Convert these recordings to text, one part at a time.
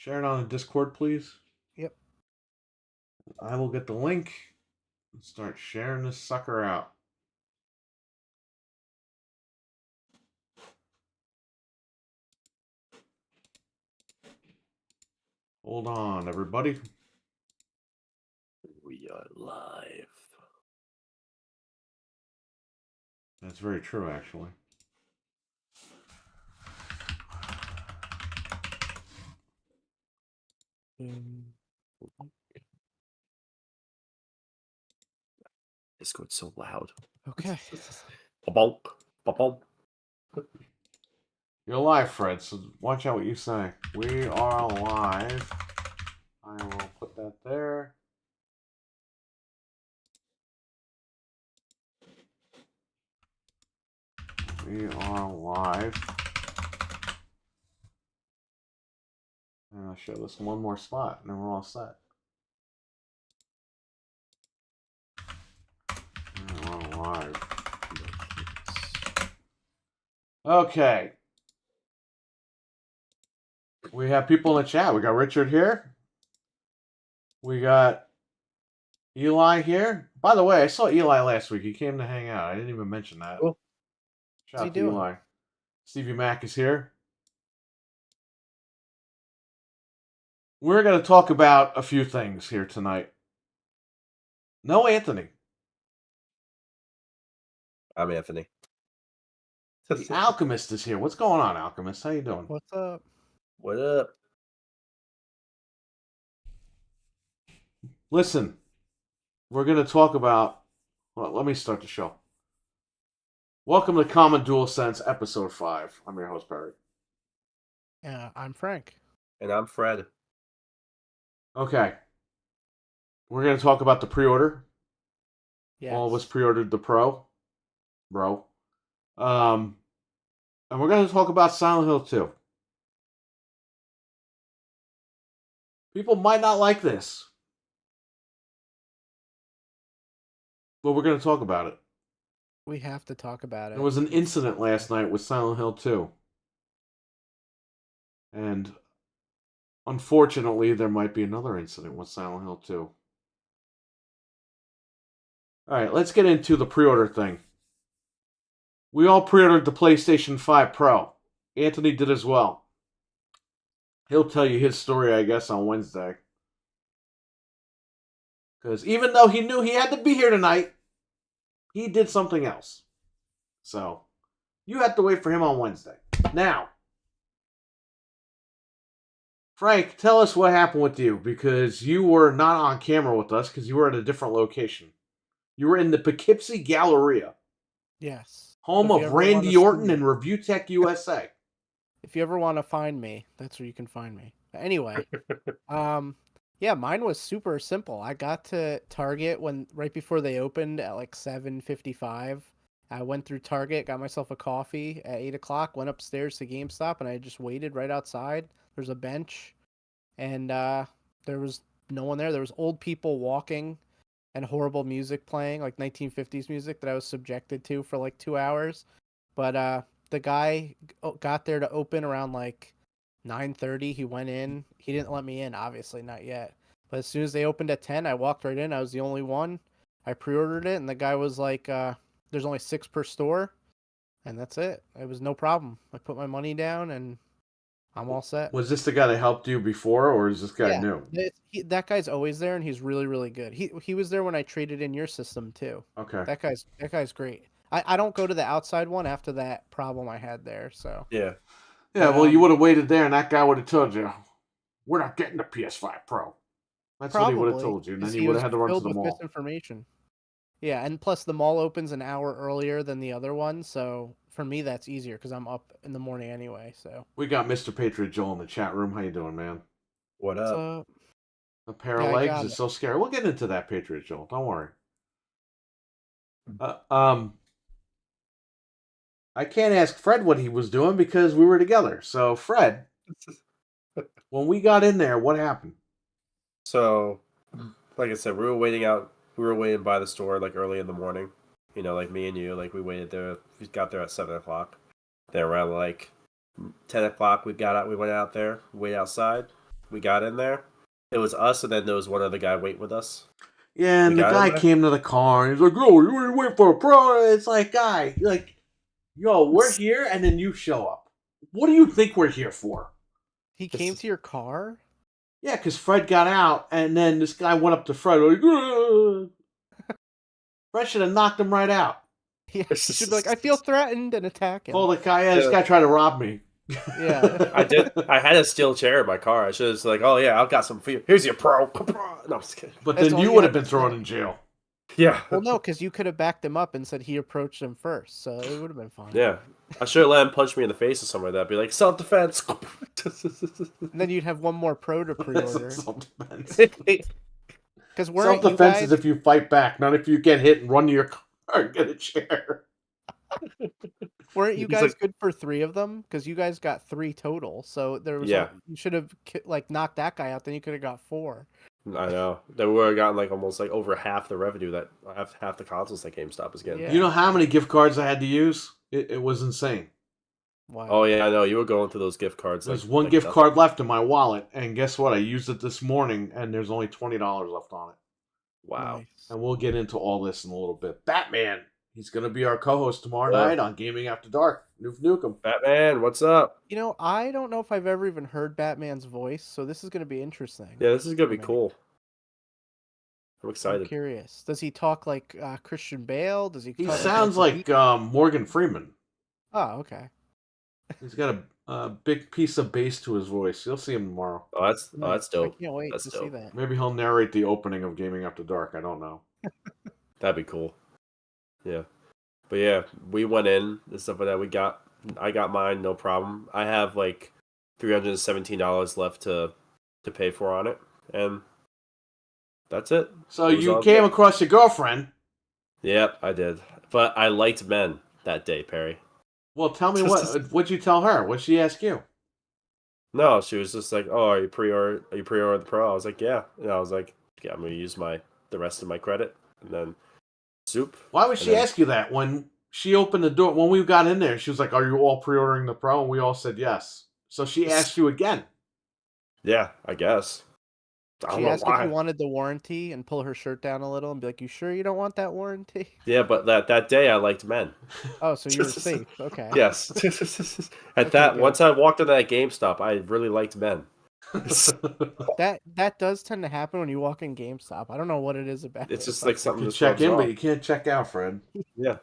Share it on the Discord, please. Yep. I will get the link and start sharing this sucker out. Hold on, everybody. We are live. That's very true, actually. Discord's so loud. Okay. Ba-bonk, ba-bonk. You're live, Fred, so watch out what you say. We are live. I will put that there. We are live. And I'll show this one more spot, and then we're all set. We're live. Okay. We have people in the chat. We got Richard here. We got Eli here. By the way, I saw Eli last week. He came to hang out. I didn't even mention that. Cool. Shout out to Eli. Stevie Mac is here. We're going to talk about a few things here tonight. No Anthony. I'm Anthony. The Alchemist is here. What's going on, Alchemist? How you doing? What's up? What up? Listen, we're going to talk about... Well, let me start the show. Welcome to Common DualSense Episode 5. I'm your host, Barry. I'm Frank. And I'm Fred. Okay. We're going to talk about the pre-order. Yes. All of us pre-ordered the Pro. Bro. And we're going to talk about Silent Hill 2. People might not like this. But we're going to talk about it. We have to talk about it. There was an incident last night with Silent Hill 2. And unfortunately, there might be another incident with Silent Hill 2. Alright, let's get into the pre-order thing. We all pre-ordered the PlayStation 5 Pro. Anthony did as well. He'll tell you his story, I guess, on Wednesday. Because even though he knew he had to be here tonight, he did something else. So, you have to wait for him on Wednesday. Now, Frank, tell us what happened with you, because you were not on camera with us, because you were at a different location. You were in the Poughkeepsie Galleria. Yes. Home of Randy Orton and Review Tech USA. If you ever want to find me, that's where you can find me. But anyway, yeah, mine was super simple. I got to Target right before they opened at like 7:55. I went through Target, got myself a coffee at 8 o'clock, went upstairs to GameStop, and I just waited right outside. There's a bench, and there was no one there. There was old people walking and horrible music playing, like 1950s music that I was subjected to for like 2 hours. But the guy got there to open around like 9:30. He went in. He didn't let me in, obviously, not yet. But as soon as they opened at 10, I walked right in. I was the only one. I pre-ordered it, and the guy was like, there's only 6 per store, and that's it. It was no problem. I put my money down, and I'm all set. Was this the guy that helped you before, or is this guy new? That guy's always there, and he's really, really good. He was there when I traded in your system too. Okay. That guy's great. I don't go to the outside one after that problem I had there. So yeah. Well, you would have waited there, and that guy would have told you, "We're not getting the PS5 Pro." That's what he would have told you, and then you would have had to run to the mall. Misinformation. Yeah, and plus the mall opens an hour earlier than the other one, so for me that's easier because I'm up in the morning anyway. So we got Mr. Patriot Joel in the chat room. How you doing, man? What up? A pair of legs is so scary. We'll get into that, Patriot Joel. Don't worry. I can't ask Fred what he was doing because we were together. So, Fred, when we got in there, what happened? So, like I said, we were waiting by the store like early in the morning. You know, like me and you, like we waited there. We got there at 7 o'clock. Then around like 10 o'clock, we went out there, waited outside. we got in there. It was us, and then there was one other guy waiting with us. Yeah, and We the got guy in there? came to the car and he's like, "Oh, you wait for a pro?" It's like, guy, like, yo, we're here, and then you show up. What do you think we're here for? He came to your car? Yeah, because Fred got out, and then this guy went up to Fred, like, "Ugh." Fred should have knocked him right out. Yeah, you should be like, I feel threatened, and attack him. Call the guy, yeah, this guy tried to rob me. Yeah. I did. I had a steel chair in my car. I should have like, oh yeah, I've got some for you. Here's your pro. No, I'm just kidding. But That's then all you you would had have been to thrown say. in jail. Yeah. Well, no, because you could have backed him up and said he approached him first, so it would have been fine. Yeah. I should have let him punch me in the face or something like that. Be like, self-defense. And then you'd have one more pro to pre-order. Self-defense. Because weren't you Self-defense guys... is if you fight back, not if you get hit and run to your car and get a chair. Weren't you He's guys like- good for 3 of them? Because you guys got 3 total. So there was Yeah. you should have like knocked that guy out. Then you could have got 4. I know. Then we would have gotten like almost like over half the revenue that half the consoles that GameStop is getting. Yeah. You know how many gift cards I had to use? It was insane. Wow. Oh yeah, I know. You were going through those gift cards. There's like- one like gift nothing. card left in my wallet, and guess what? I used it this morning, and there's only $20 left on it. Wow. Nice. And we'll get into all this in a little bit. Batman, he's going to be our co-host tomorrow Yeah. night on Gaming After Dark. Nuke Nukem. Batman, what's up? You know, I don't know if I've ever even heard Batman's voice, so this is going to be interesting. Yeah, this is gonna be for me. cool. I'm I'm excited. curious. Does he talk like Christian Bale? Does he? He talk sounds like like Morgan Freeman. Oh, okay. He's got a big piece of bass to his voice. You'll see him tomorrow. Oh, that's Nice. dope. I can't wait That's to see dope. that. Maybe he'll narrate the opening of Gaming After Dark. I don't know. That'd be cool. Yeah, but yeah, we went in and stuff like that. I got mine, no problem. I have like $317 left to pay for on it, and that's it. So It was you all came good. across your girlfriend. Yep, I did. But I liked men that day, Perry. Well, tell me what'd you tell her? What'd she ask you? No, she was just like, "Oh, are you pre-order the Pro?" I was like, "Yeah," and I was like, "Yeah, I'm gonna use the rest of my credit," and then soup. Why would And she then- ask you that when she opened the door? When we got in there, she was like, "Are you all pre-ordering the Pro?" And we all said yes. So she asked you again. Yeah, I guess. I don't She know asked why. if you wanted the warranty and pull her shirt down a little and be like, "You sure you don't want that warranty?" Yeah, but that day I liked men. Oh, so you were safe. Okay. Yes. At Okay, that good. once I walked into that GameStop, I really liked men. That does tend to happen when you walk in GameStop. I don't know what it is about It's it, just but- like You something can just check rubs in, off. but you can't check out, Fred. Yeah.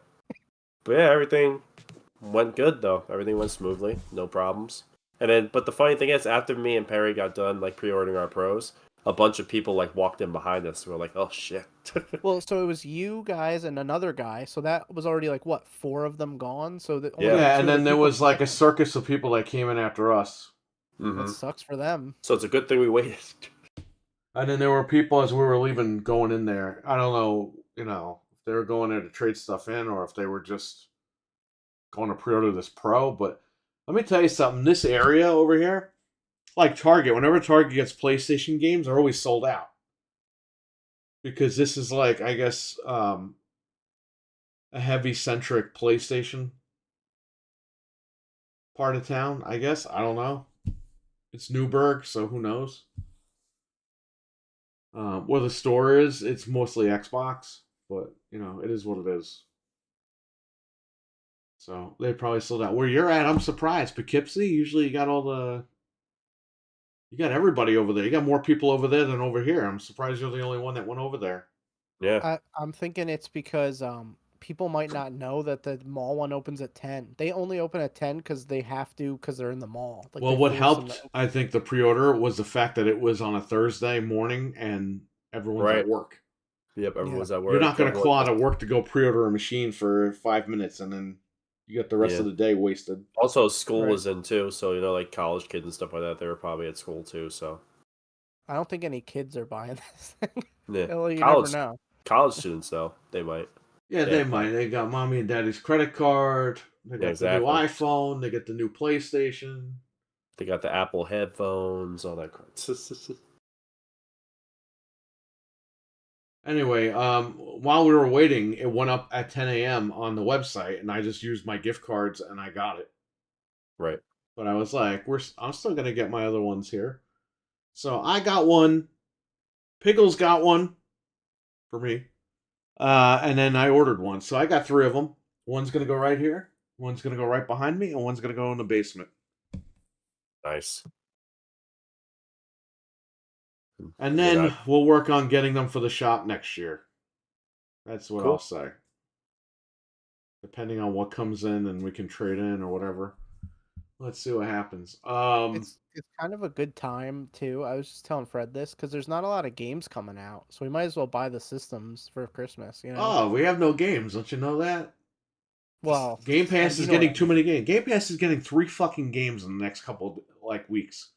But yeah, everything went good though. Everything went smoothly, no problems. And then, but the funny thing is, after me and Perry got done like pre-ordering our pros, a bunch of people like walked in behind us. We were like, "Oh shit!" Well, so it was you guys and another guy. So that was already like what, 4 of them gone. So that only Yeah. Yeah, two and of then the there people- was like a circus of people that came in after us. Mhm. That sucks for them. So it's a good thing we waited. And then there were people as we were leaving going in there. I don't know, if they were going there to trade stuff in or if they were just going to pre-order this Pro. But let me tell you something. This area over here, like Target, whenever Target gets PlayStation games, they're always sold out. Because this is like, I guess, a heavy-centric PlayStation part of town, I guess. I don't know. It's Newburgh, so who knows? Where the store is, it's mostly Xbox, but it is what it is. So they probably sold out. Where you're at, I'm surprised. Poughkeepsie, usually you got everybody over there. You got more people over there than over here. I'm surprised you're the only one that went over there. Yeah. I'm thinking it's because people might not know that the mall one opens at 10. They only open at 10 because they have to because they're in the mall. Like, Well, they what force them helped, to- I think, the pre-order was the fact that it was on a Thursday morning and everyone's Right. at work. Yep. Everyone's at work. You're not going to Everyone- call out of work to go pre-order a machine for 5 minutes and then you got the rest Yeah. of the day wasted. Also, school Right. was in too, so like college kids and stuff like that, they were probably at school too. So I don't think any kids are buying this thing. yeah, Well, you college never know. college students though, they might. Yeah, Yeah. they might. They got mommy and daddy's credit card. They got the exactly. new iPhone. They get the new PlayStation. They got the Apple headphones, all that crap. Anyway, while we were waiting, it went up at 10 a.m. on the website, and I just used my gift cards and I got it. Right. But I was like, I'm still gonna get my other ones here. So I got one. Pickles got one for me. And then I ordered one. So I got 3 of them. One's going to go right here. One's going to go right behind me. And one's going to go in the basement. Nice. And then we'll work on getting them for the shop next year. That's what I'll say. Depending on what comes in and we can trade in or whatever. Let's see what happens. It's kind of a good time too. I was just telling Fred this because there's not a lot of games coming out, so we might as well buy the systems for Christmas. You know. Oh, we have no games. Don't you know that? Well, Game Pass you is know getting what I too mean. many games. Game Pass is getting 3 fucking games in the next couple weeks.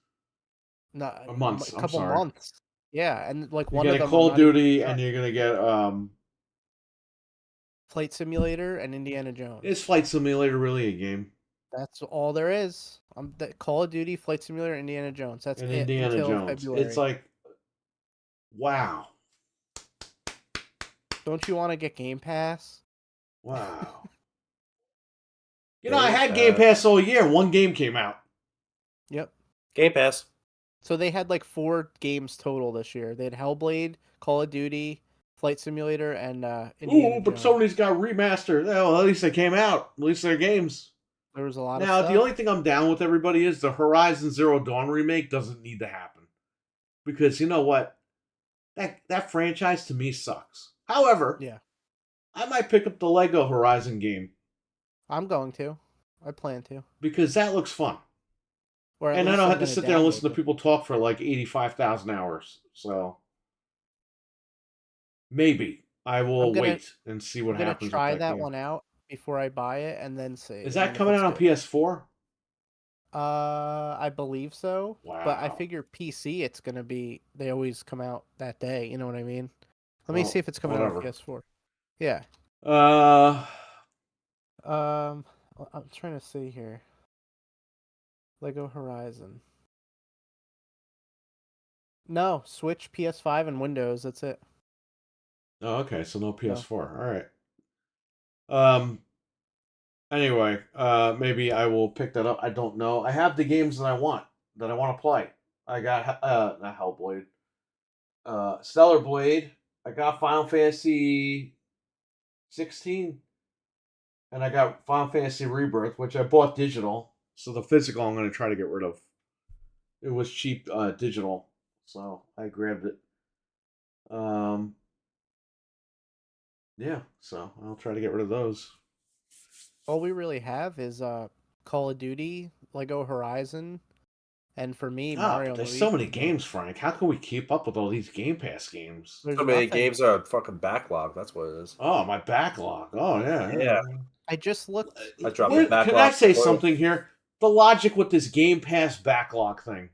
No, Months. a I'm couple sorry. months. Yeah, and like You're one of getting them. Call I'm of not even Duty, sure. and you're gonna get Flight Simulator and Indiana Jones. Is Flight Simulator really a game? That's all there is. Call of Duty, Flight Simulator, Indiana Jones. That's And it Indiana until Jones. February. It's like, wow, Don't you want to get Game Pass? wow. You know, I had Game Pass all year. One game came out. Yep. Game Pass. So they had like 4 games total this year. They had Hellblade, Call of Duty, Flight Simulator, and Indiana Ooh, but Jones. Sony's got remastered. Well, at least they came out. At least they're games. There was a lot Now, of stuff. the only thing I'm down with everybody is the Horizon Zero Dawn remake doesn't need to happen. Because you know what? That franchise to me sucks. However, Yeah. I might pick up the Lego Horizon game. I'm going to. I plan to. Because that looks fun. Or at And I least don't I'm have to gonna sit there and listen to download it. people talk for like 85,000 hours. So maybe I will wait and see what I'm gonna happens try with that that game. one out before I buy it and then see. Is that coming out on PS4? PS4? I believe so. Wow. But I figure PC it's gonna be they always come out that day, you know what I mean? Let me see if it's coming out on PS4. Yeah. I'm trying to see here. Lego Horizon. No, Switch, PS5, and Windows, that's it. Oh, okay, so no PS4. All right. Anyway, maybe I will pick that up. I don't know. I have the games that I want to play. I got not Hellblade. Stellar Blade. I got Final Fantasy 16. And I got Final Fantasy Rebirth, which I bought digital. So the physical I'm going to try to get rid of. It was cheap digital. So I grabbed it. Yeah, so I'll try to get rid of those. All we really have is Call of Duty, Lego Horizon, and for me, Mario. There's so many games, Frank. How can we keep up with all these Game Pass games? So many games are a fucking backlog. That's what it is. Oh, my backlog. Oh, yeah. I just looked. I dropped the backlog. Can I say something here? The logic with this Game Pass backlog thing.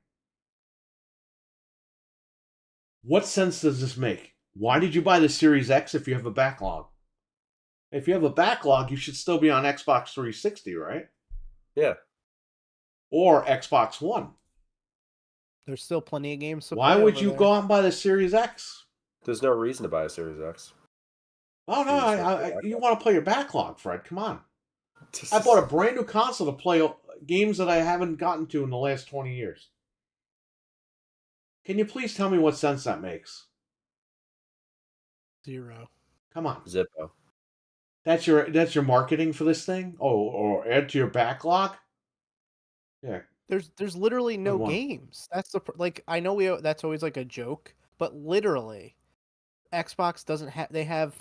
What sense does this make? Why did you buy the Series X if you have a backlog? If you have a backlog, you should still be on Xbox 360, right? Yeah. Or Xbox One. There's still plenty of games. Why would you go out and buy the Series X? There's no reason to buy a Series X. Oh, no, you want to play your backlog, Fred. Come on. I bought a brand new console to play games that I haven't gotten to in the last 20 years. Can you please tell me what sense that makes? 0. Come on. Zippo. That's your marketing for this thing? Oh, or add to your backlog? Yeah. There's literally no games. That's I know that's always like a joke, but literally Xbox doesn't have they have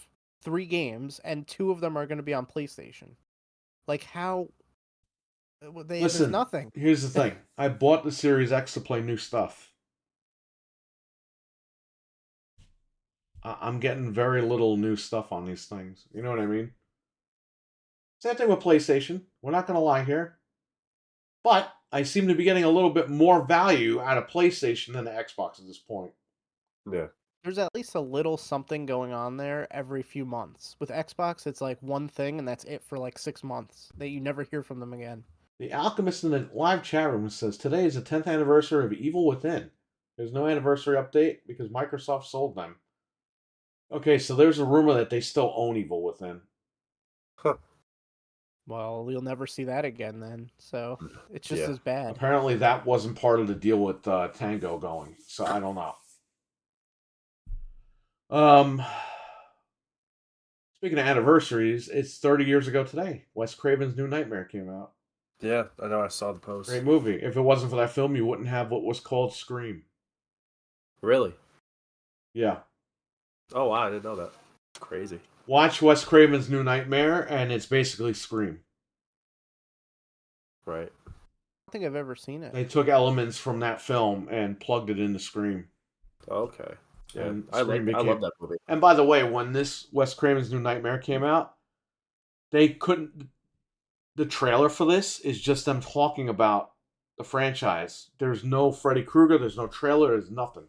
3 games and 2 of them are going to be on PlayStation. Like how there's nothing. Here's the thing. I bought the Series X to play new stuff. I'm getting very little new stuff on these things. You know what I mean? Same thing with PlayStation. We're not going to lie here. But I seem to be getting a little bit more value out of PlayStation than the Xbox at this point. Yeah. There's at least a little something going on there every few months. With Xbox, it's like one thing and that's it for like 6 months. That you never hear from them again. The Alchemist in the live chat room says, today is the 10th anniversary of Evil Within. There's no anniversary update because Microsoft sold them. Okay, so there's a rumor that they still own Evil Within. Huh. Well, you'll never see that again then. So it's just Yeah. as bad. Apparently, that wasn't part of the deal with Tango going. So I don't know. Speaking of anniversaries, it's 30 years ago today. Wes Craven's New Nightmare came out. Yeah, I know. I saw the post. Great movie. If it wasn't for that film, you wouldn't have what was called Scream. Really? Yeah. Oh wow, I didn't know that. It's crazy. Watch Wes Craven's New Nightmare, and it's basically Scream. Right. I don't think I've ever seen it. They took elements from that film and plugged it into Scream. Okay. Yeah, And I Scream love that movie. And by the way, when this Wes Craven's New Nightmare came out, they couldn't. The trailer for this is just them talking about the franchise. There's no Freddy Krueger. There's no trailer. There's nothing.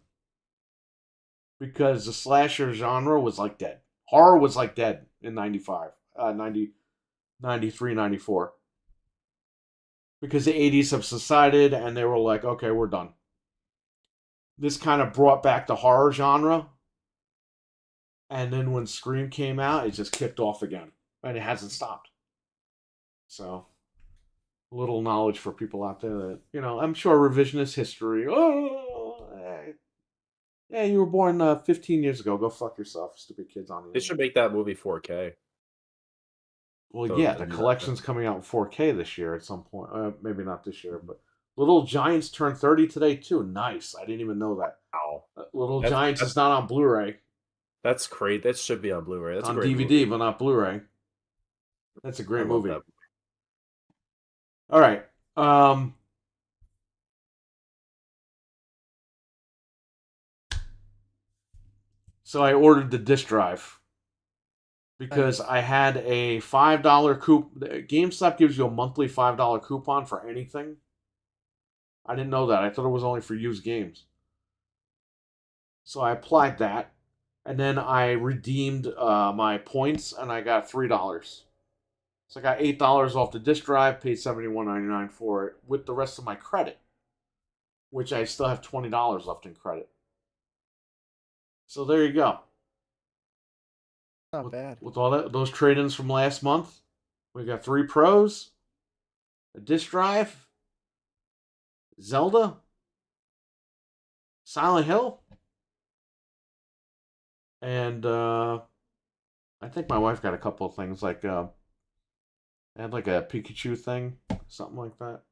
Because the slasher genre was like dead. Horror was like dead in 95, 90, 93, 94. Because the 80s have subsided and they were like, okay, we're done. This kind of brought back the horror genre. And then when Scream came out, it just kicked off again. And it hasn't stopped. So, a little knowledge for people out there that, I'm sure revisionist history. Oh, yeah, you were born 15 years ago. Go fuck yourself, stupid kids on the They should make that movie 4K. Well, So, yeah, the collection's coming out in 4K this year at some point. Maybe not this year, but Little Giants turned 30 today, too. Nice. I didn't even know that. Wow. Little Giants is not on Blu-ray. That's great. That should be on Blu-ray. That's on a great DVD, movie. but not Blu-ray. That's a great I love movie. that. All right. So I ordered the disc drive because I had a $5 coupon. GameStop gives you a monthly $5 coupon for anything. I didn't know that. I thought it was only for used games. So I applied that, and then I redeemed my points, and I got $3. So I got $8 off the disc drive, paid $71.99 for it with the rest of my credit, which I still have $20 left in credit. So there you go. Not bad. With all those trade-ins from last month, we got 3 Pros, a disc drive, Zelda, Silent Hill, and I think my wife got a couple of things like I had like a Pikachu thing, something like that.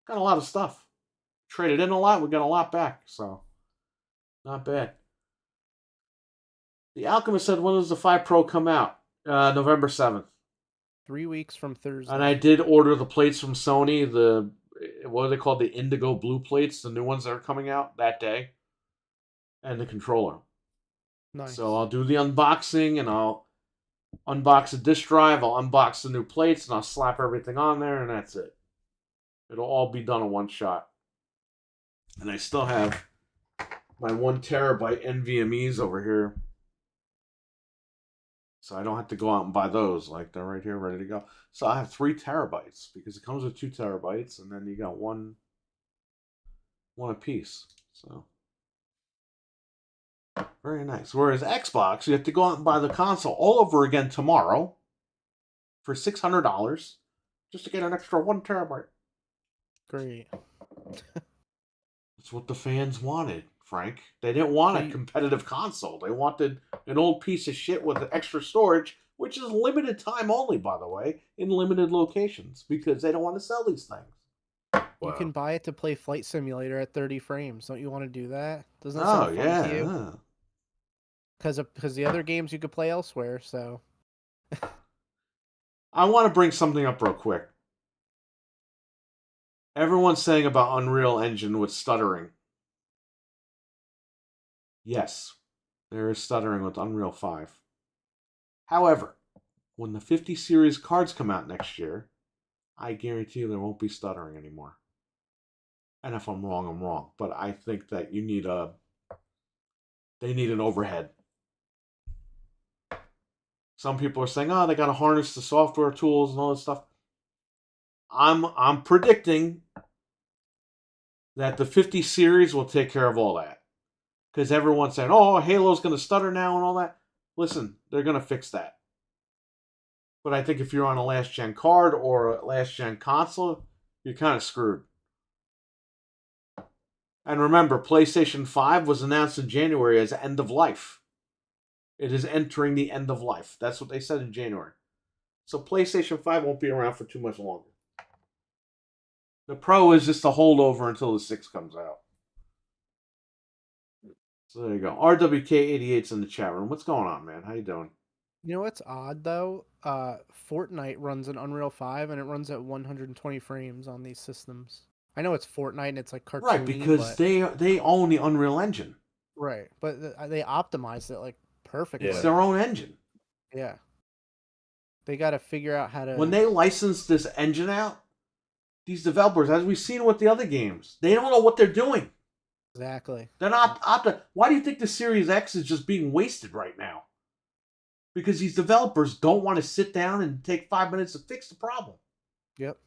Got a lot of stuff. Traded in a lot, we got a lot back, so not bad. The Alchemist said, when does the 5 Pro come out? November 7th. 3 weeks from Thursday. And I did order the plates from Sony, what are they called? The Indigo Blue plates, the new ones that are coming out that day. And the controller. Nice. So I'll do the unboxing, and I'll unbox the disc drive, I'll unbox the new plates, and I'll slap everything on there, and that's it. It'll all be done in one shot. And I still have my 1 terabyte NVMEs over here. So I don't have to go out and buy those. Like, they're right here, ready to go. So I have 3 terabytes, because it comes with 2 terabytes, and then you got one a piece. So very nice. Whereas Xbox, you have to go out and buy the console all over again tomorrow for $600 just to get an extra 1 terabyte. Great. That's what the fans wanted, Frank. They didn't want a competitive console. They wanted an old piece of shit with extra storage, which is limited time only, by the way, in limited locations, because they don't want to sell these things. You can buy it to play Flight Simulator at 30 frames. Don't you want to do that? Doesn't that Oh, sound fun yeah. to you? Because the other games you could play elsewhere, so... I want to bring something up real quick. Everyone's saying about Unreal Engine with stuttering. Yes, there is stuttering with Unreal 5. However, when the 50 series cards come out next year, I guarantee you there won't be stuttering anymore. And if I'm wrong, I'm wrong. But I think that they need an overhead. Some people are saying, oh, they got to harness the software tools and all this stuff. I'm predicting that the 50 series will take care of all that. Because everyone's saying, oh, Halo's going to stutter now and all that. Listen, they're going to fix that. But I think if you're on a last-gen card or a last-gen console, you're kind of screwed. And remember, PlayStation 5 was announced in January as end of life. It is entering the end of life. That's what they said in January. So PlayStation 5 won't be around for too much longer. The Pro is just a holdover until the 6 comes out. So there you go. RWK88's in the chat room. What's going on, man? How you doing? You know what's odd though? Fortnite runs in Unreal 5 and it runs at 120 frames on these systems. I know it's Fortnite and it's like cartoony, Right, because they own the Unreal Engine. Right, but they optimized it like perfectly. It's their own engine. Yeah. They got to figure out how to... When they license this engine out, these developers, as we've seen with the other games, they don't know what they're doing. Exactly. They're not Why do you think the Series X is just being wasted right now? Because these developers don't want to sit down and take 5 minutes to fix the problem. Yep.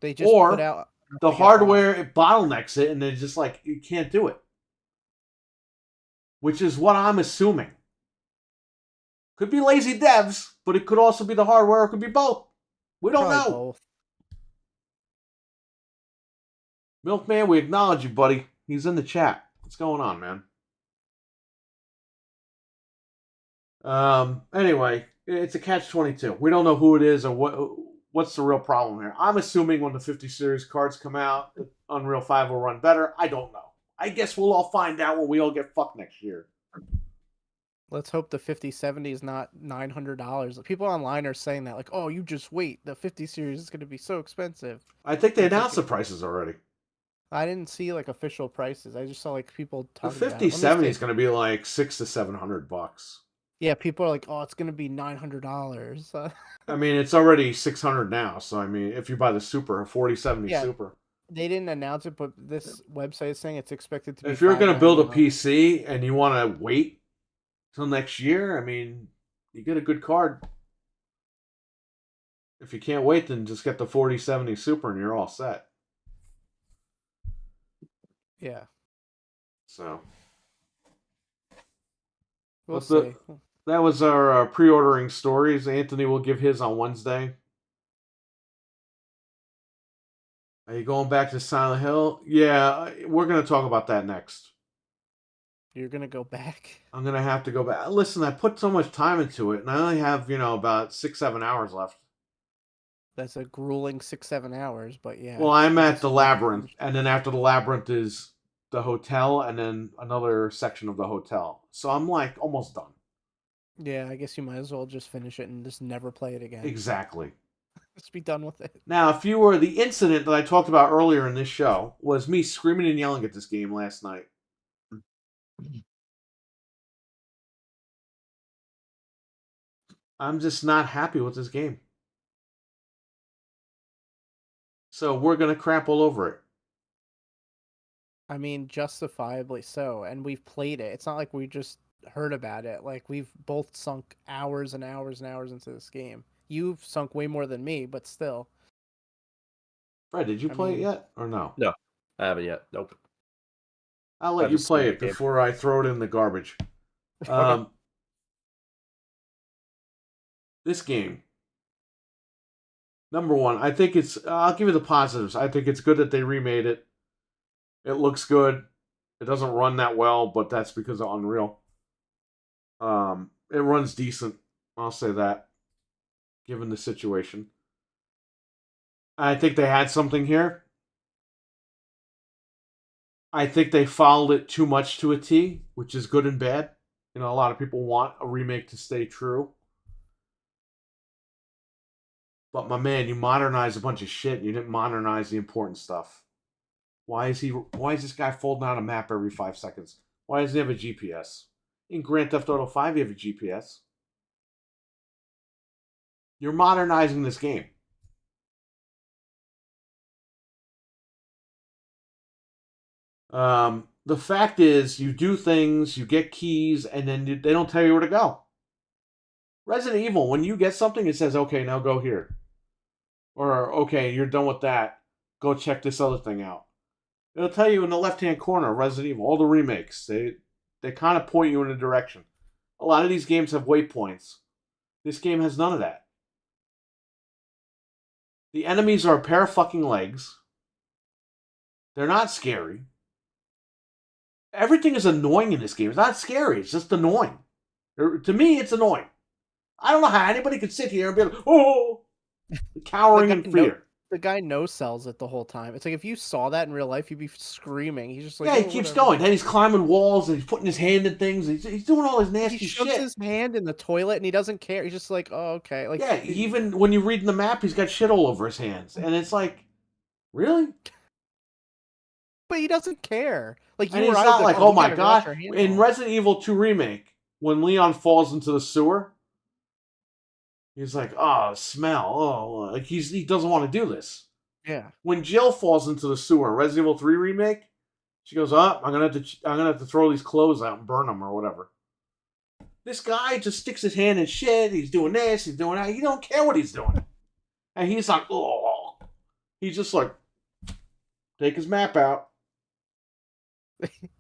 They just put out... the hardware, it bottlenecks it, and they're just like, you can't do it. Which is what I'm assuming. Could be lazy devs, but it could also be the hardware, it could be both. We don't know. Both. Milkman, we acknowledge you, buddy. He's in the chat. What's going on, man? Anyway, it's a catch-22. We don't know who it is or what's the real problem here. I'm assuming when the 50 series cards come out, Unreal 5 will run better. I don't know. I guess we'll all find out when we all get fucked next year. Let's hope the 5070 is not $900. People online are saying that, like, oh, you just wait. The 50 series is going to be so expensive. I think they announced the prices already. I didn't see like official prices. I just saw like people talking. The 5070 is going to be like $600 to $700. Yeah, people are like, oh, it's going to be $900. I mean, it's already $600 now. So I mean, if you buy the Super, a 4070 Super. They didn't announce it, but this website is saying it's expected to be. If you're going to build a PC and you want to wait till next year, I mean, you get a good card. If you can't wait, then just get the 4070 Super and you're all set. Yeah. So. We'll see. That was our pre-ordering stories. Anthony will give his on Wednesday. Are you going back to Silent Hill? Yeah, we're going to talk about that next. You're going to go back? I'm going to have to go back. Listen, I put so much time into it, and I only have, about 6-7 hours left. That's a grueling 6-7 hours, but yeah. Well, I'm at the Labyrinth, and then after the Labyrinth is the hotel, and then another section of the hotel. So I'm like almost done. Yeah, I guess you might as well just finish it and just never play it again. Exactly. Just be done with it. Now, the incident that I talked about earlier in this show was me screaming and yelling at this game last night. I'm just not happy with this game. So we're going to crap all over it. I mean, justifiably so. And we've played it. It's not like we just heard about it. Like, we've both sunk hours and hours and hours into this game. You've sunk way more than me, but still. Fred, did you play it yet or no? No, I haven't yet. Nope. I'll let you play it before I throw it in the garbage. This game, number one, I think I'll give you the positives. I think it's good that they remade it. It looks good. It doesn't run that well, but that's because of Unreal. It runs decent. I'll say that, given the situation. I think they had something here. I think they followed it too much to a T, which is good and bad. A lot of people want a remake to stay true. But my man, you modernized a bunch of shit and you didn't modernize the important stuff. Why is this guy folding out a map every 5 seconds? Why doesn't he have a GPS? In Grand Theft Auto 5, you have a GPS. You're modernizing this game. The fact is, you do things, you get keys, and then they don't tell you where to go. Resident Evil, when you get something, it says, okay, now go here. Or, okay, you're done with that. Go check this other thing out. It'll tell you in the left-hand corner, Resident Evil, all the remakes. They kind of point you in a direction. A lot of these games have waypoints. This game has none of that. The enemies are a pair of fucking legs. They're not scary. Everything is annoying in this game. It's not scary. It's just annoying. To me, it's annoying. I don't know how anybody could sit here and be like, oh, cowering in fear. The guy no-sells it the whole time. It's like if you saw that in real life, you'd be screaming. He's just like, yeah, he keeps going. Then he's climbing walls and he's putting his hand in things. He's doing all his nasty shit. He shoves his hand in the toilet and he doesn't care. He's just like, oh, okay. Like, yeah, even when you read the map, he's got shit all over his hands. And it's like, really? But he doesn't care. Like, and he's not like, oh my god. In Resident Evil 2 Remake, when Leon falls into the sewer, he's like, oh, smell. Oh, like he doesn't want to do this. Yeah. When Jill falls into the sewer, Resident Evil 3 Remake, she goes, oh, I'm gonna have to throw these clothes out and burn them or whatever. This guy just sticks his hand in shit. He's doing this. He's doing that. He don't care what he's doing. And he's like, oh. He's just like, take his map out.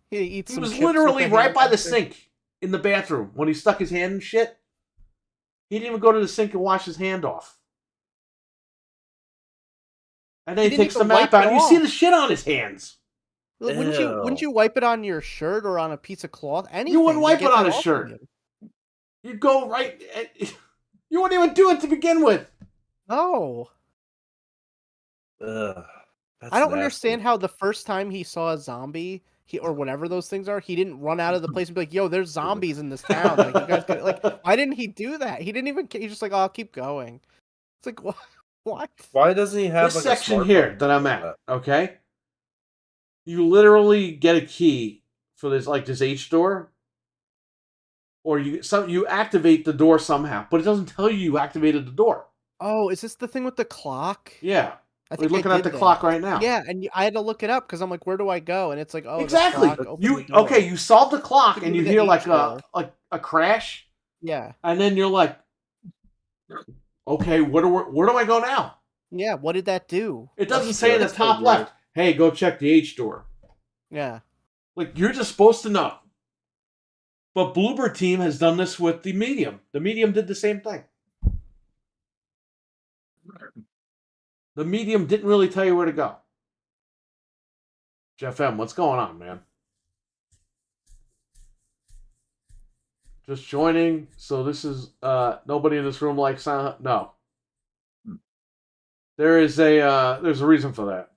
He was literally right by the sink in the bathroom when he stuck his hand in shit. He didn't even go to the sink and wash his hand off. And then he takes the map out and you see the shit on his hands. Wouldn't you wipe it on your shirt or on a piece of cloth? Anything. You wouldn't wipe it on a shirt. You'd go right... You wouldn't even do it to begin with. No. I don't understand how the first time he saw a zombie... or whatever those things are, he didn't run out of the place and be like, yo, there's zombies in this town. Like, you guys could, like, why didn't he do that? He didn't even, he's just like, oh, I'll keep going. It's like, what? Why doesn't he have this section here that I'm at, okay? You literally get a key for this, like this H door, or you activate the door somehow, but it doesn't tell you activated the door. Oh, is this the thing with the clock? Yeah. We're looking at the clock right now. Yeah, and I had to look it up because I'm like, where do I go? And it's like, oh, exactly. You solve the clock and you hear like a crash. Yeah. And then you're like, okay, where do I go now? Yeah, what did that do? It doesn't say in the top left, hey, go check the H door. Yeah. Like, you're just supposed to know. But Bloober Team has done this with the Medium. The Medium did the same thing. The Medium didn't really tell you where to go. Jeff M., what's going on, man? Just joining. So this is nobody in this room likes Silent. No. There's a reason for that.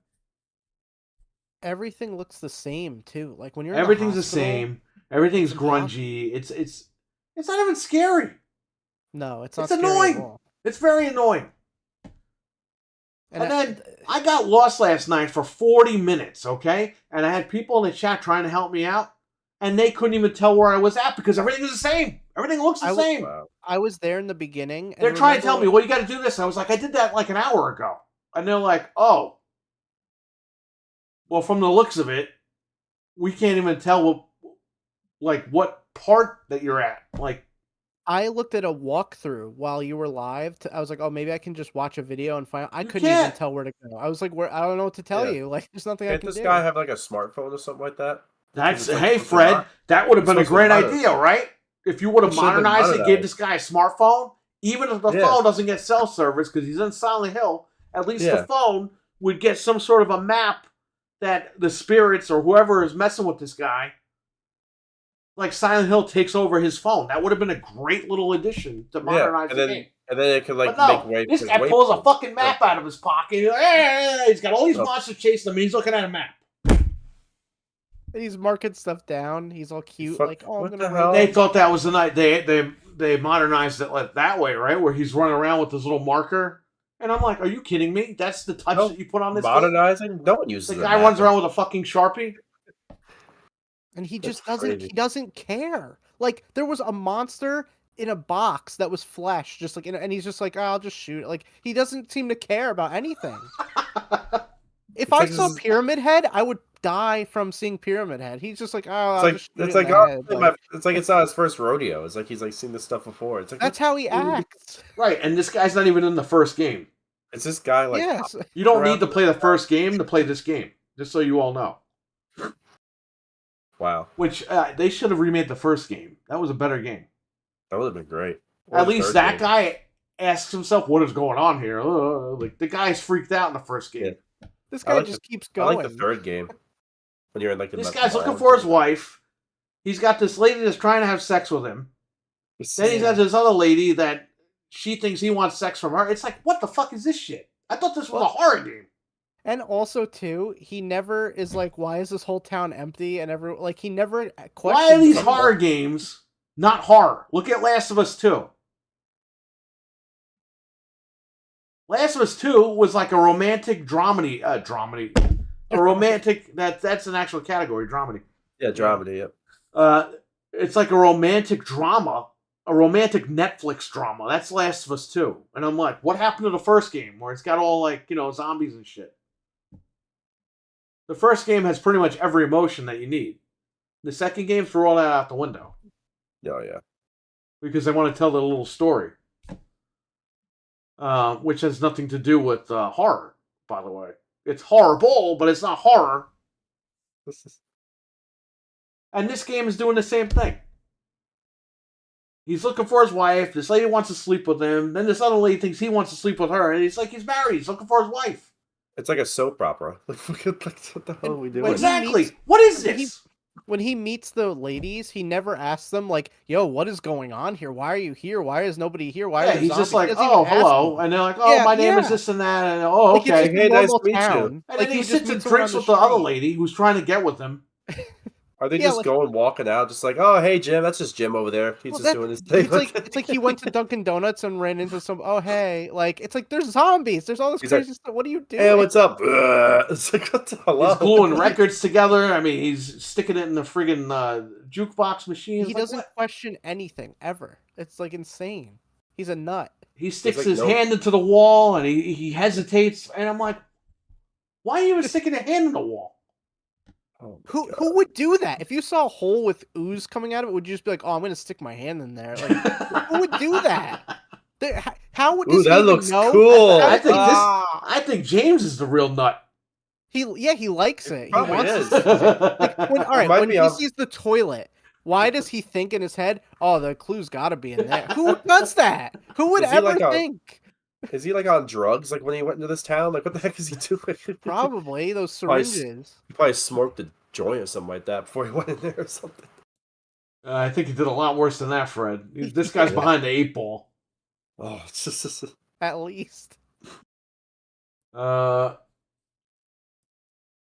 Everything looks the same too. Like when you're everything's the same. Everything's grungy. It's not even scary. No, it's not. It's annoying. It's very annoying. And then I got lost last night for 40 minutes, okay? And I had people in the chat trying to help me out, and they couldn't even tell where I was at because everything is the same. Everything looks the same. I was there in the beginning. They're trying to tell me, well, you got to do this. I was like, I did that like an hour ago. And they're like, oh. Well, from the looks of it, we can't even tell what part that you're at. Like, I looked at a walkthrough while you were live. I was like, oh, maybe I can just watch a video and find out. I couldn't even tell where to go. I was like, I don't know what to tell you. Like, there's nothing I can do. Can't this guy have like a smartphone or something like that? Hey, Fred, that would have been a great idea, right? If you would have modernized it, gave this guy a smartphone, even if the phone doesn't get cell service because he's in Silent Hill, at least the phone would get some sort of a map that the spirits or whoever is messing with this guy, like Silent Hill takes over his phone. That would have been a great little addition to modernize the game. And then it could make way. This guy pulls a fucking map out of his pocket. He's got all these monsters chasing him, and he's looking at a map. And he's marking stuff down. He's all cute. Like, oh, what the hell? They thought that was the night they modernized it that way, right? Where he's running around with this little marker. And I'm like, are you kidding me? That's the touch that you put on this modernizing? Game? No one uses the guy runs around with a fucking Sharpie. And he just doesn't care. Like, there was a monster in a box that was flesh, just like, and he's just like, oh, I'll just shoot it. Like, he doesn't seem to care about anything. If I saw Pyramid Head, I would die from seeing Pyramid Head. He's just like, oh, it's like it's not his first rodeo. It's like he's like seen this stuff before. It's like that's how he acts. Right, and this guy's not even in the first game. It's this guy like you don't need to play the first game to play this game. Just so you all know. Wow. Which they should have remade the first game. That was a better game. That would have been great. At least that guy asks himself, "What is going on here?" Like the guy's freaked out in the first game. Yeah. This I guy like just keeps I going. like the third game when you're in like the This medical guy's looking lab. for his wife. He's got this lady that's trying to have sex with him. Then he's got this other lady that she thinks he wants sex from her. It's like, what the fuck is this shit? I thought this was a horror game. And also, too, he never is like, why is this whole town empty? And he never questions. Why are these anyone. horror games not horror? Look at Last of Us 2. Last of Us 2 was like a romantic dramedy. A romantic, that's an actual category, dramedy. Yeah, dramedy, yep. It's like a romantic drama, a romantic Netflix drama. That's Last of Us 2. And I'm like, what happened to the first game where it's got all like, zombies and shit? The first game has pretty much every emotion that you need. The second game threw all that out the window. Oh, yeah. Because they want to tell their little story. Which has nothing to do with horror, by the way. It's horrible, but it's not horror. And this game is doing the same thing. He's looking for his wife. This lady wants to sleep with him. Then this other lady thinks he wants to sleep with her. And he's like, he's married. He's looking for his wife. It's like a soap opera. Like, what the hell are we doing? Exactly. What is this? When he meets the ladies, he never asks them, like, yo, what is going on here? Why are you here? Why is nobody here? Why are he's just like, oh, hello. And they're like, oh, my name is this and that. And, oh, okay. Like, hey, nice to meet you. And then he sits and drinks with the other lady who's trying to get with him. Are they just going walking out, just like, oh, hey, Jim, that's just Jim over there. He's just doing his thing. It's like he went to Dunkin' Donuts and ran into some. Oh, hey, like it's like there's zombies. There's all this crazy stuff. What are you doing? Hey, what's up? It's like, what the hell? He's gluing records together. I mean, he's sticking it in the friggin' jukebox machine. He doesn't question anything ever. It's like insane. He's a nut. He sticks his hand into the wall and he hesitates, and I'm like, why are you even sticking a hand in the wall? Oh who would do that? If you saw a hole with ooze coming out of it, would you just be like, "Oh, I'm going to stick my hand in there"? Like, who would do that? How would Ooh, that looks cool? I think James is the real nut. He likes it. He wants to. Like, when he sees the toilet, why does he think in his head, "Oh, the clue's got to be in there"? Who does that? Who would ever think? Is he like on drugs? Like when he went into this town? Like what the heck is he doing? Probably those syringes. He probably smoked a joint or something like that before he went in there or something. I think he did a lot worse than that, Fred. This guy's behind the 8 ball. Oh, it's just at least. Let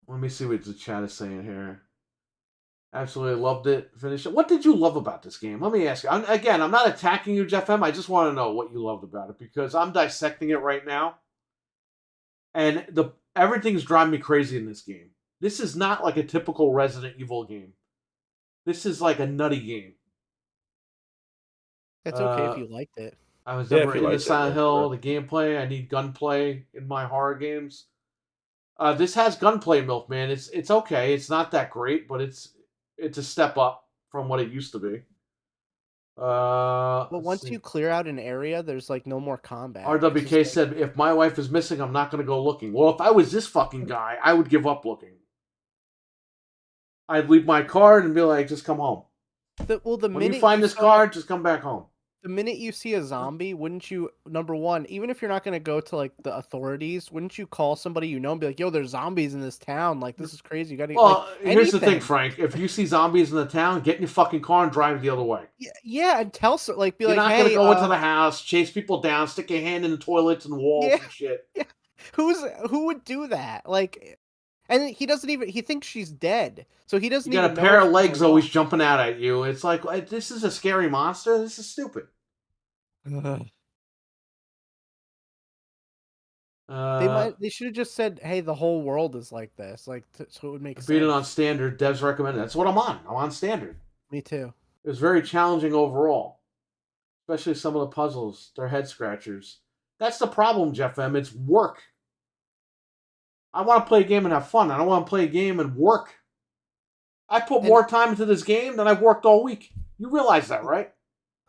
me see what the chat is saying here. Absolutely loved it. Finished it. What did you love about this game? Let me ask you. I'm not attacking you, Jeff M. I just want to know what you loved about it because I'm dissecting it right now. And everything's driving me crazy in this game. This is not like a typical Resident Evil game. This is like a nutty game. It's okay if you liked it. I was never into Silent Hill. The gameplay, I need gunplay in my horror games. This has gunplay, Milkman. It's okay. It's not that great, but it's a step up from what it used to be. But once you clear out an area, there's like no more combat. RWK said, if my wife is missing, I'm not going to go looking. Well, if I was this fucking guy, I would give up looking. I'd leave my card and be like, just come home. When you find this card, just come back home. The minute you see a zombie, wouldn't you, number one, even if you're not going to go to like the authorities, wouldn't you call somebody you know and be like, yo, there's zombies in this town. Like, this is crazy. You got to here's the thing, Frank. If you see zombies in the town, get in your fucking car and drive the other way. Yeah, and tell you're not going to go into the house, chase people down, stick your hand in the toilets and walls and shit. Yeah. Who would do that? Like, and he doesn't even, he thinks she's dead. So he doesn't even know. You got a pair of legs always jumping out at you. It's like, this is a scary monster? This is stupid. They should have just said, hey, the whole world is like this. Like, so it would make sense. Beat it on standard. Devs recommend it. That's what I'm on. I'm on standard. Me too. It was very challenging overall. Especially some of the puzzles. They're head scratchers. That's the problem, Jeff M. It's work. I want to play a game and have fun. I don't want to play a game and work. I put more time into this game than I've worked all week. You realize that, right?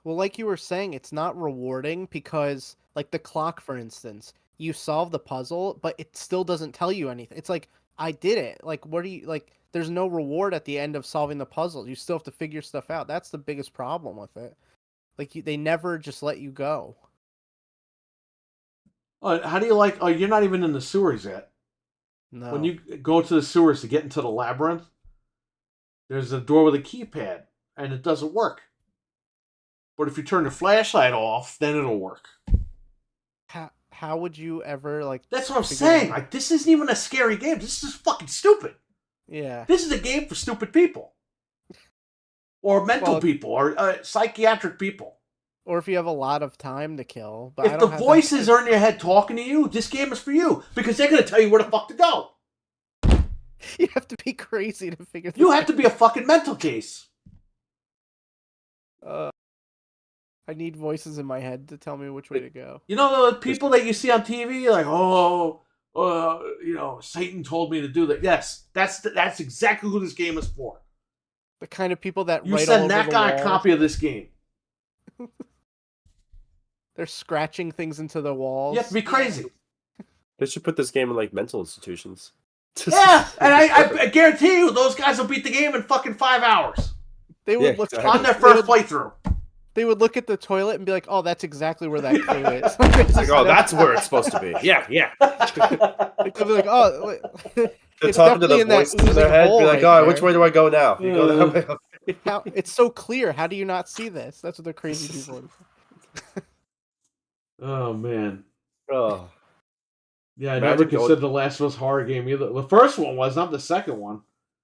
Well, like you were saying, it's not rewarding because, like the clock, for instance, you solve the puzzle, but it still doesn't tell you anything. It's like, I did it. Like, what do you, like, there's no reward at the end of solving the puzzle. You still have to figure stuff out. That's the biggest problem with it. Like, they never just let you go. How do you like? Oh, you're not even in the sewers yet. No. When you go to the sewers to get into the labyrinth, there's a door with a keypad, and it doesn't work. But if you turn the flashlight off, then it'll work. How would you ever like? That's what I'm saying. Like, this isn't even a scary game. This is just fucking stupid. Yeah. This is a game for stupid people, or mental people, or psychiatric people. Or if you have a lot of time to kill. But If the voices are in your head talking to you, this game is for you because they're gonna tell you where the fuck to go. You have to be crazy to figure this You have to be a fucking mental case. I need voices in my head to tell me which way to go. You know the people that you see on TV, like, Satan told me to do that. Yes, that's exactly who this game is for. The kind of people that You write send all that over guy the a walls. copy of this game. They're scratching things into the walls. You have to be crazy. They should put this game in like mental institutions. Yeah, and I guarantee you, those guys will beat the game in fucking 5 hours They would look exactly. on their first playthrough. They would look at the toilet and be like, "Oh, that's exactly where that clue is." It's like, oh, that's where it's supposed to be. Yeah. They'd be like, "Oh, They're it's talking to the definitely in that voices in their oozing head. hole Be like, right oh, there." which way do I go now? You go that way. It's so clear. How do you not see this? That's what the crazy people. Oh man. Oh. Yeah, I Imagine never going- considered The Last of Us horror game either. The first one was, not the second one.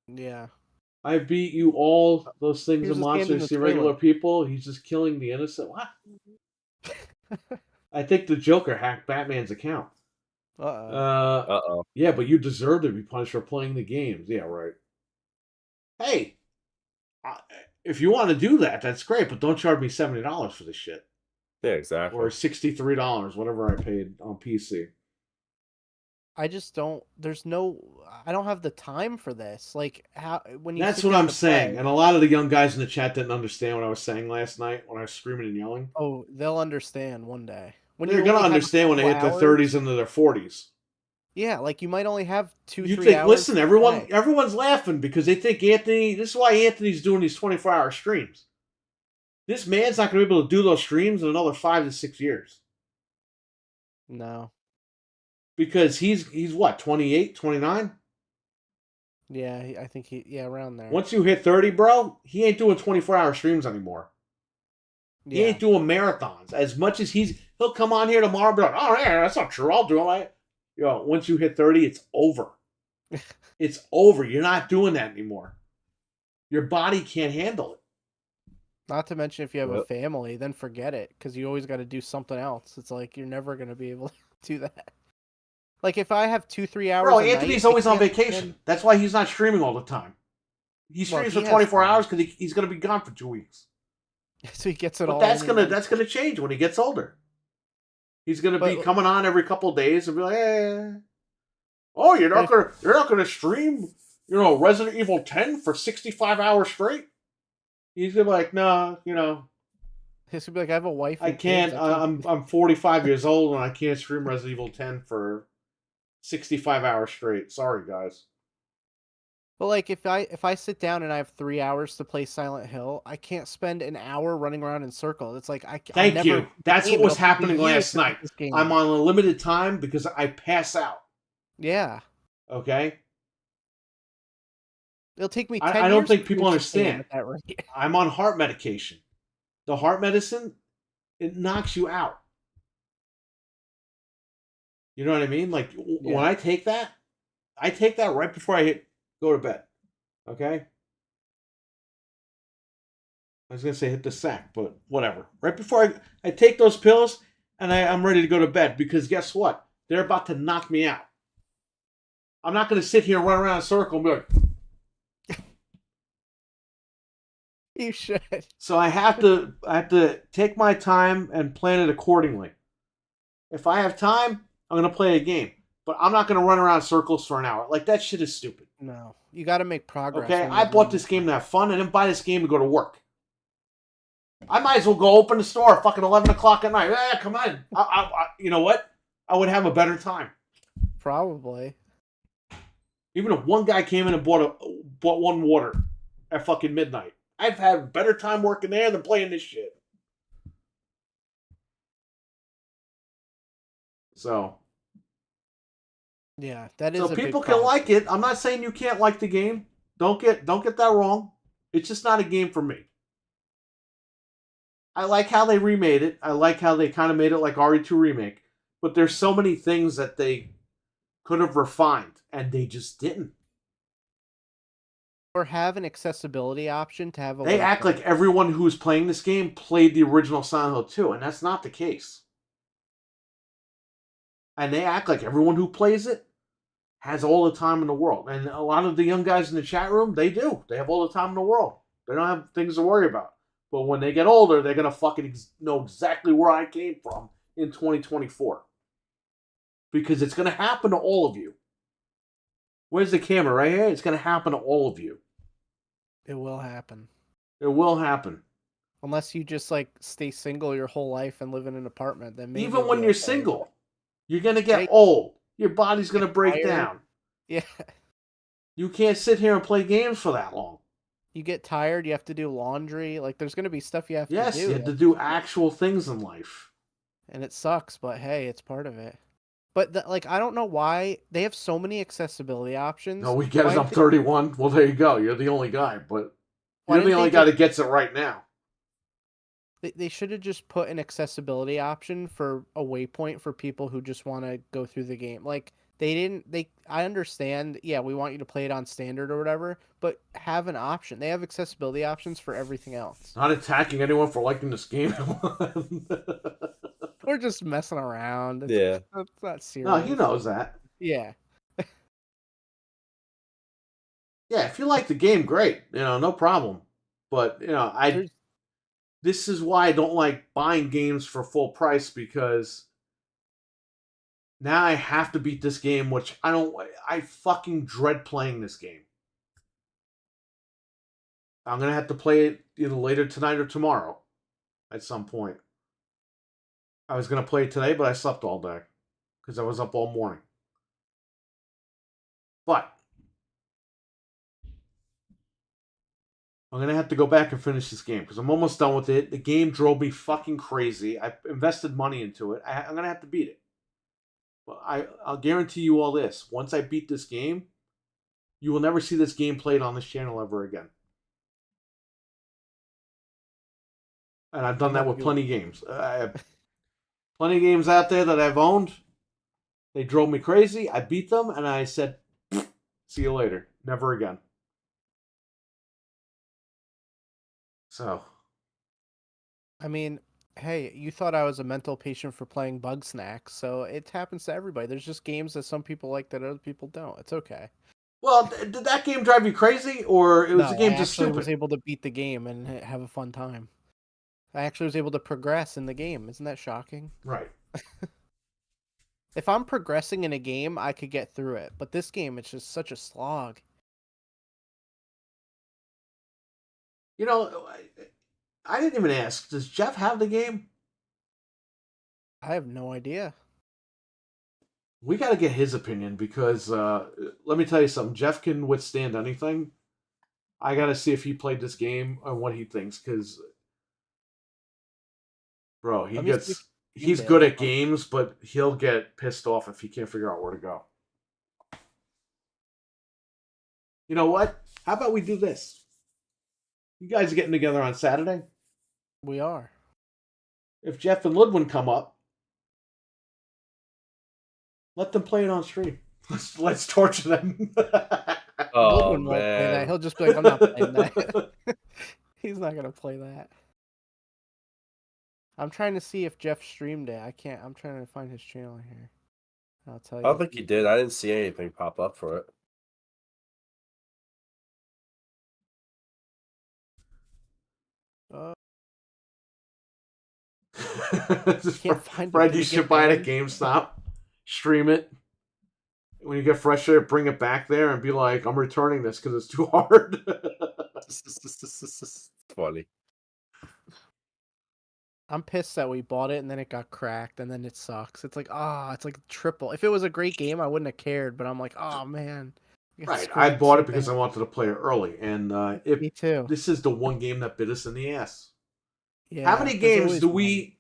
Yeah. I beat you all those things Here's and his hand in monsters, the see regular toilet. people. He's just killing the innocent. What? I think the Joker hacked Batman's account. Uh-oh. Yeah, but you deserve to be punished for playing the games. Yeah, right. Hey, if you want to do that, that's great, but don't charge me $70 for this shit. Yeah, exactly. Or $63, whatever I paid on PC. I just don't. I don't have the time for this. Like how when you. That's sit what down I'm to saying. play- And a lot of the young guys in the chat didn't understand what I was saying last night when I was screaming and yelling. Oh, they'll understand one day. When They're you going to only have understand when they hit their 30s into their 40s. Yeah, like you might only have 2-3 You think, hours. listen, to everyone's play. laughing because they think Anthony, this is why Anthony's doing these 24-hour streams. This man's not going to be able to do those streams in another 5 to 6 years. No. Because he's what, 28, 29? Yeah, I think around there. Once you hit 30, bro, he ain't doing 24-hour streams anymore. He Yeah. ain't doing marathons. As much as he'll come on here tomorrow and be like, oh, yeah, that's not true. I'll do it. Once you hit 30, it's over. It's over. You're not doing that anymore. Your body can't handle it. Not to mention if you have a Yep. family, then forget it because you always got to do something else. It's like you're never going to be able to do that. Like if I have 2-3 hours. Bro, a Anthony's night, always I on can't vacation. spend- That's why he's not streaming all the time. He Well, streams he for has 24 time. hours because he's going to be gone for 2 weeks. So he gets it But all. that's in one- gonna change when he gets older. He's gonna be But- coming on every couple of days and be like, hey, oh, you're not gonna stream, Resident Evil 10 for 65 hours straight. He's gonna be like, no, He's gonna be like, I have a wife. I and can't. kids, I'm 45 years old and I can't stream Resident Evil 10 for 65 hours straight. Sorry, guys. But like if I sit down and I have 3 hours to play Silent Hill, I can't spend an hour running around in circles. It's like Thank you. That's what was happening last night. I'm on. on a limited time because I pass out. Yeah, Okay. it'll take me 10 I don't years think to people finish the game understand. at that rate. I'm on heart medication. The heart medicine, it knocks you out. You know what I mean? Like when I take that right before I go to bed. Okay? I was gonna say hit the sack, but whatever. Right before I take those pills and I'm ready to go to bed because guess what? They're about to knock me out. I'm not gonna sit here and run around in a circle and be like, You should. so I have to take my time and plan it accordingly. If I have time, I'm gonna play a game, but I'm not gonna run around in circles for an hour. Like that shit is stupid. No, you got to make progress. Okay, when I you're bought doing this it. game to have fun. I didn't buy this game to go to work. I might as well go open the store at fucking 11 o'clock at night. Come on. You know what? I would have a better time. Probably. Even if one guy came in and bought one water at fucking midnight, I'd have a better time working there than playing this shit. So, Yeah, that is so a big people can problem. like it. I'm not saying you can't like the game. Don't get that wrong. It's just not a game for me. I like how they remade it. I like how they kind of made it like RE2 Remake. But there's so many things that they could have refined, and they just didn't. Or have an accessibility option to have a They act like everyone who's playing this game played the original Silent Hill 2, and that's not the case. And they act like everyone who plays it has all the time in the world. And a lot of the young guys in the chat room, they do. They have all the time in the world. They don't have things to worry about. But when they get older, they're going to fucking know exactly where I came from in 2024. Because it's going to happen to all of you. Where's the camera? Right here? It's going to happen to all of you. It will happen. It will happen. Unless you just like stay single your whole life and live in an apartment, then maybe Even it'll when be you're okay. single, you're going to get old. Your body's going to break tired. down. Yeah. You can't sit here and play games for that long. You get tired, you have to do laundry. Like, there's going to be stuff you have to do. Yes, you have to do actual things in life. And it sucks, but hey, it's part of it. But, like, I don't know why. They have so many accessibility options. No, we get it. I'm 31. Well, there you go. You're the only guy, but you're the only guy that gets it right now. They should have just put an accessibility option for a waypoint for people who just want to go through the game. Like, I understand, yeah, we want you to play it on standard or whatever, but have an option. They have accessibility options for everything else. Not attacking anyone for liking this game. We're just messing around. Yeah. It's not serious. No, he knows that. Yeah. Yeah, if you like the game, great. No problem. But, this is why I don't like buying games for full price, because now I have to beat this game, which I fucking dread playing this game. I'm going to have to play it either later tonight or tomorrow at some point. I was going to play it today, but I slept all day because I was up all morning. But I'm going to have to go back and finish this game because I'm almost done with it. The game drove me fucking crazy. I invested money into it. I'm going to have to beat it. But I'll guarantee you all this. Once I beat this game, you will never see this game played on this channel ever again. And I've done that with plenty of games. I have plenty of games out there that I've owned. They drove me crazy. I beat them, and I said, see you later. Never again. So. I mean, hey, you thought I was a mental patient for playing Bug Snacks, so it happens to everybody. There's just games that some people like that other people don't. It's okay. Well, did that game drive you crazy, or it was the game just stupid? I was able to beat the game and have a fun time. I actually was able to progress in the game. Isn't that shocking? Right. If I'm progressing in a game, I could get through it. But this game, it's just such a slog. I didn't even ask. Does Jeff have the game? I have no idea. We got to get his opinion because, let me tell you something. Jeff can withstand anything. I got to see if he played this game and what he thinks, because, bro, he's good at games, but he'll get pissed off if he can't figure out where to go. You know what? How about we do this? You guys are getting together on Saturday? We are. If Jeff and Ludwin come up, let them play it on stream. Let's torture them. Oh, Ludwin won't play that. man. He'll just be like, I'm not playing that. He's not going to play that. I'm trying to see if Jeff streamed it. I'm trying to find his channel here. I'll tell you. I don't think he did. I didn't see anything pop up for it. Can't find Fred, it. you should buy it at GameStop. Stream it. When you get frustrated, bring it back there and be like, I'm returning this because it's too hard. It's funny. I'm pissed that we bought it and then it got cracked and then it sucks. It's like, it's like triple. If it was a great game, I wouldn't have cared, but I'm like, oh man. Right, I bought it because I wanted to play it early, and me too. This is the one game that bit us in the ass. Yeah, How many games do we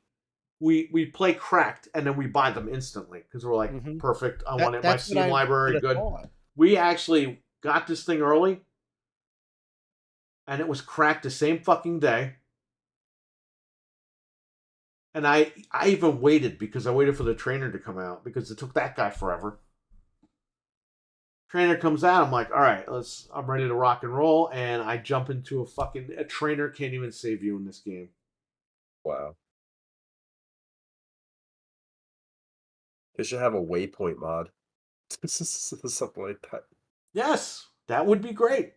we play Cracked and then we buy them instantly because we're like, Mhm. perfect. I want it in my That's what Steam I library. would've Good. thought. We actually got this thing early, and it was Cracked the same fucking day. And I even waited because I waited for the trainer to come out because it took that guy forever. Trainer comes out, I'm like, all right, I'm ready to rock and roll, and I jump into a trainer can't even save you in this game. Wow. They should have a waypoint mod. Something like that. Yes, that would be great.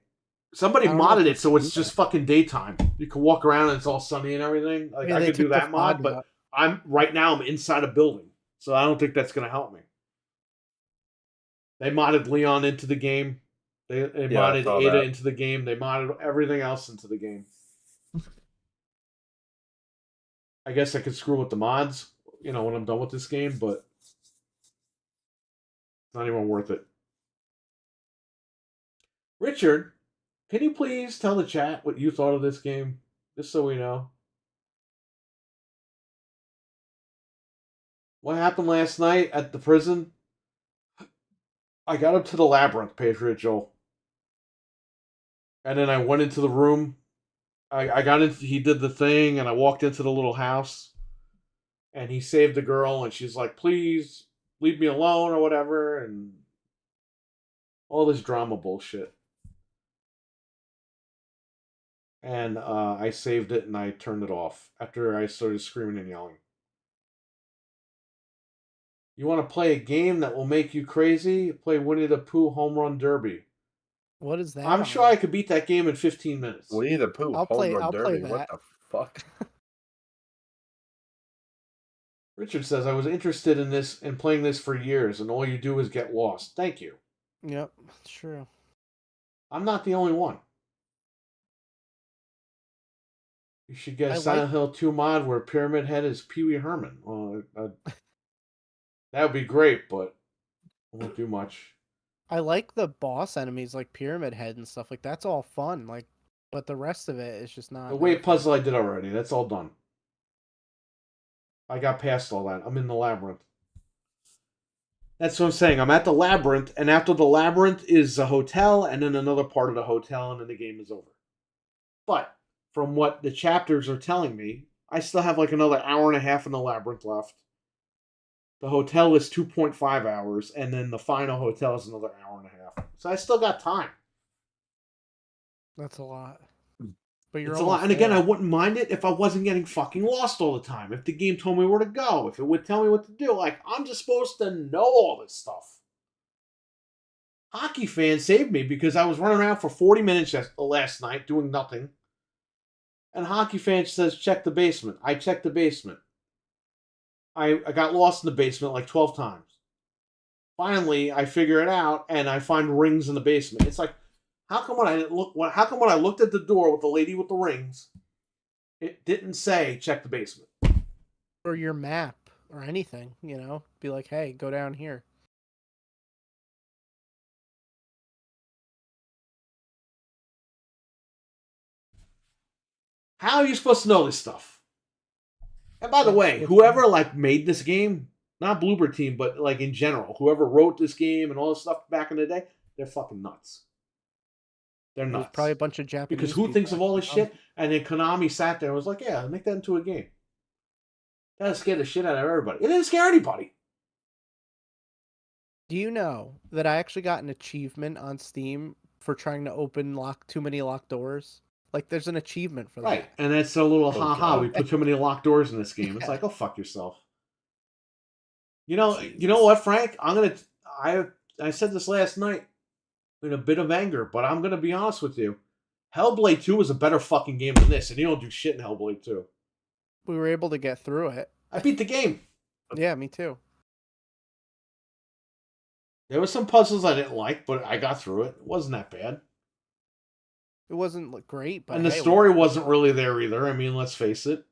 Somebody I don't know if modded they it so can it's do just fucking daytime. You can walk around and it's all sunny and everything. Like Yeah, I they could do took the that mod, fog but out. I'm inside a building, so I don't think that's gonna help me. They modded Leon into the game. They Yeah, I modded saw Ada that. into the game. They modded everything else into the game. I guess I could screw with the mods, when I'm done with this game, but it's not even worth it. Richard, can you please tell the chat what you thought of this game, just so we know? What happened last night at the prison? I got up to the labyrinth, Patriot Joel. And then I went into the room. I got into, he did the thing, and I walked into the little house. And he saved the girl, and she's like, please leave me alone, or whatever. And all this drama bullshit. And I saved it, and I turned it off after I started screaming and yelling. You want to play a game that will make you crazy? Play Winnie the Pooh Home Run Derby. What is that? I'm sure I could beat that game in 15 minutes. Winnie the Pooh, I'll Home play Run Derby. that. What the fuck? Richard says, I was interested in playing this for years, and all you do is get lost. Thank you. Yep, it's true. I'm not the only one. You should get a Silent Hill 2 mod where Pyramid Head is Pee Wee Herman. Well, that would be great, but it won't do much. I like the boss enemies like Pyramid Head and stuff like that's all fun. But the rest of it is just not. The wave puzzle I did already. That's all done. I got past all that. I'm in the labyrinth. That's what I'm saying. I'm at the labyrinth, and after the labyrinth is a hotel, and then another part of the hotel, and then the game is over. But from what the chapters are telling me, I still have like another hour and a half in the labyrinth left. The hotel is 2.5 hours, and then the final hotel is another hour and a half. So I still got time. That's a lot. But you're it's a lot. And again, I wouldn't mind it if I wasn't getting fucking lost all the time. If the game told me where to go. If it would tell me what to do. Like, I'm just supposed to know all this stuff. Hockey fans saved me because I was running around for 40 minutes last night doing nothing. And Hockey fan says, check the basement. I checked the basement. I got lost in the basement like 12 times. Finally, I figure it out, and I find rings in the basement. It's like, how come when I looked at the door with the lady with the rings, it didn't say check the basement? Or your map or anything, Be like, hey, go down here. How are you supposed to know this stuff? And by the way, whoever made this game, not Bloober Team, but in general, whoever wrote this game and all this stuff back in the day, they're fucking nuts. They're nuts. There's probably a bunch of Japanese because who thinks of all this shit? And then Konami sat there and was like, yeah, make that into a game. That scared the shit out of everybody. It didn't scare anybody. Do you know that I actually got an achievement on Steam for trying to open too many locked doors? There's an achievement for that. Right, and that's a little ha-ha. We put too many locked doors in this game. It's like, oh, fuck yourself. You know what, Frank? I said this last night in a bit of anger, but I'm gonna be honest with you. Hellblade 2 is a better fucking game than this, and you don't do shit in Hellblade 2. We were able to get through it. I beat the game. Yeah, me too. There were some puzzles I didn't like, but I got through it. It wasn't that bad. It wasn't great, but and the story wasn't really there either. I mean, let's face it.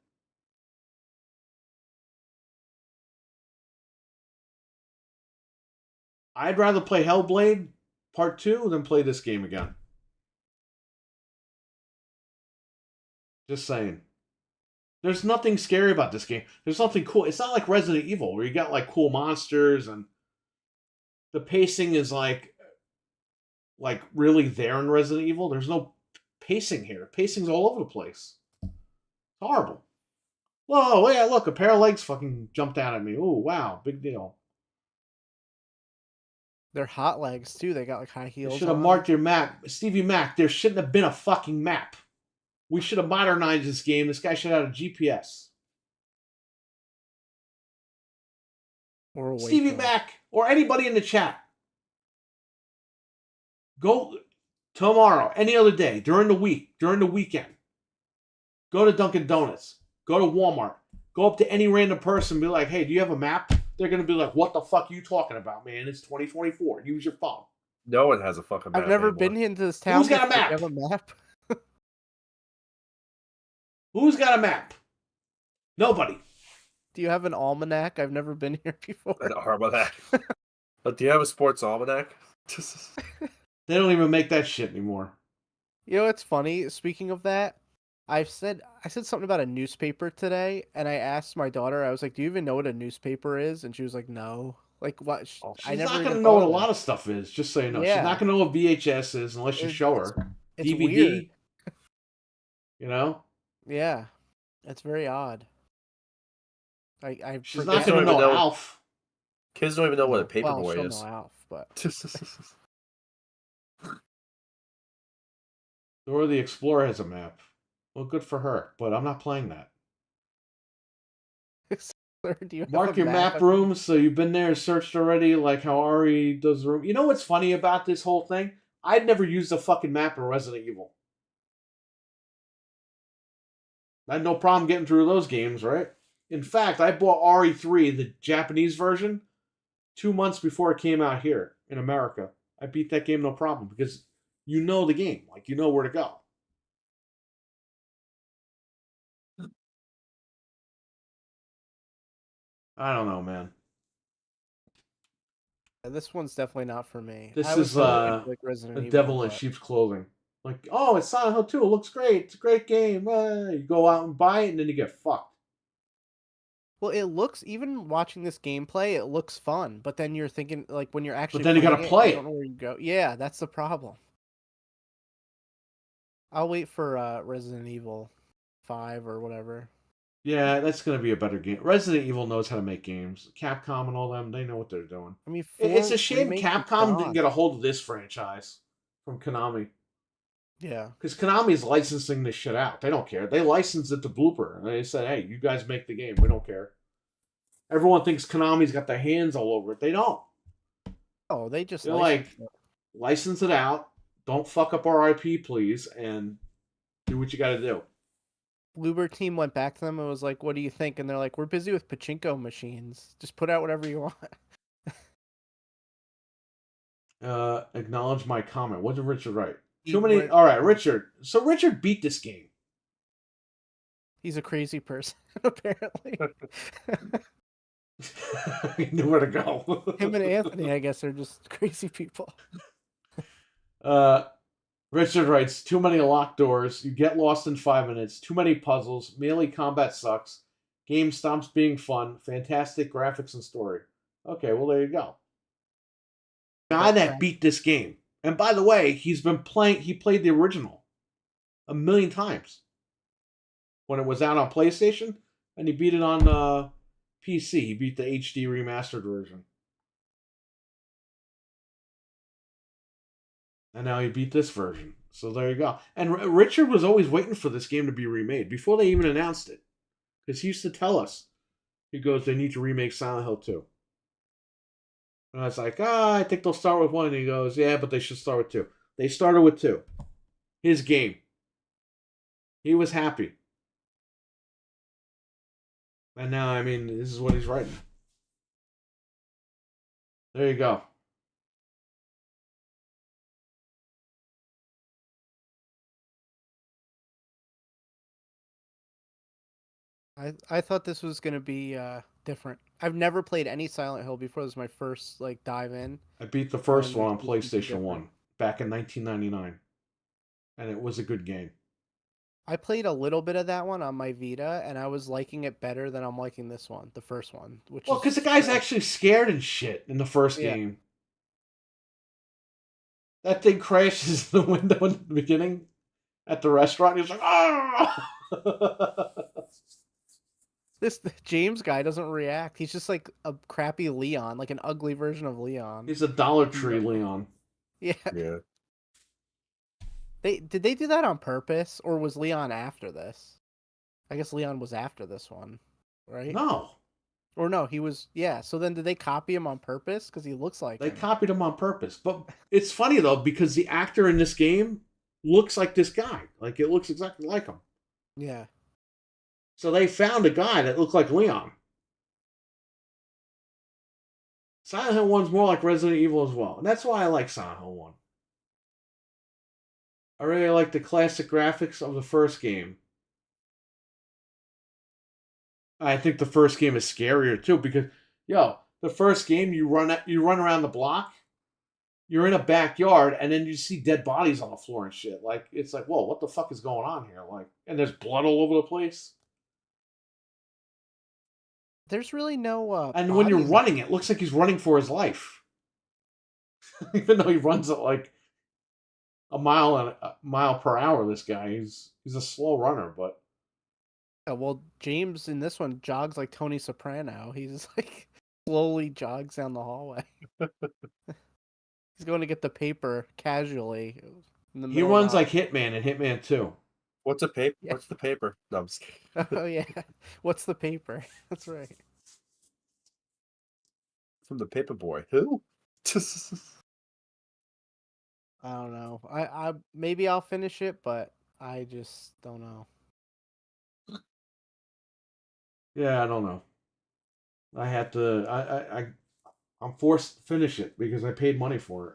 I'd rather play Hellblade Part 2 than play this game again. Just saying. There's nothing scary about this game. There's nothing cool. It's not like Resident Evil where you got like cool monsters and the pacing is like really there in Resident Evil. There's no pacing here. Pacing's all over the place. It's horrible. Whoa, yeah, look, a pair of legs fucking jumped out at me. Oh, wow, big deal. They're hot legs too. They got like high You heels. should have on. marked your map. Stevie Mac, there shouldn't have been a fucking map. We should have modernized this game. This guy should have had a GPS. Or a Stevie waypoint. Mac, or anybody in the chat. Go tomorrow, any other day, during the week, during the weekend. Go to Dunkin' Donuts. Go to Walmart. Go up to any random person and be like, hey, do you have a map? They're going to be like, what the fuck are you talking about, man? It's 2024. Use your phone. No one has a fucking map I've never anymore. been into this town. Who's got a before. map? You have a map? Who's got a map? Nobody. Do you have an almanac? I've never been here before. An almanac. But do you have a sports almanac? They don't even make that shit anymore. You know what's funny? Speaking of that, I said something about a newspaper today, and I asked my daughter. I was like, "Do you even know what a newspaper is?" And she was like, "No." Like what? She's I never not even going to know what a thought of lot that. of stuff is, just so you know. Yeah. She's not going to know what VHS is unless you show her. It's DVD. weird. You know? Yeah, it's very odd. I She's forget- not going to even know know- Alf. Kids don't even know what a well, paperboy she'll is. know Alf, but Dora the Explorer has a map. Well, good for her, but I'm not playing that. Sir, do you have Mark a your map rooms, so you've been there and searched already, like how Ari does the room. You know what's funny about this whole thing? I'd never used a fucking map in Resident Evil. I had no problem getting through those games, right? In fact, I bought RE3, the Japanese version, 2 months before it came out here in America. I beat that game no problem because you know the game. Like, you know where to go. I don't know, man. This one's definitely not for me. This I was is really into, like Resident the Evil, devil in but- sheep's clothing. Like, oh, it's Silent Hill 2. It looks great. It's a great game. You go out and buy it, and then you get fucked. Well, it looks, even watching this gameplay, it looks fun. But then you're thinking, like, when you're actually then you gotta playing play you it. don't know where you go. Yeah, that's the problem. I'll wait for Resident Evil 5 or whatever. Yeah, that's going to be a better game. Resident Evil knows how to make games. Capcom and all them, they know what they're doing. I mean, It's a shame Remake is Capcom didn't gone. get a hold of this franchise from Konami. Yeah. Because Konami's licensing this shit out. They don't care. They licensed it to Blooper. And they said, hey, you guys make the game. We don't care. Everyone thinks Konami's got their hands all over it. They don't. Oh, they just They're licensed like, it. license it out. Don't fuck up our IP, please. And do what you got to do. Bloober team went back to them and was like, "What do you think?" And they're like, "We're busy with pachinko machines. Just put out whatever you want." Acknowledge my comment. What did Richard write? He Too many. wrote- All right, Richard. So Richard beat this game. He's a crazy person, apparently. He knew where to go. Him and Anthony, I guess, are just crazy people. Richard writes, too many locked doors. You get lost in 5 minutes. Too many puzzles. Melee combat sucks. Game stops being fun. Fantastic graphics and story. Okay, well, there you go. Guy that beat this game. And by the way, he played the original a million times when it was out on PlayStation, and he beat it on PC. He beat the HD remastered version. And now he beat this version. So there you go. And Richard was always waiting for this game to be remade before they even announced it. Because he used to tell us. He goes, they need to remake Silent Hill 2. And I was like, I think they'll start with 1. And he goes, yeah, but they should start with 2. They started with 2. His game. He was happy. And now, I mean, this is what he's writing. There you go. I thought this was gonna be different. I've never played any Silent Hill before. This is my first like dive in. I beat the first And one on this is PlayStation different. 1 back in 1999. And it was a good game. I played a little bit of that one on my Vita, and I was liking it better than I'm liking this one, the first one, which Well, is because the guy's actually scared and shit in the first yeah. game. That thing crashes the window in the beginning at the restaurant. He's like, ah! This James guy doesn't react. He's just like a crappy Leon, like an ugly version of Leon. He's a Dollar Tree Leon. Yeah. Yeah. Did they do that on purpose, or was Leon after this? I guess Leon was after this one, right? No. Or no, he was. Yeah. So then, did they copy him on purpose? Because he looks like They him. copied him on purpose. But it's funny, though, because the actor in this game looks like this guy. Like, it looks exactly like him. Yeah. So they found a guy that looked like Leon. Silent Hill 1's more like Resident Evil as well. And that's why I like Silent Hill 1. I really like the classic graphics of the first game. I think the first game is scarier too because, the first game you run around the block, you're in a backyard, and then you see dead bodies on the floor and shit. Like, it's like, whoa, what the fuck is going on here? Like, and there's blood all over the place. There's really no. And when you're bodies. running, it looks like he's running for his life, even though he runs at like a mile per hour. This guy, he's a slow runner, but Yeah, well, James in this one jogs like Tony Soprano. He just like slowly jogs down the hallway. He's going to get the paper casually. In the he middle runs of like Hitman in Hitman 2. What's a paper? Yeah. What's the paper? No, I'm just kidding. Oh yeah, what's the paper? That's right. From the paper boy. Who? I don't know. I maybe I'll finish it, but I just don't know. Yeah, I don't know. I had to. I'm forced to finish it because I paid money for it.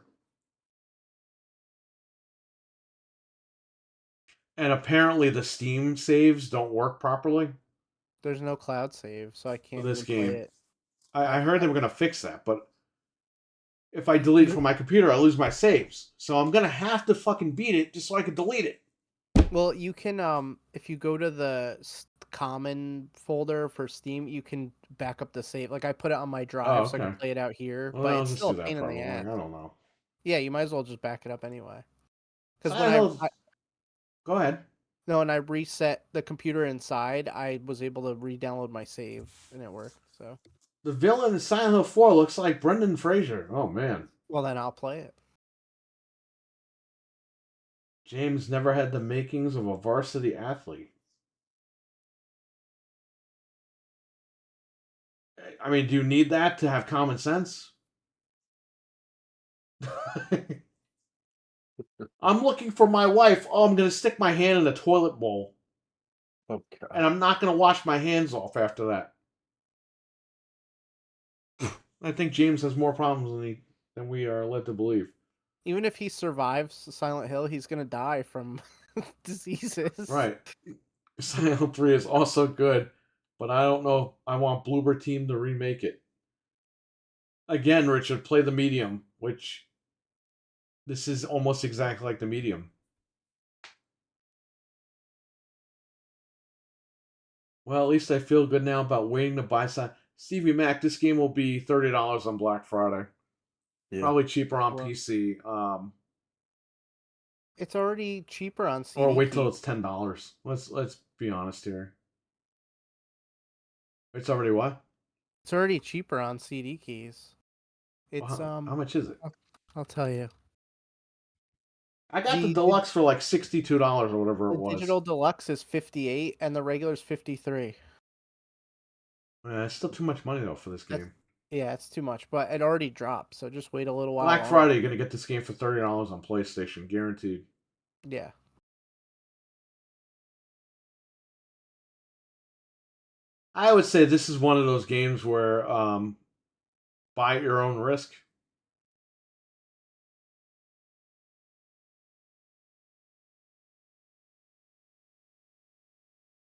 And apparently the Steam saves don't work properly There's no cloud save, so I for can't this even play game. it. I heard they were gonna fix that, but if I delete from my computer, I lose my saves. So I'm gonna have to fucking beat it just so I can delete it. Well, you can if you go to the common folder for Steam, you can back up the save. Like I put it on my drive so I can Okay. play it out here, Well, but I'll it's just still do a that pain in probably. the I ass. don't know. Yeah, you might as well just back it up anyway. Because Silent Hill's- Go ahead. when I reset the computer inside, I was able to re-download my save and it worked. So The villain in Silent Hill 4 looks like Brendan Fraser. Oh man. well, then I'll play it. James never had the makings of a varsity athlete. I mean, do you need that to have common sense? I'm looking for my wife. Oh, I'm going to stick my hand in a toilet bowl. Oh, God. And I'm not going to wash my hands off after that. I think James has more problems than we are led to believe. Even if he survives Silent Hill, he's gonna die from diseases. Right. Silent Hill 3 is also good, but I don't know. I want Bloober Team to remake it. Again, Richard, play the Medium, which this is almost exactly like the Medium. Well, at least I feel good now about waiting to buy some. Stevie Mac, this game will be $30 on Black Friday. Yeah. Probably cheaper on Well, PC. It's already cheaper on CD. Or wait till keys. it's $10. Let's be honest here. It's already what? It's already cheaper on CD keys. It's How much is it? I'll tell you. I got the The deluxe for like $62 or whatever it The was. digital deluxe is 58 and the regular is 53. It's still too much money though for this That's- game. Yeah, it's too much, but it already dropped, so just wait a little while. Black longer. Friday, you're gonna get this game for $30 on PlayStation, guaranteed. Yeah. I would say this is one of those games where buy at your own risk.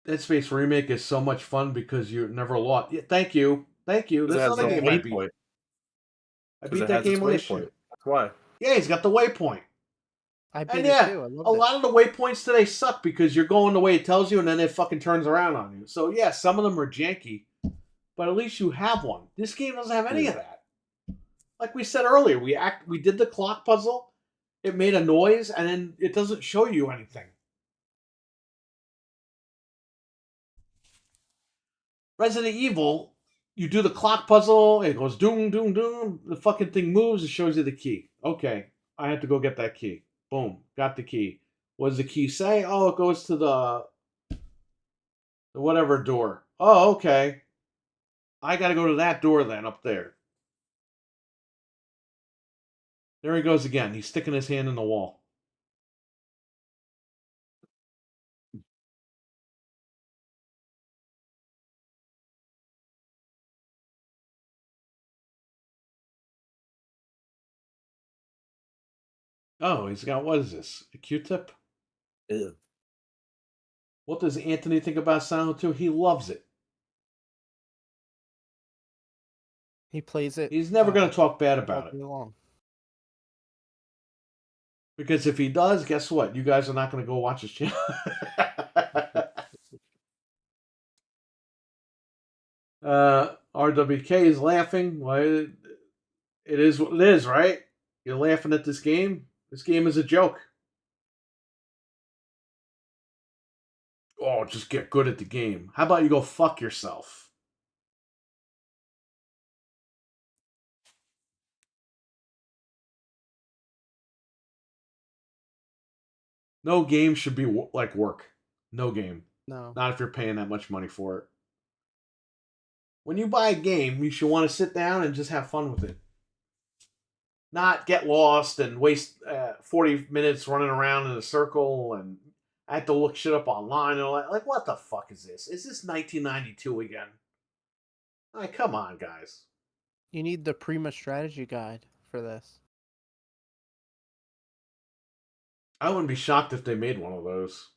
Dead Space Remake is so much fun because you never lost. Yeah, thank you. That's It has another the game I beat. waypoint. I 'Cause beat it that has its game last year. waypoint. That's why. Yeah, he's got the waypoint. I And beat it yeah, too. I a loved it. lot of the waypoints today suck because you're going the way it tells you and then it fucking turns around on you. So yeah, some of them are janky, but at least you have one. This game doesn't have any of that. Like we said earlier, we did the clock puzzle, it made a noise, and then it doesn't show you anything. Resident Evil, you do the clock puzzle, it goes doom, doom, doom, the fucking thing moves, it shows you the key. Okay, I have to go get that key. Boom, got the key. What does the key say? Oh, it goes to the whatever door. Oh, okay. I gotta go to that door then, up there. There he goes again. He's sticking his hand in the wall. Oh, he's got, what is this? A Q-tip? Ew. What does Anthony think about Silent Hill 2? He loves it. He plays it. He's never going to talk bad all about day it. long. Because if he does, guess what? You guys are not going to go watch his channel. RWK is laughing. Well, it is what it is, right? You're laughing at this game? This game is a joke. Oh, just get good at the game. How about you go fuck yourself? No game should be like work. No game. No. Not if you're paying that much money for it. When you buy a game, you should want to sit down and just have fun with it. Not get lost and waste 40 minutes running around in a circle and I have to look shit up online and all that. Like, what the fuck is this? Is this 1992 again? Like, come on, guys. You need the Prima strategy guide for this. I wouldn't be shocked if they made one of those.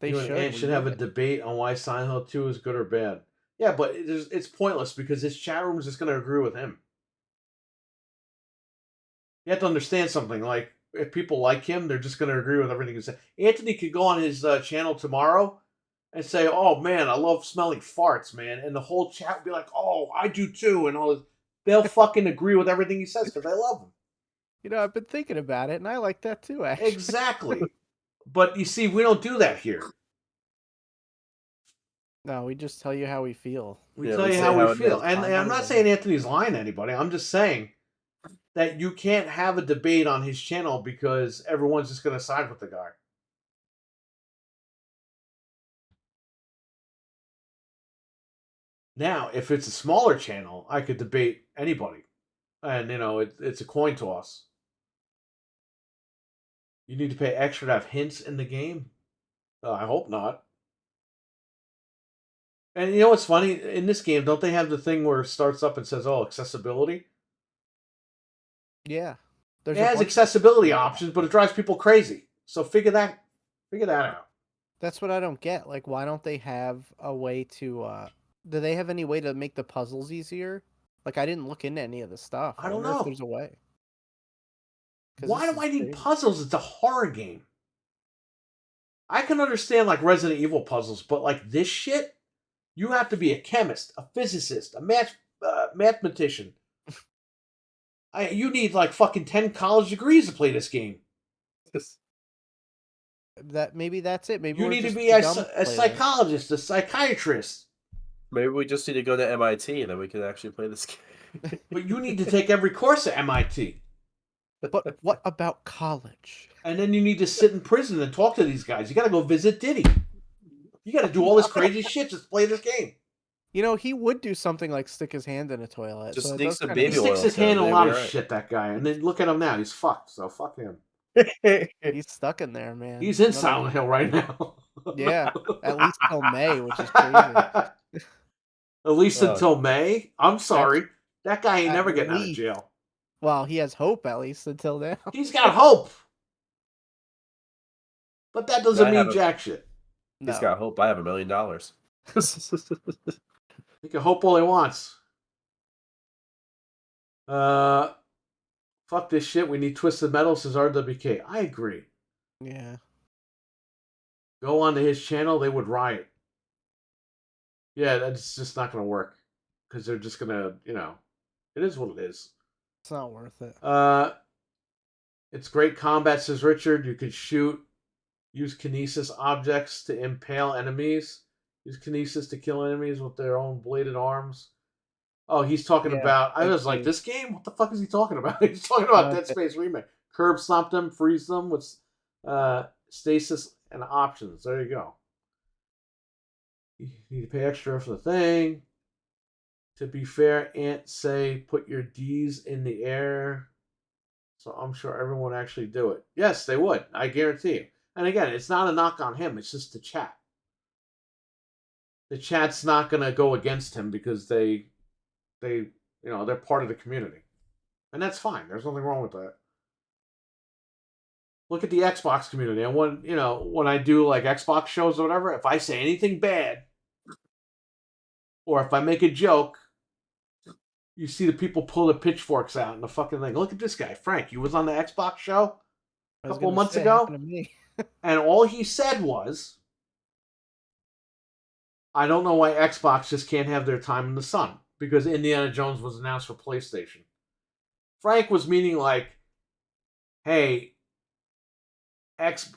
They You and Ant should have a debate on why Silent Hill 2 is good or bad. Yeah, but it's pointless because his chat room is just going to agree with him. You have to understand something. Like, if people like him, they're just going to agree with everything he says. Anthony could go on his channel tomorrow and say, "Oh man, I love smelling farts, man," and the whole chat would be like, "Oh, I do too," and all this. They'll fucking agree with everything he says because they love him. You know, I've been thinking about it, and I like that too. Actually, Exactly. But you see, we don't do that here. no, we just tell you how we feel. We Yeah, tell we you say how how we it feel. is. And I'm not saying Anthony's lying to anybody. I'm just saying that you can't have a debate on his channel because everyone's just going to side with the guy. Now, if it's a smaller channel, I could debate anybody. And, you know, it's a coin toss. You need to pay extra to have hints in the game? I hope not. And you know what's funny? In this game, don't they have the thing where it starts up and says, "Oh, accessibility"? Yeah, It has accessibility options, but it drives people crazy. So figure that out. That's what I don't get. Like, why don't they have a way to? Do they have any way to make the puzzles easier? Like, I didn't look into any of the stuff. I don't wonder know. if there's a way. 'Cause Why this do is I need crazy. puzzles? It's a horror game. I can understand like Resident Evil puzzles, but like this shit, you have to be a chemist, a physicist, a mathematician. You need like fucking 10 college degrees to play this game. Maybe that's it. Maybe You we're need to just be too a dumb to play this. psychologist, a psychiatrist. Maybe we just need to go to MIT and then we can actually play this game. But you need to take every course at MIT. But what about college? And then you need to sit in prison and talk to these guys. You got to go visit Diddy. You got to do all this crazy shit just to play this game. You know, he would do something like stick his hand in a toilet. Just so it sneak does some kinda- He baby oil. sticks his so hand in a maybe lot of you're right. shit, that guy. And then look at him now. He's fucked. So fuck him. He's stuck in there, man. He's in None of- Silent Hill right now. Yeah, at least till May, which is crazy. At least Oh. until May. I'm sorry. That guy ain't At never getting out of least. jail. Well, he has hope at least until now. He's got hope. But that doesn't I mean have a- jack shit. He's No. got hope. I have $1 million. He can hope all he wants. Fuck this shit. We need Twisted Metal, says RWK. I agree. Yeah. Go onto his channel, they would riot. Yeah, that's just not going to work. Because they're just going to, it is what it is. It's not worth it. It's great combat, says Richard. You could shoot, use kinesis objects to impale enemies, use kinesis to kill enemies with their own bladed arms. Oh, he's talking about. I was like, this game? What the fuck is he talking about? He's talking about Dead Space Remake. Curb stomp them, freeze them with stasis and options. There you go. You need to pay extra for the thing. To be fair, Ant say put your D's in the air. So I'm sure everyone would actually do it. Yes, they would. I guarantee you. And again, it's not a knock on him. It's just the chat. The chat's not going to go against him because they're part of the community. And that's fine. There's nothing wrong with that. Look at the Xbox community. And when I do like Xbox shows or whatever, if I say anything bad, or if I make a joke, you see the people pull the pitchforks out and the fucking thing. Look at this guy, Frank. You was on the Xbox show a couple months ago. And all he said was, I don't know why Xbox just can't have their time in the sun. Because Indiana Jones was announced for PlayStation. Frank was meaning like, hey,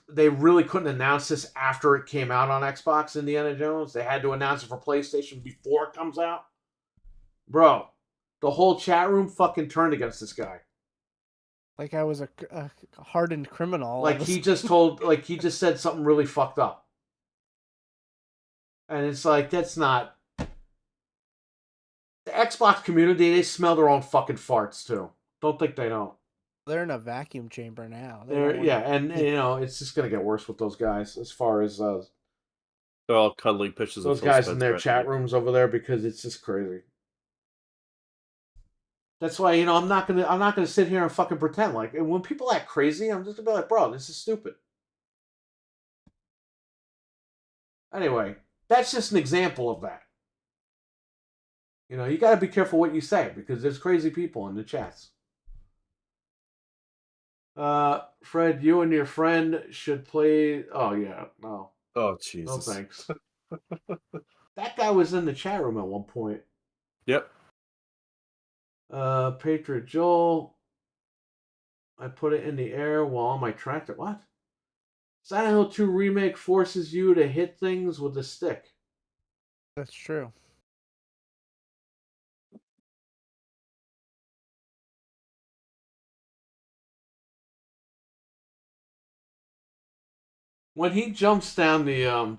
they really couldn't announce this after it came out on Xbox, Indiana Jones. They had to announce it for PlayStation before it comes out. Bro, the whole chat room fucking turned against this guy. Like I was a hardened criminal. Like he just said something really fucked up. And it's like, that's not... The Xbox community, they smell their own fucking farts too. Don't think they don't. They're in a vacuum chamber now. And it's just gonna get worse with those guys as far as they're all cuddling pictures those of guys in their chat rooms over there because it's just crazy. That's why I'm not gonna sit here and fucking pretend like. And when people act crazy, I'm just gonna be like, bro, this is stupid. Anyway, that's just an example of that. You got to be careful what you say because there's crazy people in the chats. Fred, you and your friend should play. Oh yeah, no. Oh Jesus. No thanks. That guy was in the chat room at one point. Yep. Patriot Joel. I put it in the air while on my tractor. What? Silent Hill 2 Remake forces you to hit things with a stick. That's true. When he jumps down the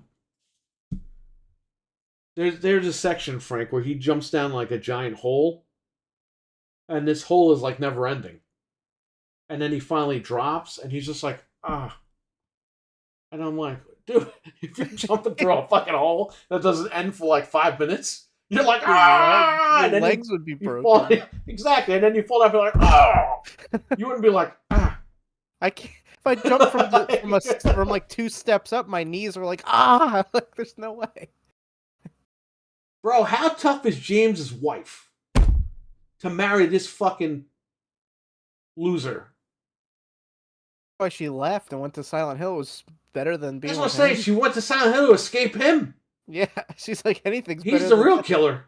there's a section, Frank, where he jumps down like a giant hole, and this hole is like never ending. And then he finally drops, and he's just like, ah. And I'm like, dude, if you're jumping through a fucking hole that doesn't end for like 5 minutes, you're like, ah! Your legs would be broken. Exactly, and then you fall down and be like, oh! You wouldn't be like, ah. I can't. If I jump from like 2 steps up, my knees are like, ah! Like, there's no way. Bro, how tough is James's wife to marry this fucking loser? Why she left and went to Silent Hill was better than being. That's what I'm saying. She went to Silent Hill to escape him. Yeah, she's like, anything's He's better the than real that. killer.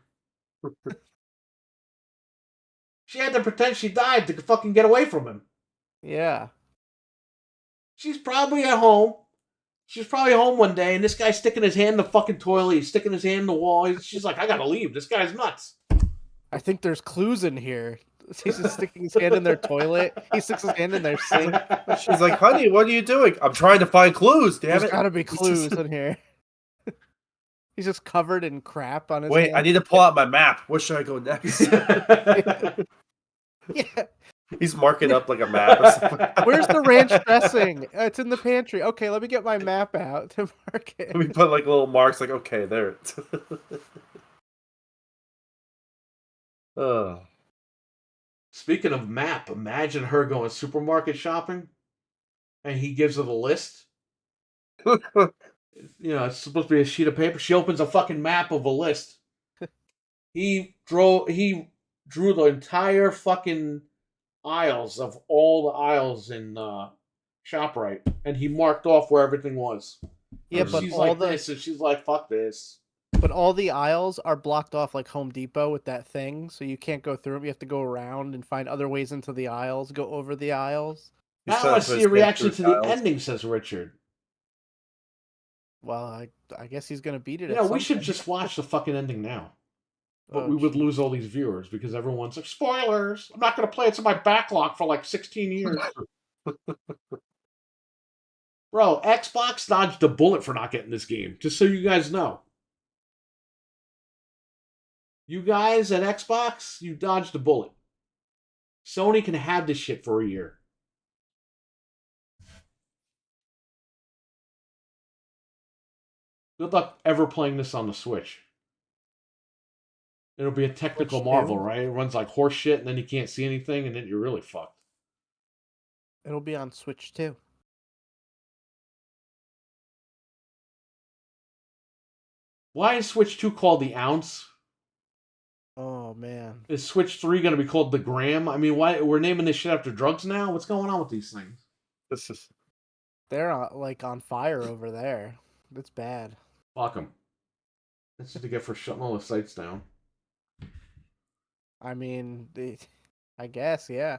She had to pretend she died to fucking get away from him. Yeah. She's probably at home. She's probably home one day, and this guy's sticking his hand in the fucking toilet. He's sticking his hand in the wall. She's like, I gotta leave. This guy's nuts. I think there's clues in here. He's just sticking his hand in their toilet. He sticks his hand in their sink. She's like, honey, what are you doing? I'm trying to find clues, damn There's it. gotta be clues in here. He's just covered in crap on his Wait, hand. I need to pull out my map. Where should I go next? Yeah. He's marking up like a map or something. Where's the ranch dressing? It's in the pantry. Okay, let me get my map out to mark it. We put like little marks like, okay, there. Speaking of map, imagine her going supermarket shopping, and he gives her the list. It's supposed to be a sheet of paper. She opens a fucking map of a list. He drew the entire fucking aisles of all the aisles in ShopRite, and he marked off where everything was. Yeah, And but she's all like the this, and she's like, "Fuck this." but all the aisles are blocked off like Home Depot with that thing, so you can't go through them. You have to go around and find other ways into the aisles, go over the aisles. He's Now I trying want to to put see his a name reaction through to the tiles. ending, says Richard. Well, I guess he's gonna beat it. You at know, we some should point. just watch the fucking ending now. But Oh, we would geez. lose all these viewers because everyone's like, spoilers! I'm not going to play it. It's in my backlog for like 16 years. Bro, Xbox dodged a bullet for not getting this game, just so you guys know. You guys at Xbox, you dodged a bullet. Sony can have this shit for a year. Good luck ever playing this on the Switch. It'll be a technical Switch marvel, 2? right? It runs like horse shit, and then you can't see anything, and then you're really fucked. It'll be on Switch too. Why is Switch 2 called the Ounce? Oh man. Is Switch 3 going to be called the Gram? I mean, why we're naming this shit after drugs now? What's going on with these things? This is They're like on fire over there. It's bad. Fuck them. That's what they get for shutting all the sites down. I mean, I guess, yeah.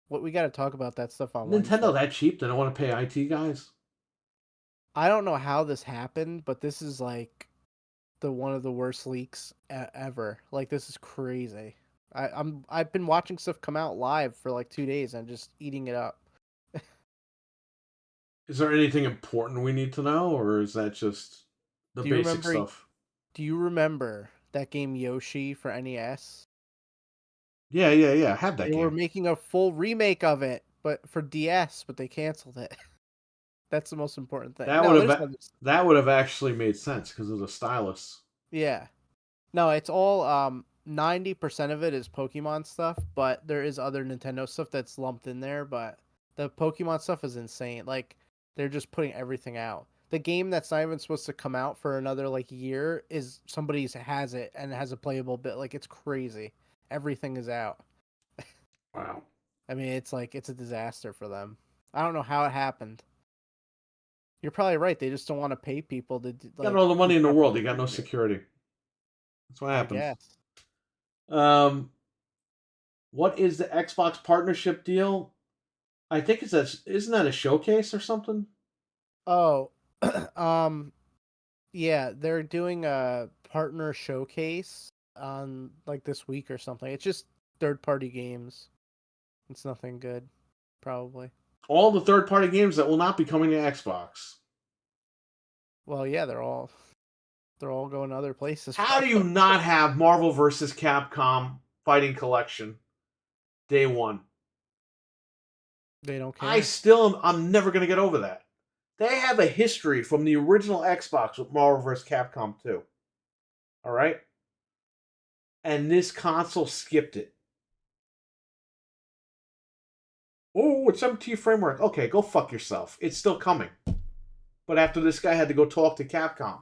What we got to talk about that stuff on Nintendo Wednesday. that cheap? They don't want to pay IT guys? I don't know how this happened, but this is like one of the worst leaks ever. Like this is crazy. I've been watching stuff come out live for like 2 days and just eating it up. Is there anything important we need to know, or is that just the Do you basic remember- stuff? Do you remember that game Yoshi for NES? Yeah. I had that They were game. making a full remake of it, but for DS, but they canceled it. That's the most important thing. That No, would there's have other- that would have actually made sense because of the stylus. Yeah. No, it's all 90% of it is Pokemon stuff, but there is other Nintendo stuff that's lumped in there, but the Pokemon stuff is insane. Like they're just putting everything out. The game that's not even supposed to come out for another like year is somebody's has it and it has a playable bit. Like it's crazy. Everything is out. Wow. I mean, it's like it's a disaster for them. I don't know how it happened. You're probably right. They just don't want to pay people to You got all the money in the world. You got no security. That's what I happens. guess. What is the Xbox partnership deal? I think isn't that a showcase or something? Oh, yeah, they're doing a partner showcase on like this week or something. It's just third-party games. It's nothing good, probably. All the third-party games that will not be coming to Xbox. Well, yeah, they're all going other places. How do you not have Marvel vs. Capcom Fighting Collection day one? They don't care. I'm never going to get over that. They have a history from the original Xbox with Marvel vs. Capcom 2. All right? And this console skipped it. Oh, it's MT Framework. Okay, go fuck yourself. It's still coming. But after this guy had to go talk to Capcom.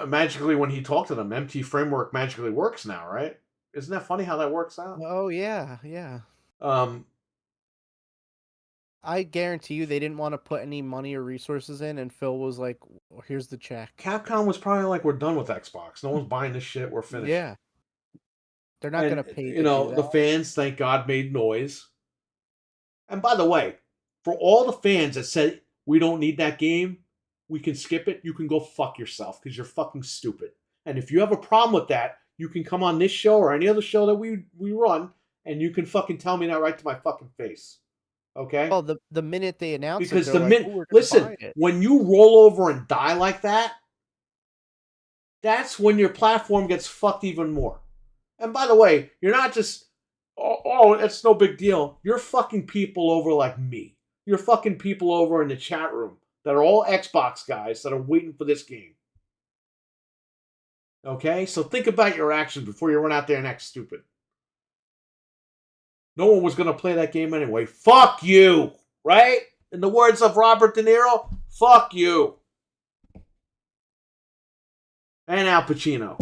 Magically, when he talked to them, MT Framework magically works now, right? Isn't that funny how that works out? Oh yeah. I guarantee you they didn't want to put any money or resources in, and Phil was like, well, "Here's the check." Capcom was probably like, "We're done with Xbox. No one's buying this shit. We're finished." Yeah. They're not And, going to pay. You know, the fans, thank God, made noise. And by the way, for all the fans that said we don't need that game, we can skip it, you can go fuck yourself because you're fucking stupid. And if you have a problem with that, you can come on this show or any other show that we run, and you can fucking tell me that right to my fucking face. Okay? Well, the minute they announced Because it, the they're minute, like, "Oh, we're gonna listen, buy it." when you roll over and die like that, that's when your platform gets fucked even more. And by the way, you're not just, oh, it's no big deal. You're fucking people over like me. You're fucking people over in the chat room that are all Xbox guys that are waiting for this game. Okay? So think about your actions before you run out there and act stupid. No one was going to play that game anyway. Fuck you! Right? In the words of Robert De Niro, fuck you. And Al Pacino.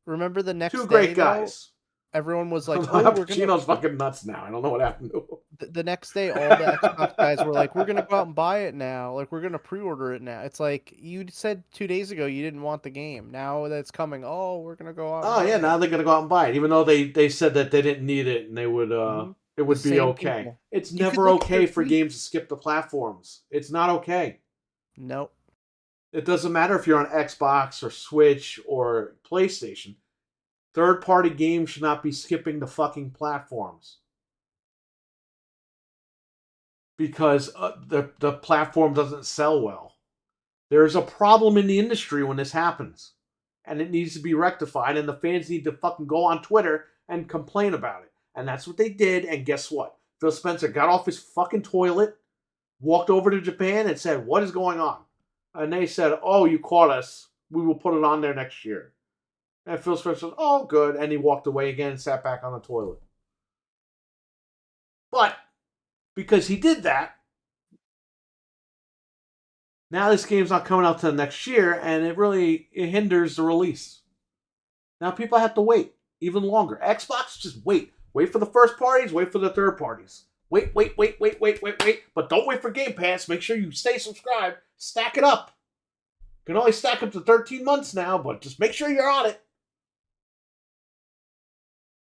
Remember the next Two day, great though, guys. everyone was like, "Oh, we're Pacino's gonna." fucking nuts now. I don't know what happened to him. The next day, all the Xbox guys were like, "We're gonna go out and buy it now. Like, we're gonna pre-order it now." It's like you said 2 days ago you didn't want the game. Now that it's coming, oh, we're gonna go out. Oh and yeah, buy now it. they're gonna go out and buy it, even though they said that they didn't need it and they would it would The be same okay. people. It's You could never look at their okay for tweets. games to skip the platforms. It's not okay. Nope. It doesn't matter if you're on Xbox or Switch or PlayStation. Third-party games should not be skipping the fucking platforms. Because the platform doesn't sell well. There's a problem in the industry when this happens. And it needs to be rectified, and the fans need to fucking go on Twitter and complain about it. And that's what they did, and guess what? Phil Spencer got off his fucking toilet, walked over to Japan, and said, "What is going on?" And they said, "Oh, you caught us. We will put it on there next year." And Phil Spencer said, "Oh, good." And he walked away again and sat back on the toilet. But because he did that, now this game's not coming out till next year, and it hinders the release. Now people have to wait even longer. Xbox, just wait. Wait for the first parties, wait for the third parties. Wait. But don't wait for Game Pass. Make sure you stay subscribed. Stack it up. You can only stack up to 13 months now, but just make sure you're on it.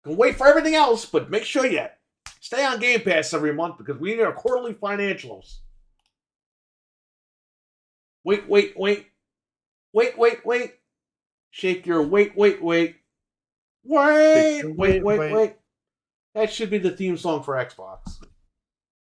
You can wait for everything else, but make sure you stay on Game Pass every month because we need our quarterly financials. Wait. Shake your wait. Wait. That should be the theme song for Xbox.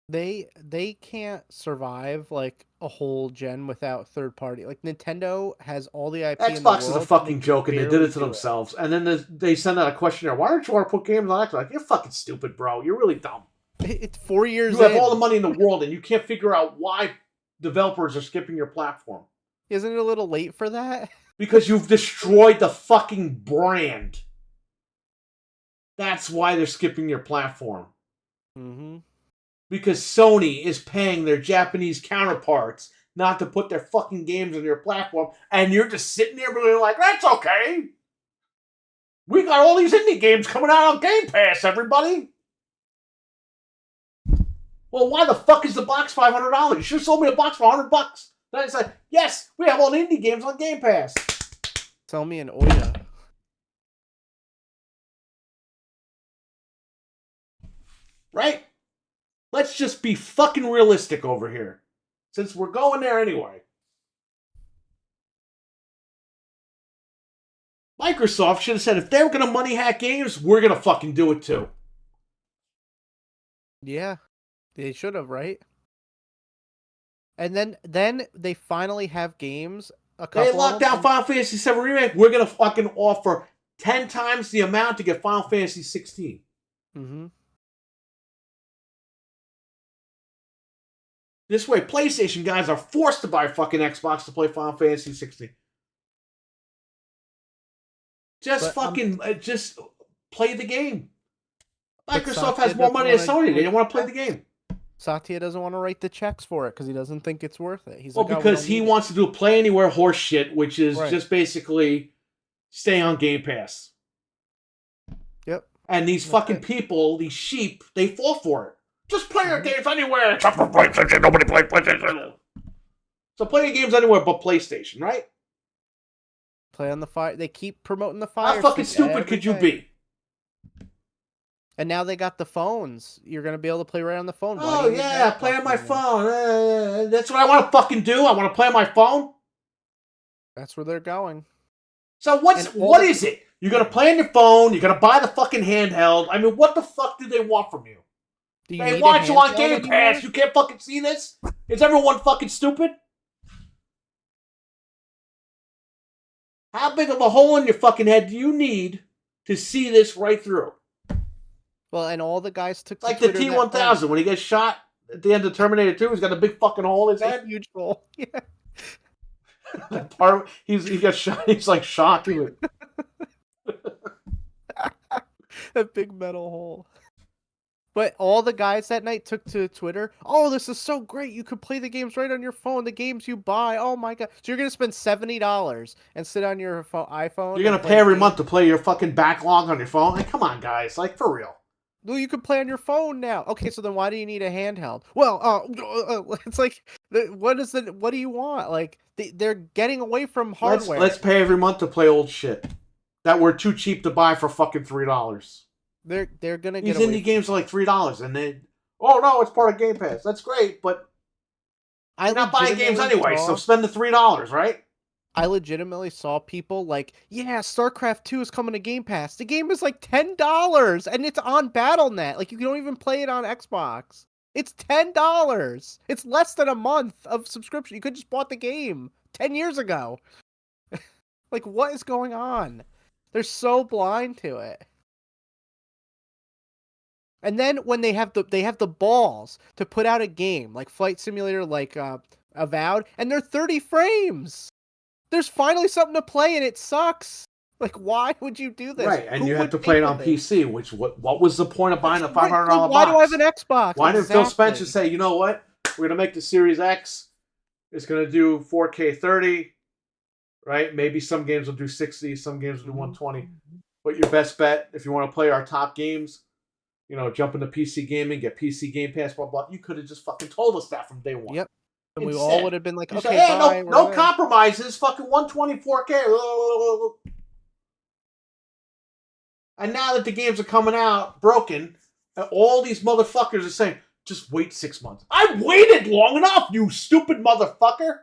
They can't survive like a whole gen without third party. Like Nintendo has all the IP in the world. Xbox is a fucking joke, and they did it to themselves. And then they send out a questionnaire. Why don't you want to put games on Xbox? You're fucking stupid, bro. You're really dumb. It's 4 years. You have all the money in the world, and you can't figure out why developers are skipping your platform. Isn't it a little late for that? Because you've destroyed the fucking brand. That's why they're skipping your platform. Mm-hmm. Because Sony is paying their Japanese counterparts not to put their fucking games on your platform, and you're just sitting there being like, "That's okay. We got all these indie games coming out on Game Pass, everybody." Well, why the fuck is the box $500? You should have sold me a box for $100. Then it's like, yes, we have all the indie games on Game Pass. Sell me an Oya. Right? Let's just be fucking realistic over here. Since we're going there anyway. Microsoft should have said, if they were going to money hack games, we're going to fucking do it too. Yeah, they should have, right? And then they finally have games. They locked down Final Fantasy VII Remake. We're going to fucking offer 10 times the amount to get Final Fantasy 16. Mm-hmm. This way, PlayStation guys are forced to buy fucking Xbox to play Final Fantasy 16. Just play the game. Microsoft has more money than Sony. They don't want to play the game. Satya doesn't want to write the checks for it because he doesn't think it's worth it. He's because he wants to do a play anywhere horse shit, which is just basically stay on Game Pass. Yep. And these fucking people, these sheep, they fall for it. Just play your games anywhere except for PlayStation. Nobody plays PlayStation. So play your games anywhere but PlayStation, right? Play on the Fire. They keep promoting the Fire. How fucking stupid could you be? And now they got the phones. You're going to be able to play right on the phone. Oh, yeah, play on my phone. That's what I want to fucking do. I want to play on my phone. That's where they're going. So what is it? You're going to play on your phone. You're going to buy the fucking handheld. I mean, what the fuck do they want from you? They watch you on Game Pass. You can't fucking see this? Is everyone fucking stupid? How big of a hole in your fucking head do you need to see this right through? Well, and all the guys took like the T-1000 when he gets shot at the end of Terminator 2. He's got a big fucking hole in his head. Huge hole. Yeah. That part he got shot. He's like shocked. That big metal hole. But all the guys that night took to Twitter. Oh, this is so great! You could play the games right on your phone. The games you buy. Oh my god! So you're gonna spend $70 and sit on your iPhone. You're gonna and pay play every games? month to play your fucking backlog on your phone? Like, come on, guys. Like, for real. Well, you can play on your phone now. Okay, so then why do you need a handheld? Well, it's like, what do you want? Like, they're getting away from hardware. Let's pay every month to play old shit that were too cheap to buy for fucking $3. They're gonna get These away indie games are like $3, and then no, it's part of Game Pass. That's great, but you're not buying games anyway, so spend the $3, right? I legitimately saw people like, yeah, StarCraft 2 is coming to Game Pass. The game is like $10 and it's on BattleNet. Like, you don't even play it on Xbox. It's $10. It's less than a month of subscription. You could just bought the game 10 years ago. Like, what is going on? They're so blind to it. And then when they have the balls to put out a game like Flight Simulator, like Avowed, and they're 30 frames. There's finally something to play and it sucks. Like, why would you do this? Right, and Who you have would to play it pay on for this? PC, which what was the point of buying a $500 box? Why do I have an Xbox? Why didn't Phil Spencer Exactly. say, you know what? We're going to make the Series X. It's going to do 4K 30, right? Maybe some games will do 60, some games will do 120. But your best bet, if you want to play our top games, jump into PC gaming, get PC Game Pass, blah, blah. You could have just fucking told us that from day one. Yep. And we Instead, all would have been like, you okay, say, hey, bye. no compromises, fucking 124K. And now that the games are coming out broken, all these motherfuckers are saying, just wait 6 months. I waited long enough, you stupid motherfucker.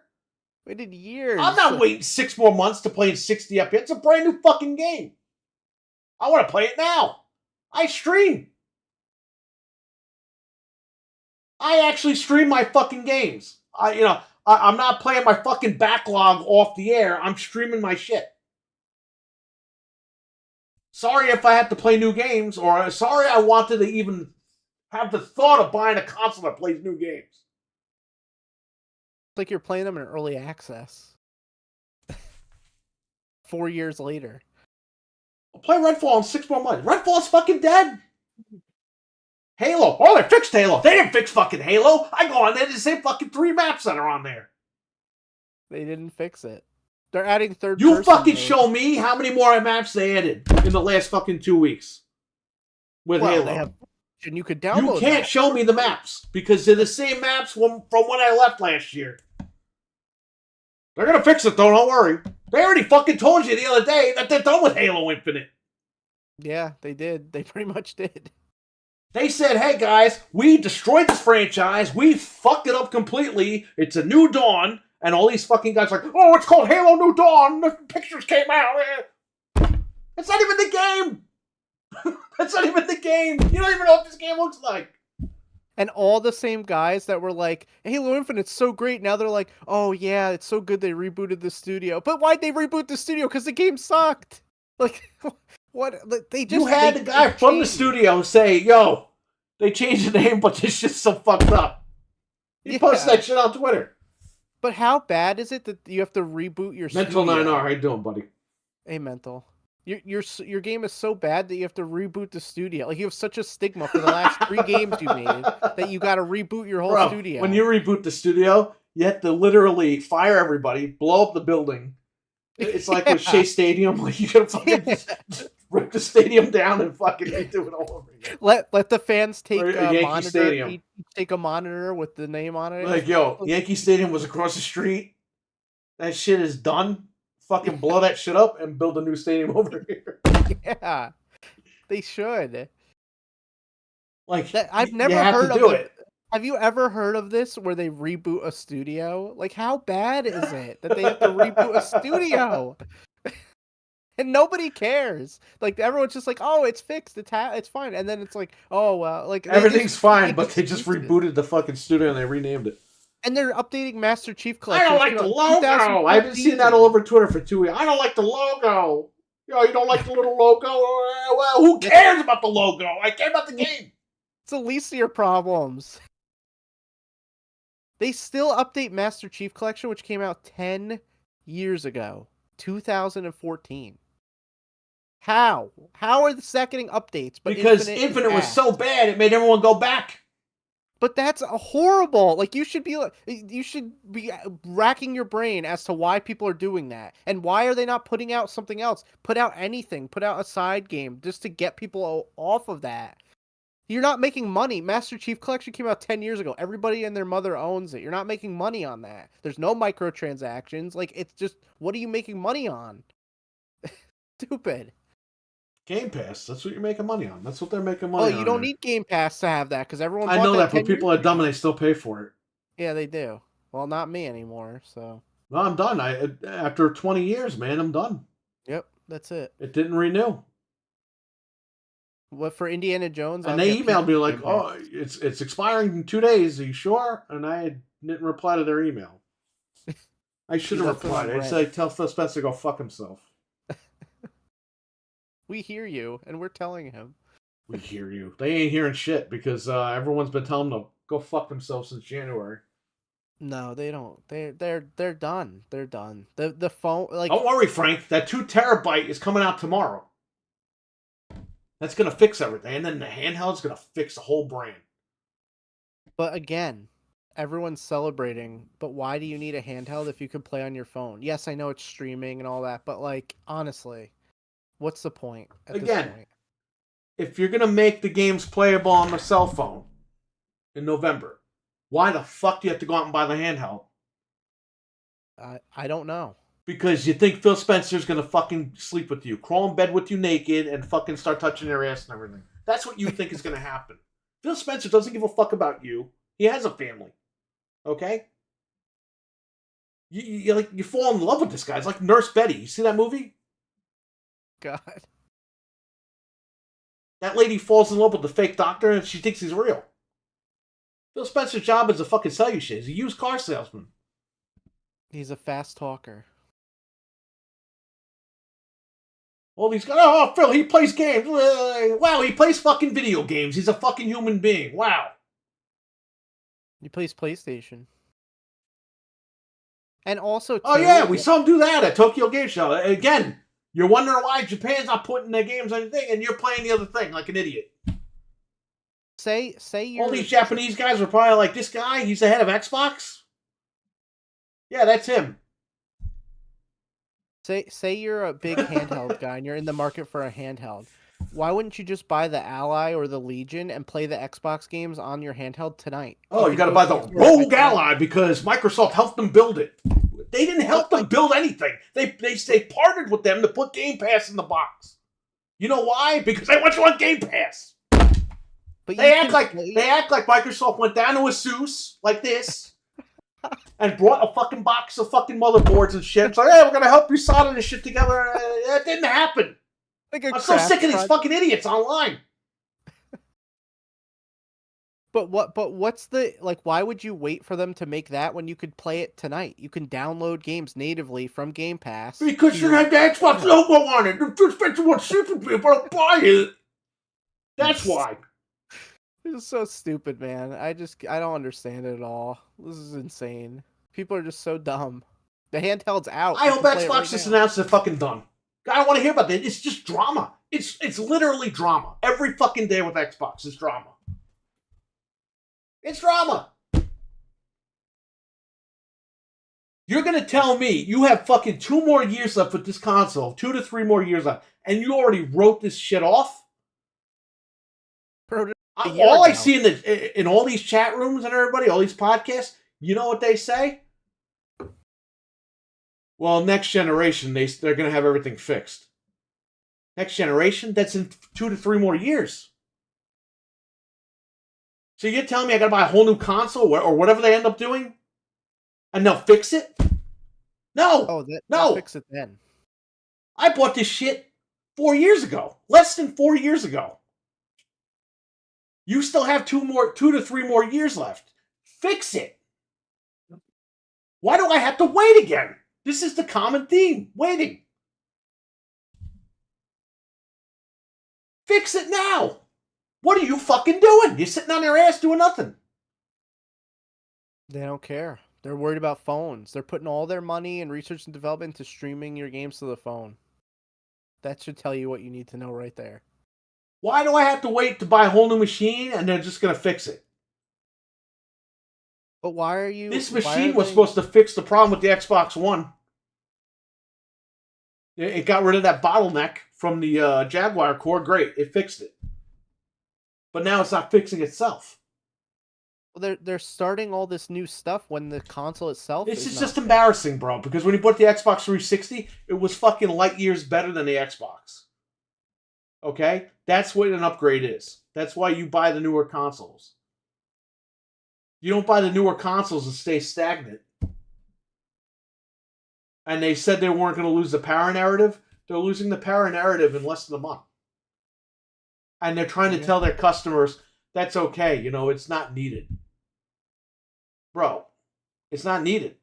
Waited years. I'm not waiting 6 more months to play in 60 FPS. It's a brand new fucking game. I want to play it now. I stream. I actually stream my fucking games. I'm not playing my fucking backlog off the air. I'm streaming my shit. Sorry if I had to play new games, or sorry I wanted to even have the thought of buying a console that plays new games. It's like you're playing them in early access. 4 years later. I'll play Redfall in 6 more months. Redfall's fucking dead. Halo. Oh, they fixed Halo. They didn't fix fucking Halo. I go on there, there's the same fucking 3 maps that are on there. They didn't fix it. They're adding third You person fucking mode. show me how many more maps they added in the last fucking 2 weeks with Halo. They have, and you could download. You can't show me the maps because they're the same maps from when I left last year. They're gonna fix it though, don't worry. They already fucking told you the other day that they're done with Halo Infinite. Yeah, they did. They pretty much did. They said, hey guys, we destroyed this franchise. We fucked it up completely. It's a new dawn. And all these fucking guys are like, oh, it's called Halo New Dawn. The pictures came out. It's not even the game. That's not even the game. You don't even know what this game looks like. And all the same guys that were like, Halo Infinite's so great. Now they're like, oh yeah, it's so good they rebooted the studio. But why'd they reboot the studio? Because the game sucked. Like, what? They just... You had the guy from the studio say, yo, they changed the name, but this shit's so fucked up. He posted that shit on Twitter. But how bad is it that you have to reboot your Mental studio? 9R, how you doing, buddy? Hey, Mental. Your game is so bad that you have to reboot the studio. Like, you have such a stigma for the last 3 games you made that you got to reboot your whole studio. When you reboot the studio, you have to literally fire everybody, blow up the building. It's like with Shea Stadium, like you gotta fucking rip the stadium down and fucking redo it all over again. Let the fans take a Yankee monitor. Stadium. Take a monitor with the name on it. Like, yo, Yankee Stadium was across the street. That shit is done. Fucking blow that shit up and build a new stadium over here. Yeah, they should. Like, I've never heard of it. Have you ever heard of this where they reboot a studio? Like, how bad is it that they have to reboot a studio? And nobody cares. Like, everyone's just like, oh, it's fixed. It's fine. And then it's like, oh, well, like... Everything's fine, but they just rebooted the fucking studio and they renamed it. And they're updating Master Chief Collection. I don't like the logo. I've been seeing that all over Twitter for 2 weeks. I don't like the logo. Yo, you don't like the little logo? Well, who cares about the logo? I care about the game. It's the least of your problems. They still update Master Chief Collection, which came out 10 years ago. 2014. How? How are the second updates? But Because Infinite, Infinite was bad? so bad, it made everyone go back. But that's a horrible. Like you should be racking your brain as to why people are doing that and why are they not putting out something else? Put out anything. Put out a side game just to get people off of that. You're not making money. Master Chief Collection came out 10 years ago. Everybody and their mother owns it. You're not making money on that. There's no microtransactions. Like it's just what are you making money on? Stupid. Game Pass. That's what you're making money on. That's what they're making Well, money on. you don't there. need Game Pass to have that because everyone. I bought know that, 10 but people years are dumb ago. and they still pay for it. Yeah, they do. Well, not me anymore. So. No, I'm done. After 20 years, man, I'm done. Yep, that's it. It didn't renew. What for Indiana Jones? And I'll they get emailed me PC like, Game "Oh, Pass. it's expiring in 2 days. Are you sure?" And I didn't reply to their email. I should have That's what replied. I'm I'd say, "Tell Phil Spencer to go fuck himself." We hear you, and we're telling him. We hear you. They ain't hearing shit because everyone's been telling them to go fuck themselves since January. No, they don't. They're done. They're done. The phone like Don't worry, Frank. That 2 terabyte is coming out tomorrow. That's gonna fix everything, and then the handheld's gonna fix the whole brand. But again, everyone's celebrating. But why do you need a handheld if you can play on your phone? Yes, I know it's streaming and all that, but like honestly, what's the point at this point? If you're gonna make the games playable on the cell phone in November, why the fuck do you have to go out and buy the handheld? I don't know. Because you think Phil Spencer's gonna fucking sleep with you, crawl in bed with you naked, and fucking start touching your ass and everything. That's what you think is gonna happen. Phil Spencer doesn't give a fuck about you. He has a family. Okay? You fall in love with this guy. It's like Nurse Betty. You see that movie? God. That lady falls in love with the fake doctor and she thinks he's real. Phil Spencer's job is to fucking sell you shit. He's a used car salesman. He's a fast talker. All these guys, oh, Phil, he plays games. Wow, he plays fucking video games. He's a fucking human being. Wow. He plays PlayStation. And also, too, Oh, yeah, we saw him do that at Tokyo Game Show. Again, you're wondering why Japan's not putting their games on anything, and you're playing the other thing like an idiot. Say you're... All these Japanese guys are probably like, this guy, he's the head of Xbox? Yeah, that's him. Say you're a big handheld guy and you're in the market for a handheld. Why wouldn't you just buy the Ally or the Legion and play the Xbox games on your handheld tonight? Oh, you gotta buy the Rogue Ally because Microsoft helped them build it. They didn't help them build anything. They partnered with them to put Game Pass in the box. You know why? Because they want you on Game Pass. But They act like Microsoft went down to ASUS like this and brought a fucking box of fucking motherboards and shit. It's like, hey, we're gonna help you solder this shit together. That didn't happen. I'm so sick of these fucking idiots online. But what's the like? Why would you wait for them to make that when you could play it tonight? You can download games natively from Game Pass. Because you have the Xbox logo on it. It's expensive to stupid people to buy it. That's why. This is so stupid, man. I don't understand it at all. This is insane. People are just so dumb. The handheld's out. I hope Xbox just announced they're fucking done. I don't want to hear about that. It's just drama. It's literally drama. Every fucking day with Xbox is drama. It's drama. You're going to tell me you have fucking 2 more years left with this console, 2 to 3 more years left, and you already wrote this shit off? All I see in all these chat rooms and everybody, all these podcasts, you know what they say? Well, next generation, they're going to have everything fixed. Next generation? That's in 2 to 3 more years. So you're telling me I got to buy a whole new console or whatever they end up doing? And they'll fix it? No! Oh, no! They'll fix it then. I bought this shit 4 years ago. Less than 4 years ago. You still have 2 to 3 more years left. Fix it. Why do I have to wait again? This is the common theme. Waiting. Fix it now. What are you fucking doing? You're sitting on your ass doing nothing. They don't care. They're worried about phones. They're putting all their money and research and development into streaming your games to the phone. That should tell you what you need to know right there. Why do I have to wait to buy a whole new machine and they're just going to fix it? But why are you... This why machine are was they- supposed to fix the problem with the Xbox One. It got rid of that bottleneck from the Jaguar core. Great, it fixed it. But now it's not fixing itself. They're starting all this new stuff when the console itself This is is not just fixed. embarrassing, bro. Because when you bought the Xbox 360, it was fucking light years better than the Xbox. Okay? That's what an upgrade is. That's why you buy the newer consoles. You don't buy the newer consoles and stay stagnant. And they said they weren't going to lose the power narrative. They're losing the power narrative in less than a month. And they're trying to tell their customers, that's okay. You know, it's not needed. Bro, it's not needed.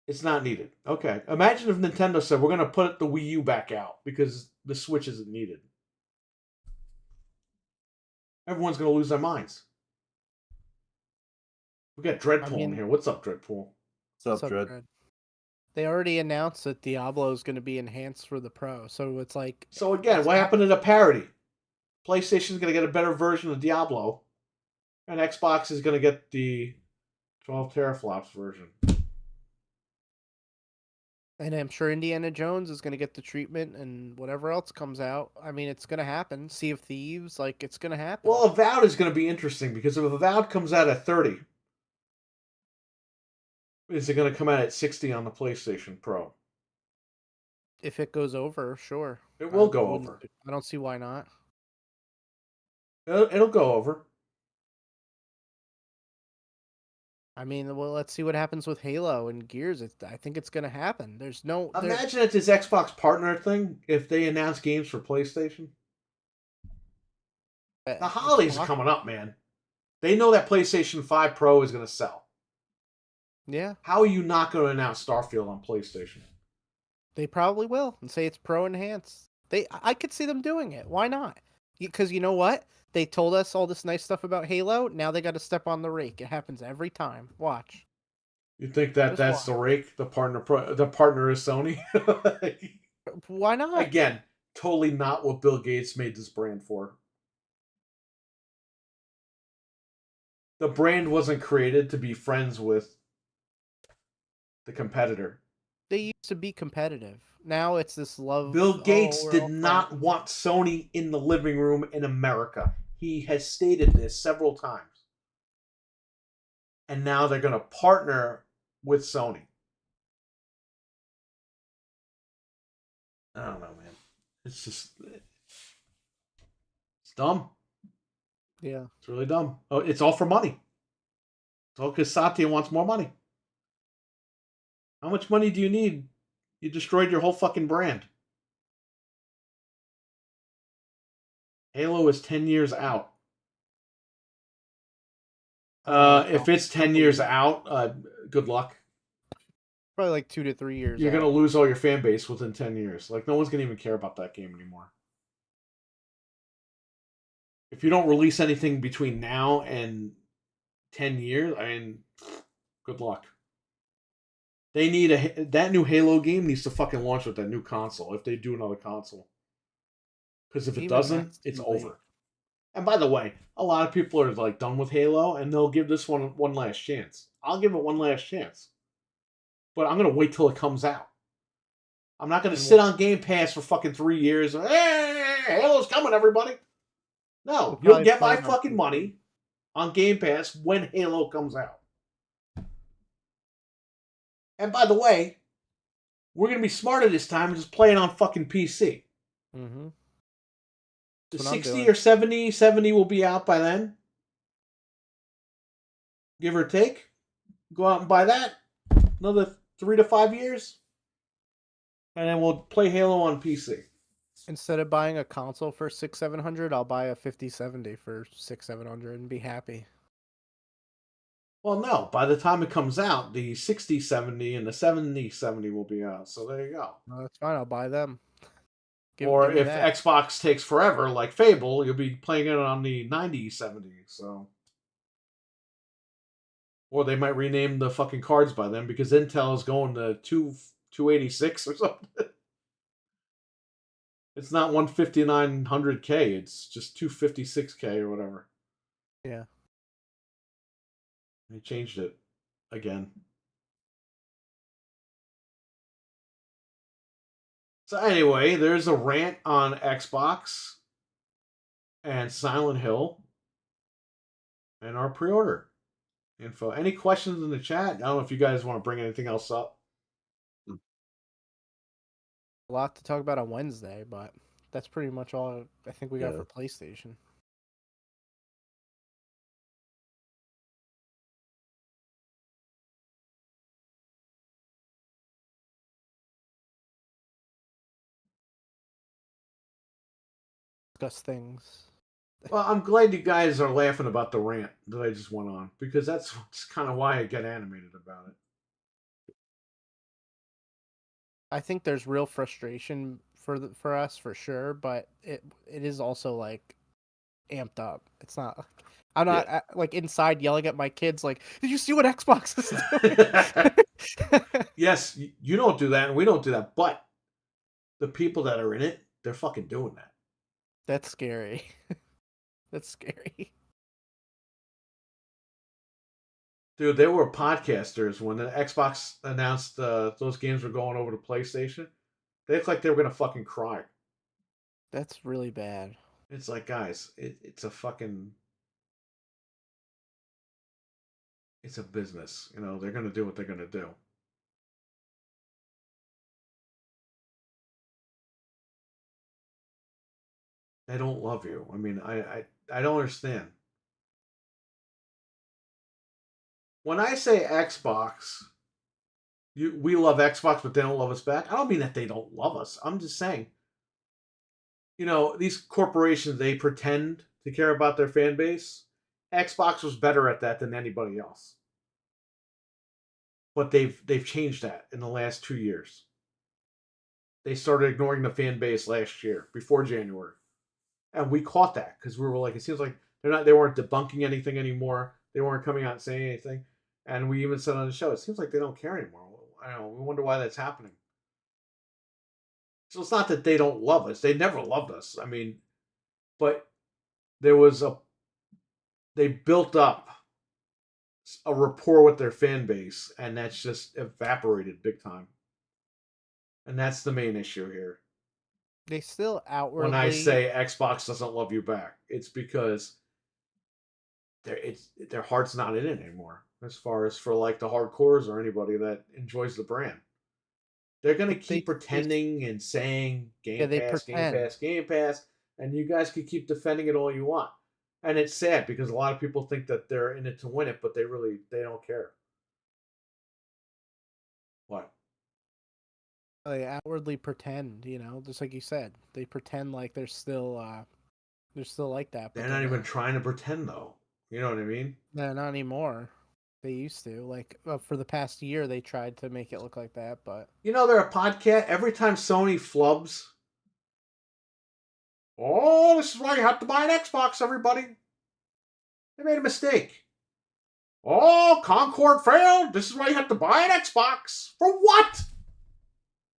It's not needed. Okay. Imagine if Nintendo said, we're going to put the Wii U back out because the Switch isn't needed. Everyone's going to lose their minds. We got Dreadpool in here. What's up, Dreadpool? What's up, Dread? They already announced that Diablo is going to be enhanced for the Pro, so it's like... So again, what happened to the parity? PlayStation's going to get a better version of Diablo, and Xbox is going to get the 12 teraflops version. And I'm sure Indiana Jones is going to get the treatment, and whatever else comes out. I mean, it's going to happen. Sea of Thieves, like, it's going to happen. Well, Avowed is going to be interesting, because if Avowed comes out at 30, is it going to come out at 60 on the PlayStation Pro? If it goes over, sure. It will I go wouldn't- over. I don't see why not. It'll go over. I mean, well, let's see what happens with Halo and Gears. I think it's going to happen. There's no... Imagine it's this Xbox partner thing if they announce games for PlayStation. The holidays are coming up, man. They know that PlayStation 5 Pro is going to sell. Yeah. How are you not going to announce Starfield on PlayStation? They probably will and say it's Pro Enhanced. I could see them doing it. Why not? Because you know what? They told us all this nice stuff about Halo. Now they got to step on the rake. It happens every time. Watch. You think that Just that's watch. the rake? The partner is Sony? Why not? Again, totally not what Bill Gates made this brand for. The brand wasn't created to be friends with the competitor. They used to be competitive. Now it's this love. Bill Gates we're did all not friends. want Sony in the living room in America. He has stated this several times. And now they're going to partner with Sony. I don't know, man. It's just... It's dumb. Yeah. It's really dumb. Oh, it's all for money. It's all because Satya wants more money. How much money do you need? You destroyed your whole fucking brand. Halo is 10 years out. If it's 10 years out, good luck. Probably like 2 to 3 years. You're out. going to lose all your fan base within 10 years. Like, no one's going to even care about that game anymore. If you don't release anything between now and 10 years, I mean, good luck. They need that new Halo game needs to fucking launch with that new console if they do another console. Because if it Even doesn't, that's it's too late. over. And by the way, a lot of people are like done with Halo, and they'll give this one last chance. I'll give it one last chance, but I'm gonna wait till it comes out. I'm not gonna sit on Game Pass for fucking 3 years. Hey, Halo's coming, everybody! No, We'll you'll probably get my play it on fucking PC. money on Game Pass when Halo comes out. And by the way, we're gonna be smarter this time and just play it on fucking PC. Mm-hmm. The That's what I'm 60 doing. or 70 will be out by then. Give or take. Go out and buy that. Another 3 to 5 years. And then we'll play Halo on PC. Instead of buying a console for 600-700, I'll buy a 5070 for 600-700 and be happy. Well, no. By the time it comes out, the 60-70 and the 70-70 will be out. So there you go. No, that's fine. I'll buy them. Give me If that. Xbox takes forever, like Fable, you'll be playing it on the 90-70. So, or they might rename the fucking cards by then because Intel is going to 286 or something. It's not 15900K. It's just 256K or whatever. Yeah. They changed it again. So anyway, there's a rant on Xbox and Silent Hill and our pre-order info. Any questions in the chat? I don't know if you guys want to bring anything else up. A lot to talk about on Wednesday, but that's pretty much all I think we got for PlayStation. Discuss things. Well, I'm glad you guys are laughing about the rant that I just went on, because that's kind of why I get animated about it. I think there's real frustration for us for sure, but it is also like amped up. It's not. I'm not like inside yelling at my kids like, "Did you see what Xbox is doing?" Yes, you don't do that, and we don't do that. But the people that are in it, they're fucking doing that. That's scary. That's scary. Dude, there were podcasters when the Xbox announced those games were going over to PlayStation. They looked like they were gonna fucking cry. That's really bad. It's like, guys, it's a fucking... It's a business. You know, they're gonna do what they're gonna do. They don't love you. I mean, I don't understand. When I say Xbox, we love Xbox, but they don't love us back. I don't mean that they don't love us. I'm just saying, you know, these corporations, they pretend to care about their fan base. Xbox was better at that than anybody else. But they've changed that in the last 2 years. They started ignoring the fan base last year, before January. And we caught that because we were like, it seems like they weren't debunking anything anymore. They weren't coming out and saying anything. And we even said on the show, it seems like they don't care anymore. I don't know. We wonder why that's happening. So it's not that they don't love us. They never loved us. I mean, but they built up a rapport with their fan base, and that's just evaporated big time. And that's the main issue here. They still outwardly... When I say Xbox doesn't love you back, it's because their heart's not in it anymore. As far as for like the hardcores or anybody that enjoys the brand, they're gonna keep pretending and saying Game Pass, and you guys can keep defending it all you want. And it's sad because a lot of people think that they're in it to win it, but they don't care. What? They outwardly pretend, you know, just like you said. They pretend like they're still like that. They're not even trying to pretend, though. You know what I mean? No, not anymore. They used to. Like, for the past year, they tried to make it look like that, but... You know, they're a podcast. Every time Sony flubs... Oh, this is why you have to buy an Xbox, everybody. They made a mistake. Oh, Concord failed. This is why you have to buy an Xbox. For what?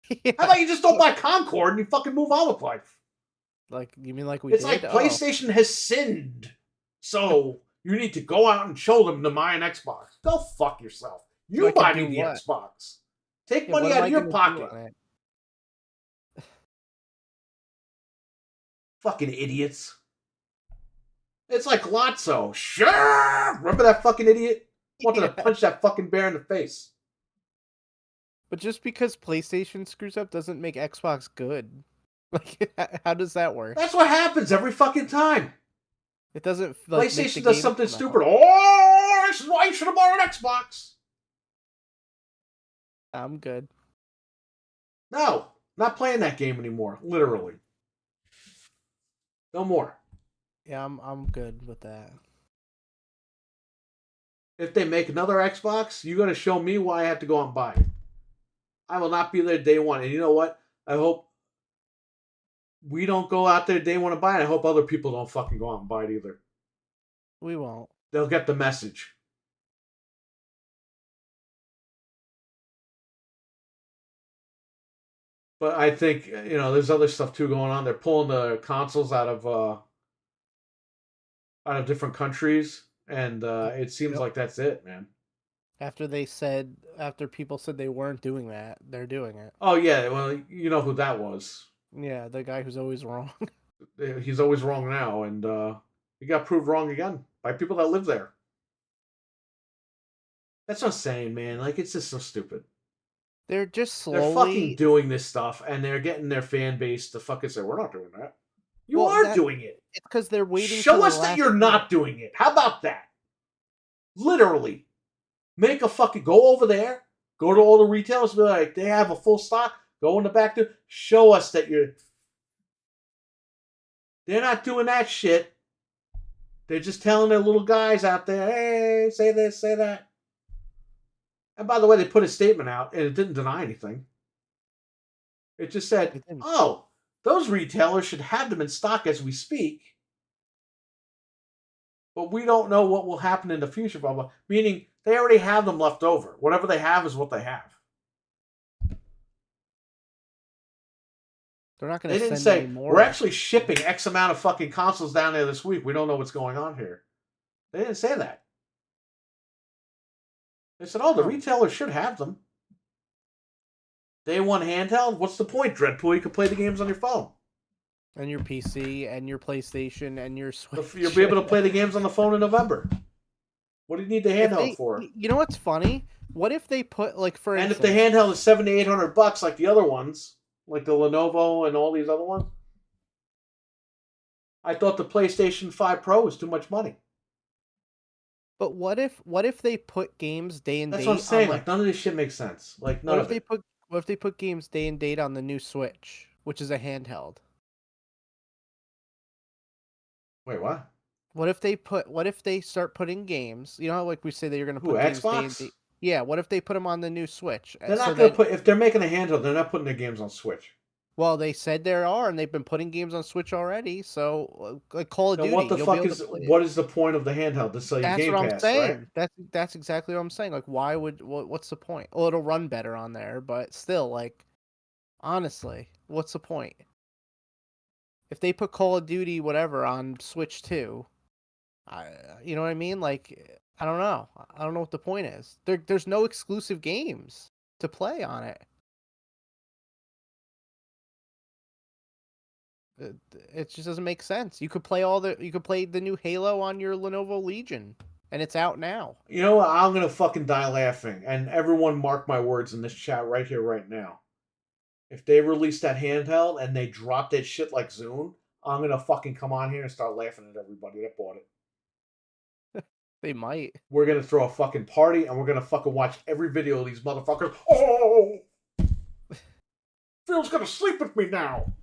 Yeah. How about you just don't buy Concord and you fucking move on with life? Like, you mean like we It's did? like PlayStation has sinned. So you need to go out and show them to buy an Xbox. Go fuck yourself. You buy me the Xbox. Take money out of your pocket. Fucking idiots. It's like Lotso. Sure! Remember that fucking idiot? Wanted to punch that fucking bear in the face. But just because PlayStation screws up doesn't make Xbox good. Like, how does that work? That's what happens every fucking time. It doesn't. Like, PlayStation does something stupid. Oh, this is why you should have bought an Xbox. I'm good. No, not playing that game anymore. Literally. No more. Yeah, I'm good with that. If they make another Xbox, you got to show me why I have to go out and buy it. I will not be there day one. And you know what? I hope we don't go out there day one to buy it. I hope other people don't fucking go out and buy it either. We won't. They'll get the message. But I think there's other stuff too going on. They're pulling the consoles out of different countries, and it seems Yep. like that's it, man. After people said they weren't doing that, they're doing it. Oh yeah, well you know who that was. Yeah, the guy who's always wrong. He's always wrong now, and he got proved wrong again by people that live there. That's what I'm saying, man. Like, it's just so stupid. They're just They're fucking slowly. doing this stuff, and they're getting their fan base to fucking say, we're not doing that. You Well, are doing it. It's because they're waiting. Show till us the that last you're minute. not doing it. How about that? Literally. Make a fucking... Go over there. Go to all the retailers. Be like, they have a full stock. Go in the back there. Show us that you're... They're not doing that shit. They're just telling their little guys out there, hey, say this, say that. And by the way, they put a statement out, and it didn't deny anything. It just said, oh, those retailers should have them in stock as we speak. But we don't know what will happen in the future, blah, blah. Meaning, they already have them left over. Whatever they have is what they have. They're not going to They send didn't say, any more. we're actually shipping X amount of fucking consoles down there this week. We don't know what's going on here. They didn't say that. They said, oh, the retailers should have them. Day one handheld? What's the point, Dreadpool? You can play the games on your phone. And your PC, and your PlayStation, and your Switch. You'll be able to play the games on the phone in November. What do you need the handheld for? You know what's funny? What if they put, like, for And instance... if the handheld is $700 to $800 like the other ones, like the Lenovo and all these other ones, I thought the PlayStation 5 Pro was too much money. But what if they put games day and date? That's what I'm saying. Like, none of this shit makes sense. Like, none of it. What if they put games day and date on the new Switch, which is a handheld? Wait, what? What if they start putting games? You know how, like, we say that you're going to put games Xbox? day and date. Yeah. What if they put them on the new Switch? They're not going to put... If they're making a handheld, they're not putting their games on Switch. Well, they said there are, and they've been putting games on Switch already. So, like Call of Duty, what the fuck is... What is the point of the handheld? To sell you Game Pass, I'm saying. right? That's exactly what I'm saying. Like, what's the point? Well, it'll run better on there, but still, like, honestly, what's the point? If they put Call of Duty whatever on Switch 2, you know what I mean? Like, I don't know. I don't know what the point is. There's no exclusive games to play on it. It just doesn't make sense. You could play the new Halo on your Lenovo Legion, and it's out now. You know what? I'm gonna fucking die laughing, and everyone mark my words in this chat right here, right now. If they release that handheld and they drop that shit like Zune, I'm gonna fucking come on here and start laughing at everybody that bought it. They might. We're gonna throw a fucking party, and we're gonna fucking watch every video of these motherfuckers. Oh, Phil's gonna sleep with me now.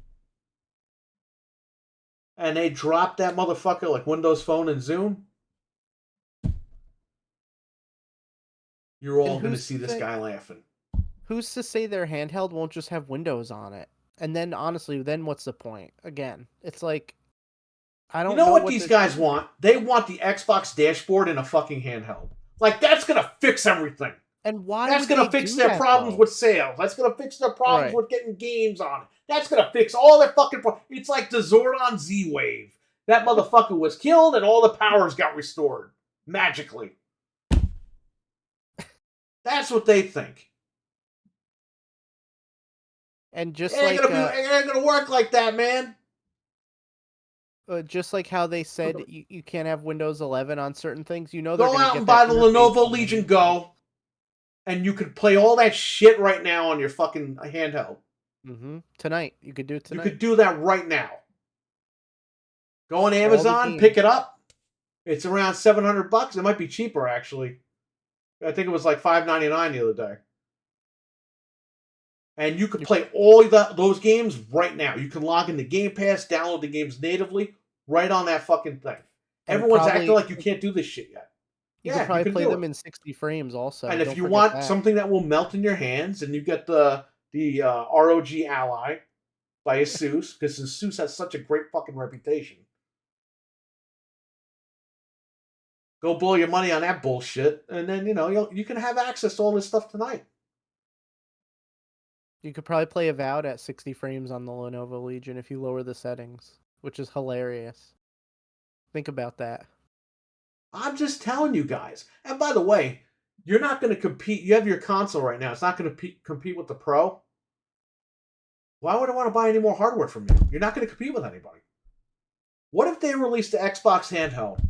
And they drop that motherfucker like Windows Phone and Zoom, you're all going to see this guy laughing. Who's to say their handheld won't just have Windows on it? And then, honestly, then what's the point? Again, it's like, I don't know. You know what these guys want? They want the Xbox dashboard in a fucking handheld. Like, that's going to fix everything. And why? That's going to fix their problems with sales. That's going to fix their problems with getting games on it. That's going to fix all their fucking problems. It's like the Zordon Z-Wave. That motherfucker was killed and all the powers got restored. Magically. That's what they think. And just it ain't going to work like that, man. Just like how they said you can't have Windows 11 on certain things. You know, they're going to go out and buy the Lenovo Legion Go. And you could play all that shit right now on your fucking handheld. Mm-hmm. Tonight. You could do it tonight. You could do that right now. Go on Amazon, pick it up. It's around $700. It might be cheaper, actually. I think it was like $5.99 the other day. And you could play all those games right now. You can log into Game Pass, download the games natively, right on that fucking thing. Everyone's acting like you can't do this shit yet. You could probably play them in 60 frames also. And if you want something that will melt in your hands, and you get the ROG Ally by Asus, because Asus has such a great fucking reputation. Go blow your money on that bullshit, and then you can have access to all this stuff tonight. You could probably play Avowed at 60 frames on the Lenovo Legion if you lower the settings, which is hilarious. Think about that. I'm just telling you guys. And by the way, you're not going to compete. You have your console right now. It's not going to compete with the Pro. Why would I want to buy any more hardware from you? You're not going to compete with anybody. What if they release the Xbox handheld,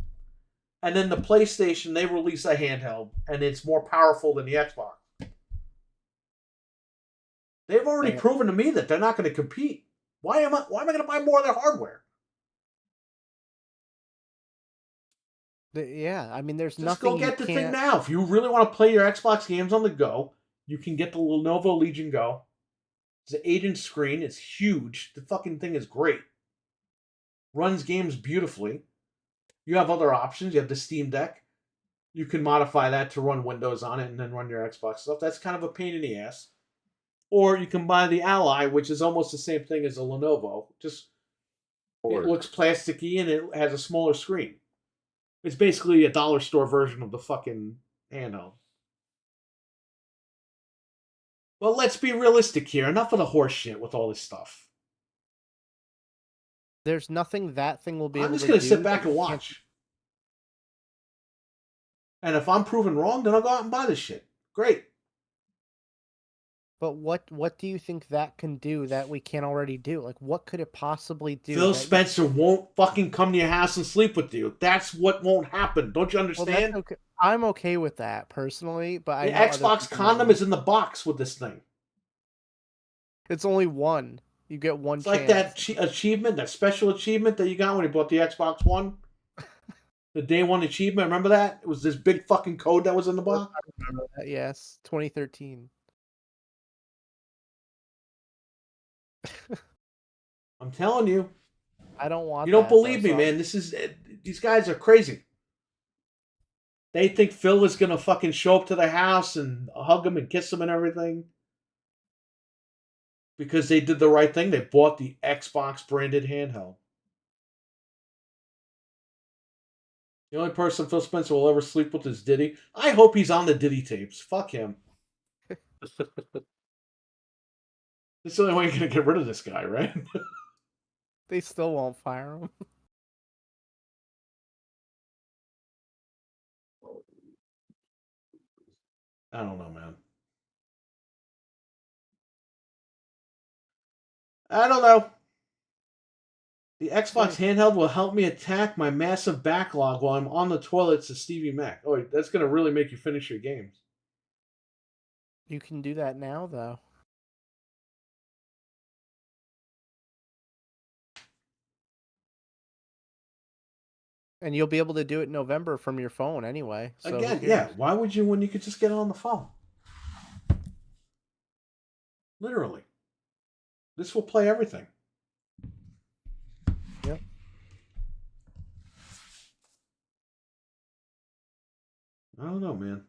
and then the PlayStation, they release a handheld, and it's more powerful than the Xbox? They've already proven to me that they're not going to compete. Why am I going to buy more of their hardware? Yeah, I mean, there's Just nothing. go get the thing now. If you really want to play your Xbox games on the go, you can get the Lenovo Legion Go. It's an 8-inch screen. It's huge. The fucking thing is great. Runs games beautifully. You have other options. You have the Steam Deck. You can modify that to run Windows on it and then run your Xbox stuff. That's kind of a pain in the ass. Or you can buy the Ally, which is almost the same thing as a Lenovo. Just it looks plasticky and it has a smaller screen. It's basically a dollar store version of the fucking handheld. Well, let's be realistic here. Enough of the horse shit with all this stuff. There's nothing that thing will be able to do. I'm just going to sit back and watch. And if I'm proven wrong, then I'll go out and buy this shit. Great. But what do you think that can do that we can't already do? Like, what could it possibly do? Phil Spencer won't fucking come to your house and sleep with you. That's what won't happen. Don't you understand? Well, okay. I'm okay with that personally, but the Xbox condom is in the box with this thing. It's only one. You get one it's chance. Like that achievement, that special achievement that you got when you bought the Xbox One. The day one achievement, remember that? It was this big fucking code that was in the box. I remember that, yes. 2013. I'm telling you. I don't want. You don't believe me, man. These guys are crazy. They think Phil is gonna fucking show up to their house and hug him and kiss him and everything because they did the right thing. They bought the Xbox branded handheld. The only person Phil Spencer will ever sleep with is Diddy. I hope he's on the Diddy tapes. Fuck him. It's the only way you're gonna get rid of this guy, right? They still won't fire him. I don't know, man. I don't know. The Xbox handheld will help me attack my massive backlog while I'm on the toilet, says Stevie Mac. Oh, that's going to really make you finish your games. You can do that now, though. And you'll be able to do it in November from your phone anyway. So again, yeah. Why would you when you could just get it on the phone? Literally. This will play everything. Yep. I don't know, man.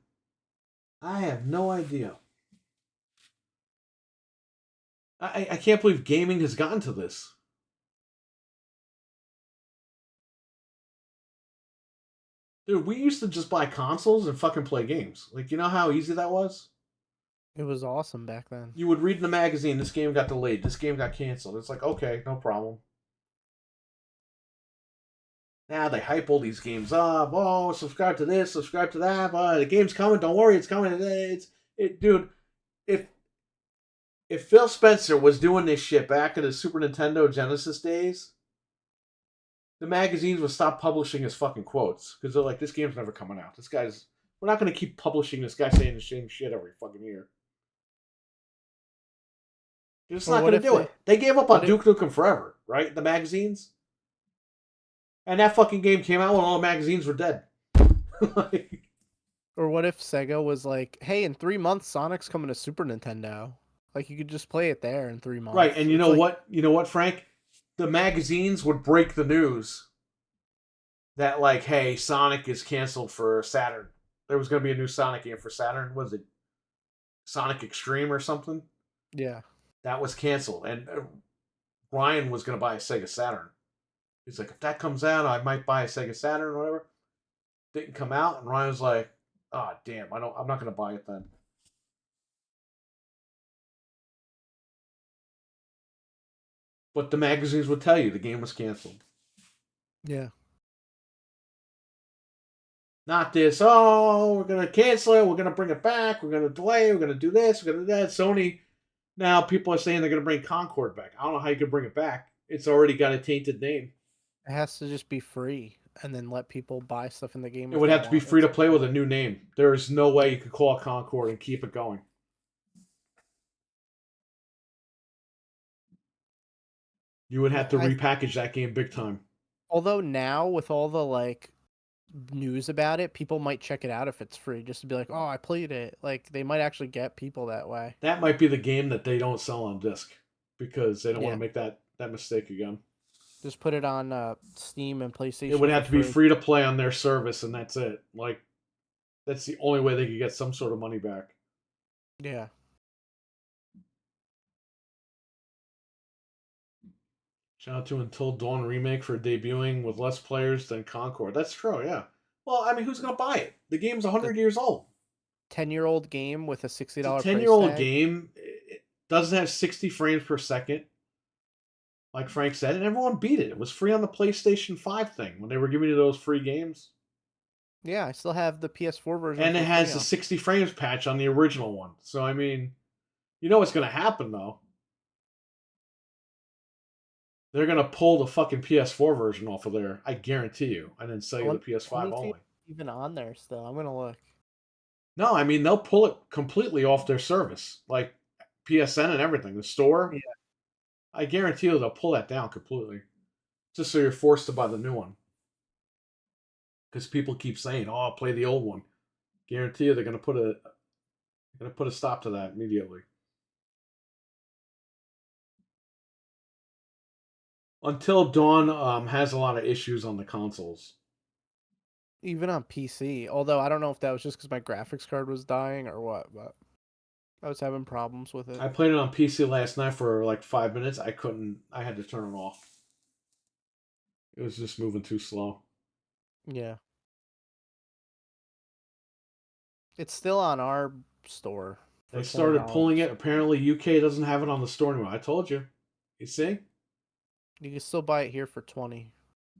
I have no idea. I can't believe gaming has gotten to this. Dude, we used to just buy consoles and fucking play games. Like, you know how easy that was? It was awesome back then. You would read in the magazine, this game got delayed, this game got canceled. It's like, okay, no problem. Now they hype all these games up. Oh, subscribe to this, subscribe to that. The game's coming, don't worry, it's coming. Dude, if Phil Spencer was doing this shit back in the Super Nintendo Genesis days, the magazines would stop publishing his fucking quotes because they're like, this game's never coming out. We're not going to keep publishing this guy saying the same shit every fucking year. They're just not going to do it. They gave up on Duke Nukem Forever, right? The magazines. And that fucking game came out when all the magazines were dead. Or what if Sega was like, hey, in 3 months, Sonic's coming to Super Nintendo. Like, you could just play it there in 3 months. Right, and you know what? You know what, Frank? The magazines would break the news that, like, hey, Sonic is canceled for Saturn. There was going to be a new Sonic game for Saturn. Was it Sonic Extreme or something? Yeah. That was canceled. And Ryan was going to buy a Sega Saturn. He's like, if that comes out, I might buy a Sega Saturn or whatever. Didn't come out, and Ryan was like, oh, damn, I'm not going to buy it then. But the magazines would tell you the game was canceled. Yeah. Not this, oh, we're going to cancel it, we're going to bring it back, we're going to delay, we're going to do this, we're going to do that. Sony, now people are saying they're going to bring Concord back. I don't know how you can bring it back. It's already got a tainted name. It has to just be free and then let people buy stuff in the game. It would have to be free to play with a new name. There is no way you could call it Concord and keep it going. You would have to repackage that game big time. Although now, with all the like news about it, people might check it out if it's free, just to be like, "Oh, I played it." Like they might actually get people that way. That might be the game that they don't sell on disc because they don't want to make that mistake again. Just put it on Steam and PlayStation. It would have to be free to play on their service, and that's it. Like, that's the only way they could get some sort of money back. Yeah. Shout out to Until Dawn Remake for debuting with less players than Concord. That's true, yeah. Well, I mean, who's going to buy it? The game's 100 years old. 10-year-old game with a $60 price tag. 10-year-old game. It doesn't have 60 frames per second, like Frank said, and everyone beat it. It was free on the PlayStation 5 thing when they were giving you those free games. Yeah, I still have the PS4 version. And it has the 60 frames patch on the original one. So, I mean, you know what's going to happen, though. They're going to pull the fucking PS4 version off of there. I guarantee you. And then sell you the PS5 only. Even on there still. I'm going to look. No, I mean, they'll pull it completely off their service. Like PSN and everything. The store. Yeah. I guarantee you they'll pull that down completely. Just so you're forced to buy the new one. Because people keep saying, oh, I'll play the old one. Guarantee you they're going to put a stop to that immediately. Until Dawn has a lot of issues on the consoles. Even on PC. Although I don't know if that was just because my graphics card was dying or what, but I was having problems with it. I played it on PC last night for like 5 minutes. I had to turn it off. It was just moving too slow. Yeah. It's still on our store. They started pulling it. Apparently UK doesn't have it on the store anymore. I told you. You see? You can still buy it here for $20.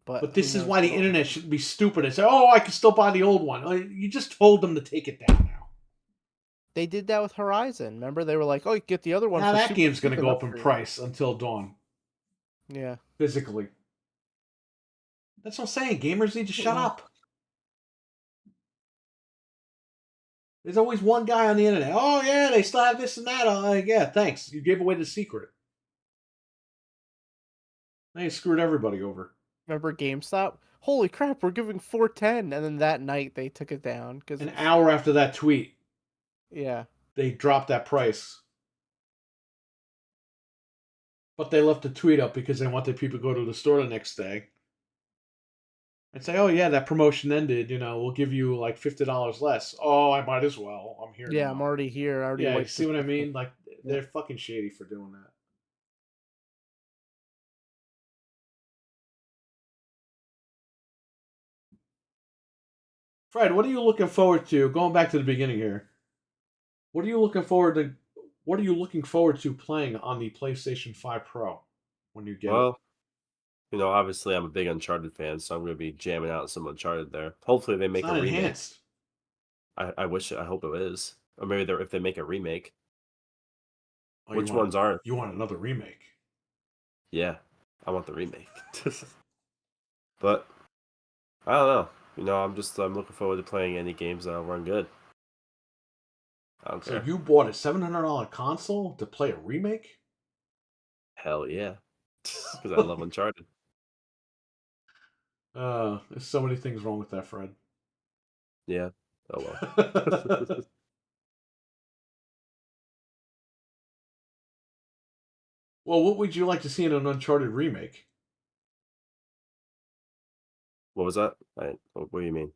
But this is why the internet shouldn't be stupid and say, oh, I can still buy the old one. You just told them to take it down now. They did that with Horizon. Remember? They were like, oh, you can get the other one. Now that game's going to go up in price Until Dawn. Yeah. Physically. That's what I'm saying. Gamers need to shut up. There's always one guy on the internet. Oh, yeah, they still have this and that. Yeah, thanks. You gave away the secret. Now you screwed everybody over. Remember GameStop? Holy crap, we're giving $4.10, and then that night they took it down because an hour after that tweet. Yeah, they dropped that price. But they left the tweet up because they wanted people to go to the store the next day and say, "Oh yeah, that promotion ended. We'll give you like $50 less." Oh, I might as well. I'm here. Yeah, now. I'm already here. I already. Yeah, you see what I mean? Like they're fucking shady for doing that. Fred, what are you looking forward to? Going back to the beginning here. What are you looking forward to playing on the PlayStation 5 Pro when you get it? Obviously I'm a big Uncharted fan, so I'm going to be jamming out some Uncharted there. Hopefully they make a remake. Enhanced. I hope it is. Or maybe if they make a remake. Oh, Which ones aren't? You want another remake? Yeah, I want the remake. But I don't know. I'm looking forward to playing any games that'll run good. I don't care. So you bought a $700 console to play a remake? Hell yeah. Because I love Uncharted. There's so many things wrong with that, Fred. Yeah. Oh well. Well, what would you like to see in an Uncharted remake? What was that? What do you mean?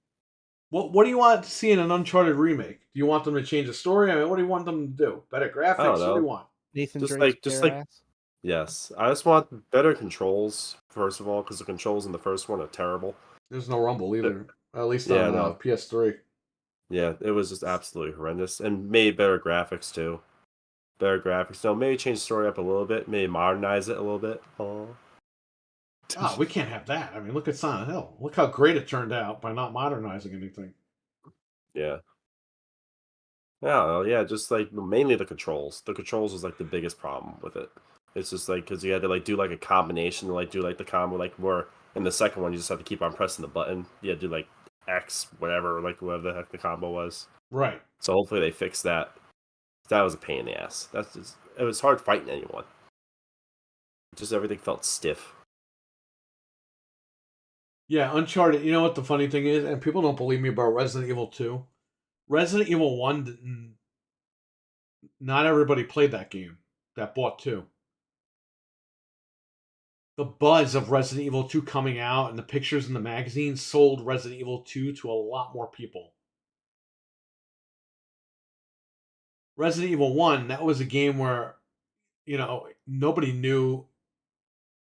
What do you want to see in an Uncharted remake? Do you want them to change the story? I mean, what do you want them to do? Better graphics? What do you want? Nathan just like yes. I just want better controls, first of all, because the controls in the first one are terrible. There's no rumble either. At least on PS3. Yeah, it was just absolutely horrendous. And made better graphics, too. better graphics. So maybe change the story up a little bit, maybe modernize it a little bit. Oh, Oh, we can't have that. I mean, look at Silent Hill. Look how great it turned out by not modernizing anything. yeah. I don't know. Yeah, just like mainly the controls. The controls was like the biggest problem with it. It's just like because you had to like do like a combination to like do like the combo like more. In the second one, you just have to keep on pressing the button. You had to do like X whatever like whatever the heck the combo was. Right. So hopefully they fix that. That was a pain in the ass. That's just it was hard fighting anyone. Just everything felt stiff. Yeah, Uncharted. You know what the funny thing is, and people don't believe me about Resident Evil 2. Resident Evil 1 didn't. Not everybody played that game. That bought 2. The buzz of Resident Evil 2 coming out and the pictures in the magazine sold Resident Evil 2 to a lot more people. Resident Evil 1, that was a game where, nobody knew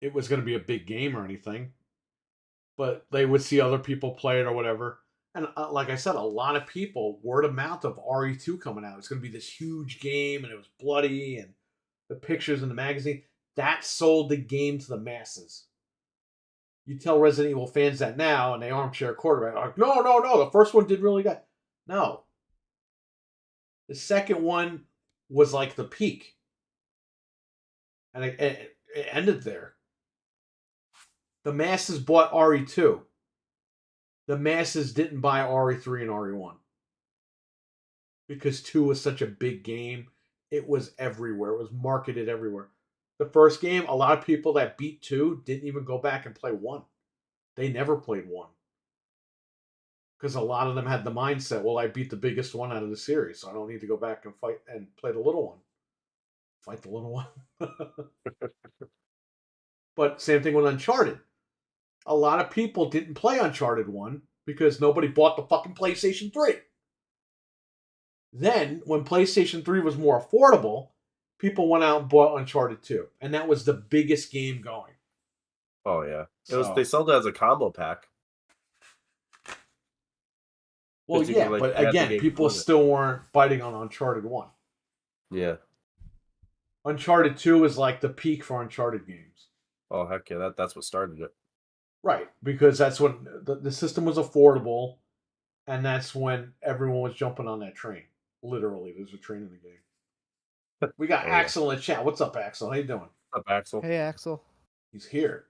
it was going to be a big game or anything, but they would see other people play it or whatever. And like I said, a lot of people, word of mouth of RE2 coming out. It's going to be this huge game and it was bloody and the pictures in the magazine. That sold the game to the masses. You tell Resident Evil fans that now, and they armchair quarterback, like, no, no, no, the first one did really good. No. The second one was like the peak. And it ended there. The masses bought RE2. The masses didn't buy RE3 and RE1. Because 2 was such a big game. It was everywhere. It was marketed everywhere. The first game, a lot of people that beat 2 didn't even go back and play 1. They never played 1. Because a lot of them had the mindset, well, I beat the biggest one out of the series, so I don't need to go back and fight and play the little one. Fight the little one. But same thing with Uncharted. A lot of people didn't play Uncharted 1 because nobody bought the fucking PlayStation 3. Then, when PlayStation 3 was more affordable, people went out and bought Uncharted 2. And that was the biggest game going. Oh yeah, So, they sold it as a combo pack. well, 'Cause you yeah, could, like, but add the again, game people with it. still weren't biting on Uncharted 1. Yeah. Uncharted 2 is like the peak for Uncharted games. Oh heck yeah, that's what started it. Right, because that's when the system was affordable, and that's when everyone was jumping on that train. Literally, there's a train in the game. We got Oh yeah. Axel in the chat. What's up, Axel? How you doing? Up Axel. Hey, Axel. He's here.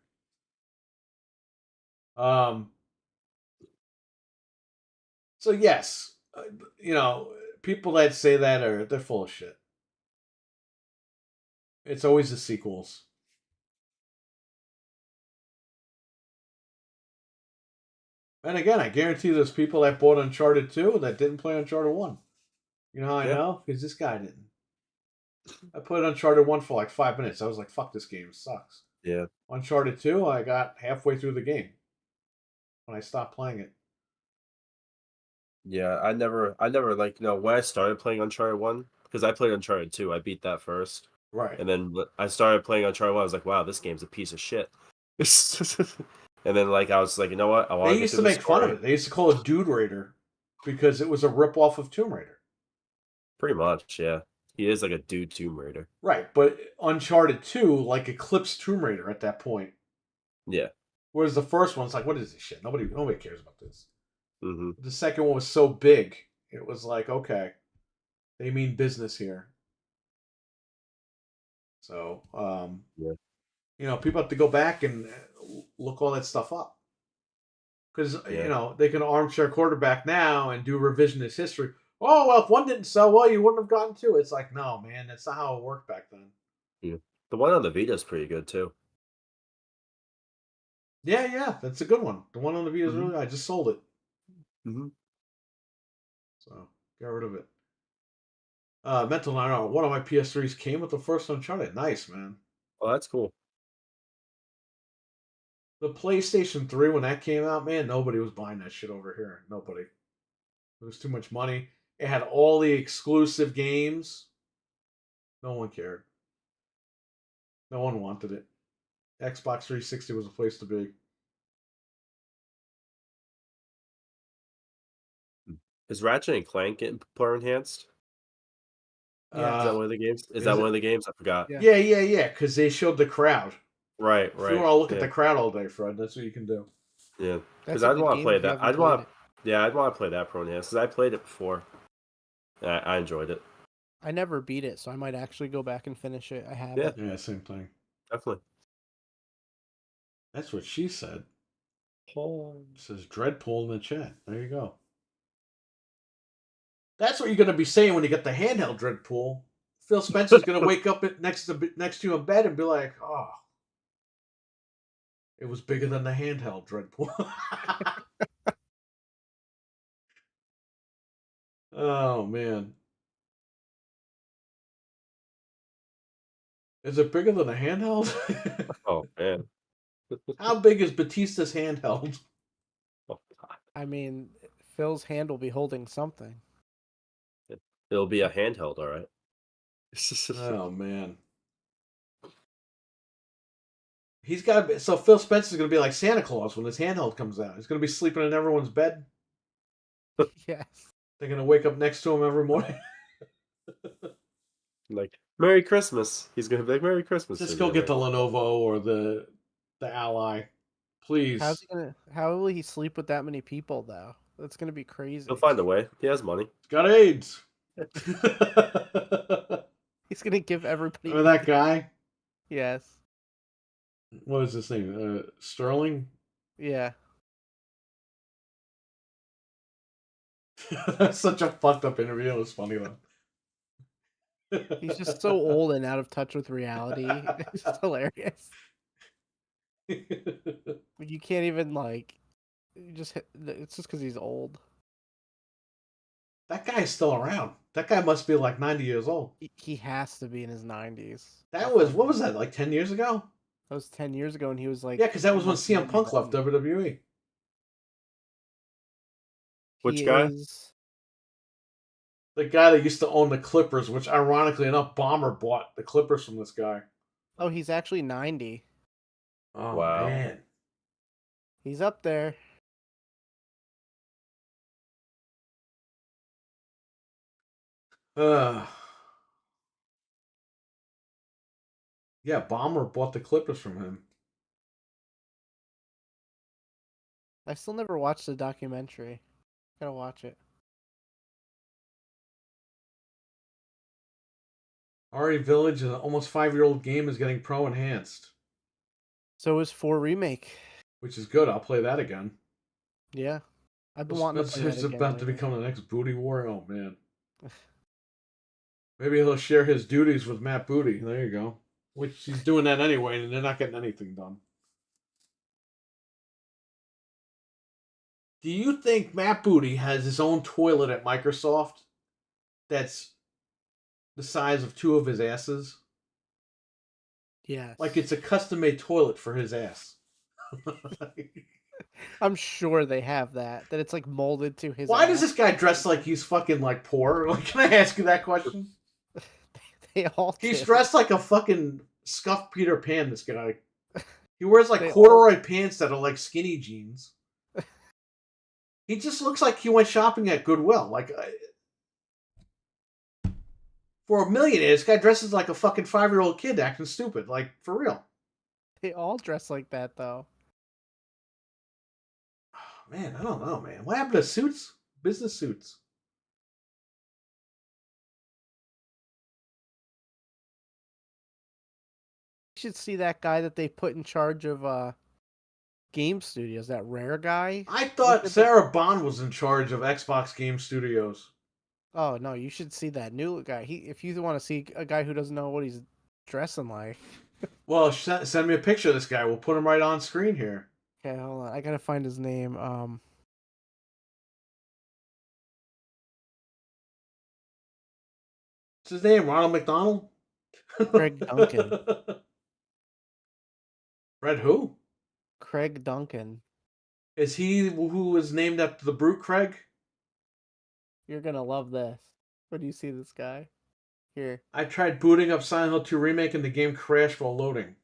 So yes, people that say that they're full of shit. It's always the sequels. And again, I guarantee there's people that bought Uncharted 2 that didn't play Uncharted 1. You know how I Yeah. know? Because this guy didn't. I played Uncharted 1 for like 5 minutes. I was like, fuck, this game sucks. Yeah. Uncharted 2, I got halfway through the game when I stopped playing it. Yeah, I never like when I started playing Uncharted 1 because I played Uncharted 2, I beat that first, Right. and then I started playing Uncharted 1. I was like, wow, this game's a piece of shit. And then like I was like, you know what? I want They to get used to to the make fun of story. it. They used to call it Dude Raider because it was a ripoff of Tomb Raider. Pretty much, yeah. He is like a dude Tomb Raider. Right, but Uncharted 2 like eclipsed Tomb Raider at that point. Yeah. Whereas the first one's like, what is this shit? Nobody cares about this. Mm-hmm. The second one was so big, it was like, okay, they mean business here. So, Yeah. people have to go back and look all that stuff up. Because, Yeah. they can armchair quarterback now and do revisionist history. Oh, well, if one didn't sell well, you wouldn't have gotten two. It's like, no, man, that's not how it worked back then. Yeah. The one on the Vita's pretty good too. Yeah, that's a good one. The one on the Vita is Mhm. really, I just sold it. Mm-hmm. So, get rid of it. Mental Night, one of my PS3s came with the first Uncharted. Nice, man. Oh, that's cool. The PlayStation 3, when that came out, man, nobody was buying that shit over here. Nobody. It was too much money. It had all the exclusive games. No one cared. No one wanted it. Xbox 360 was a place to be. Is Ratchet and Clank getting player enhanced? Yeah. Is that one of the games? Is Is that it? one of the games? I forgot. Yeah. Yeah. Because they showed the crowd. Right, If you right. want to look at Yeah, the crowd all day, Fred, that's what you can do. yeah. That's Because a I'd good want to game play if you that. haven't played it. I'd want to play that Pro Enhanced because I played it before. I enjoyed it. I never beat it, so I might actually go back and finish it. I have Yeah. it. Yeah, same thing. Definitely. That's what she said. Oh. Says Dreadpool in the chat. There you go. That's what you're going to be saying when you get the handheld Dreadpool. Phil Spencer's going to wake up next to you in bed and be like, "Oh, it was bigger than the handheld Dreadpool." Oh man, is it bigger than a handheld? Oh man. How big is Batista's handheld? Oh, God. I mean, Phil's hand will be holding something. It'll be a handheld, all right. Oh man. He's got to. So Phil Spencer's going to be like Santa Claus when his handheld comes out. He's going to be sleeping in everyone's bed. Yes. They're going to wake up next to him every morning. Like, Merry Christmas. He's gonna be like, Merry Christmas. Just go get the Lenovo or the Ally, please. How will he sleep with that many people though? That's gonna be crazy. He'll find a way. He has money. He's got AIDS. He's gonna give everybody. Remember that guy? Yes. What is his name? Sterling? Yeah. That's such a fucked up interview. It was funny though. He's just so old and out of touch with reality. It's just hilarious. You can't even it's just because he's old. That guy's still around. That guy must be like 90 years old. He has to be in his 90s. What was that, like 10 years ago? That was 10 years ago, and he was like... Yeah, because that was when almost CM Punk left 91. WWE. Which guy? The guy that used to own the Clippers, which ironically enough, Bomber bought the Clippers from this guy. Oh, he's actually 90. Oh, Wow. man. He's up there. Yeah, Bomber bought the Clippers from him. I still never watched the documentary. Gotta watch it. RE Village, an almost 5-year-old game, is getting pro enhanced, So is 4 Remake. which is good. I'll play that again. Yeah. I've been wanting to play that It's again about to lately. become the next Booty War. Oh, man. Maybe he'll share his duties with Matt Booty. There you go. Which he's doing that anyway, and they're not getting anything done. Do you think Matt Booty has his own toilet at Microsoft that's the size of 2 of his asses? Yes. Like it's a custom-made toilet for his ass. I'm sure they have that. That it's like molded to his Why does ass. this guy dress like he's fucking like poor? Like, can I ask you that question? They all He's do. dressed like a fucking scuffed Peter Pan, this guy. He wears like They corduroy pants that are like skinny jeans. He just looks like he went shopping at Goodwill. Like, for a millionaire, this guy dresses like a fucking 5-year-old kid acting stupid. Like, for real. They all dress like that, though. Oh, man, I don't know, man. What happened to suits? Business suits. You should see that guy that they put in charge of game studios. That rare guy. I thought Sarah Bond was in charge of Xbox Game Studios. Oh no, you should see that new guy. If you want to see a guy who doesn't know what he's dressing like. Well, send me a picture of this guy. We'll put him right on screen here. Okay, hold on. I gotta find his name. What's his name? Ronald McDonald? Craig Duncan. Fred who? Craig Duncan. Is he who was named after the Brute Craig? You're gonna love this. Where do you see this guy? Here. I tried booting up Silent Hill 2 Remake and the game crashed while loading.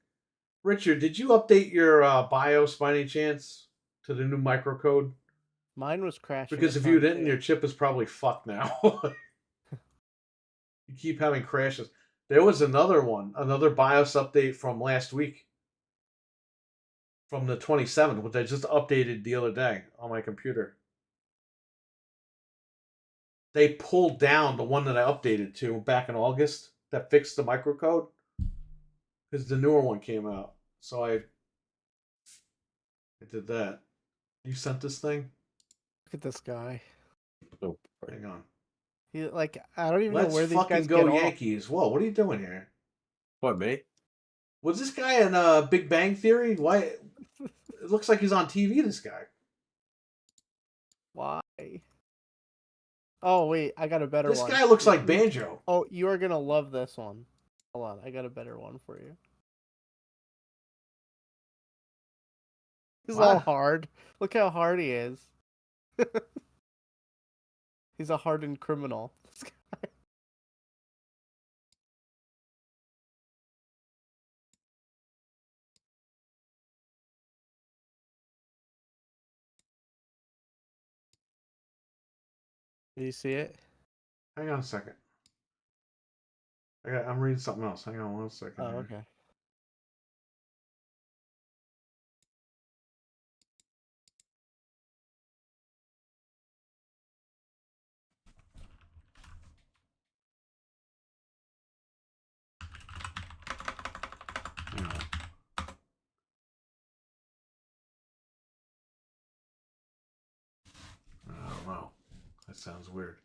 Richard, did you update your BIOS by any chance to the new microcode? Mine was crashing. Because if you didn't, your chip is probably fucked now. You keep having crashes. There was another one, another BIOS update from last week. From the 27th, which I just updated the other day on my computer. They pulled down the one that I updated to back in August that fixed the microcode because the newer one came out. So I did that. You sent this thing? Look at this guy. Oh, Hang on. He like I don't even Let's know where these fucking guys go get Yankees. Whoa, what are you doing here? what, me? Was this guy in Big Bang Theory? Why? It looks like he's on TV, this guy. Why? Oh wait, I got a better This one. guy looks like Banjo. Oh, you are gonna love this one. Hold on, I got a better one for you. He's all What? hard. Look how hard he is. He's a hardened criminal. This guy. Do you see it? Hang on a second. I'm reading something else. Hang on one second. Oh, here. okay. Hang on. I don't know. That sounds weird.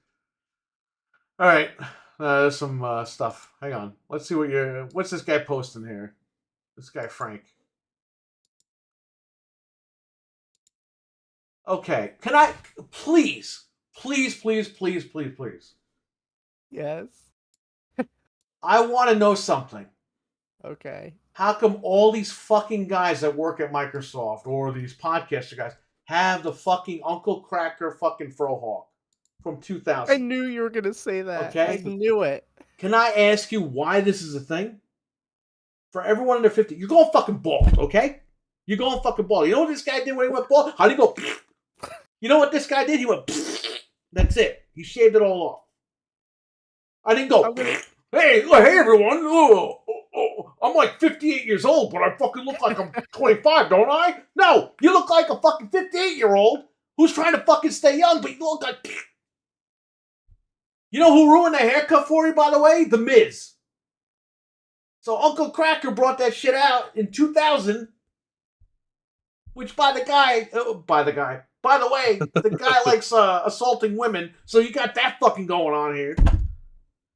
All right. There's some stuff. Hang on. Let's see what's this guy posting here? This guy, Frank. Okay. Can I please? Yes. I want to know something. Okay. How come all these fucking guys that work at Microsoft or these podcaster guys have the fucking Uncle Cracker fucking Frohawk from 2000? I knew you were gonna say that. Okay. I knew it. Can I ask you why this is a thing? For everyone under 50, you're going fucking bald, okay? You're going fucking bald. You know what this guy did when he went bald? How did he go? You know what this guy did? He went. That's it. He shaved it all off. I didn't go. Hey, everyone. I'm like 58 years old, but I fucking look like I'm 25, don't I? No, you look like a fucking 58-year-old who's trying to fucking stay young, but you look like. You know who ruined the haircut for you, by the way? The Miz. So Uncle Cracker brought that shit out in 2000, which by the way, the guy likes assaulting women, so you got that fucking going on here.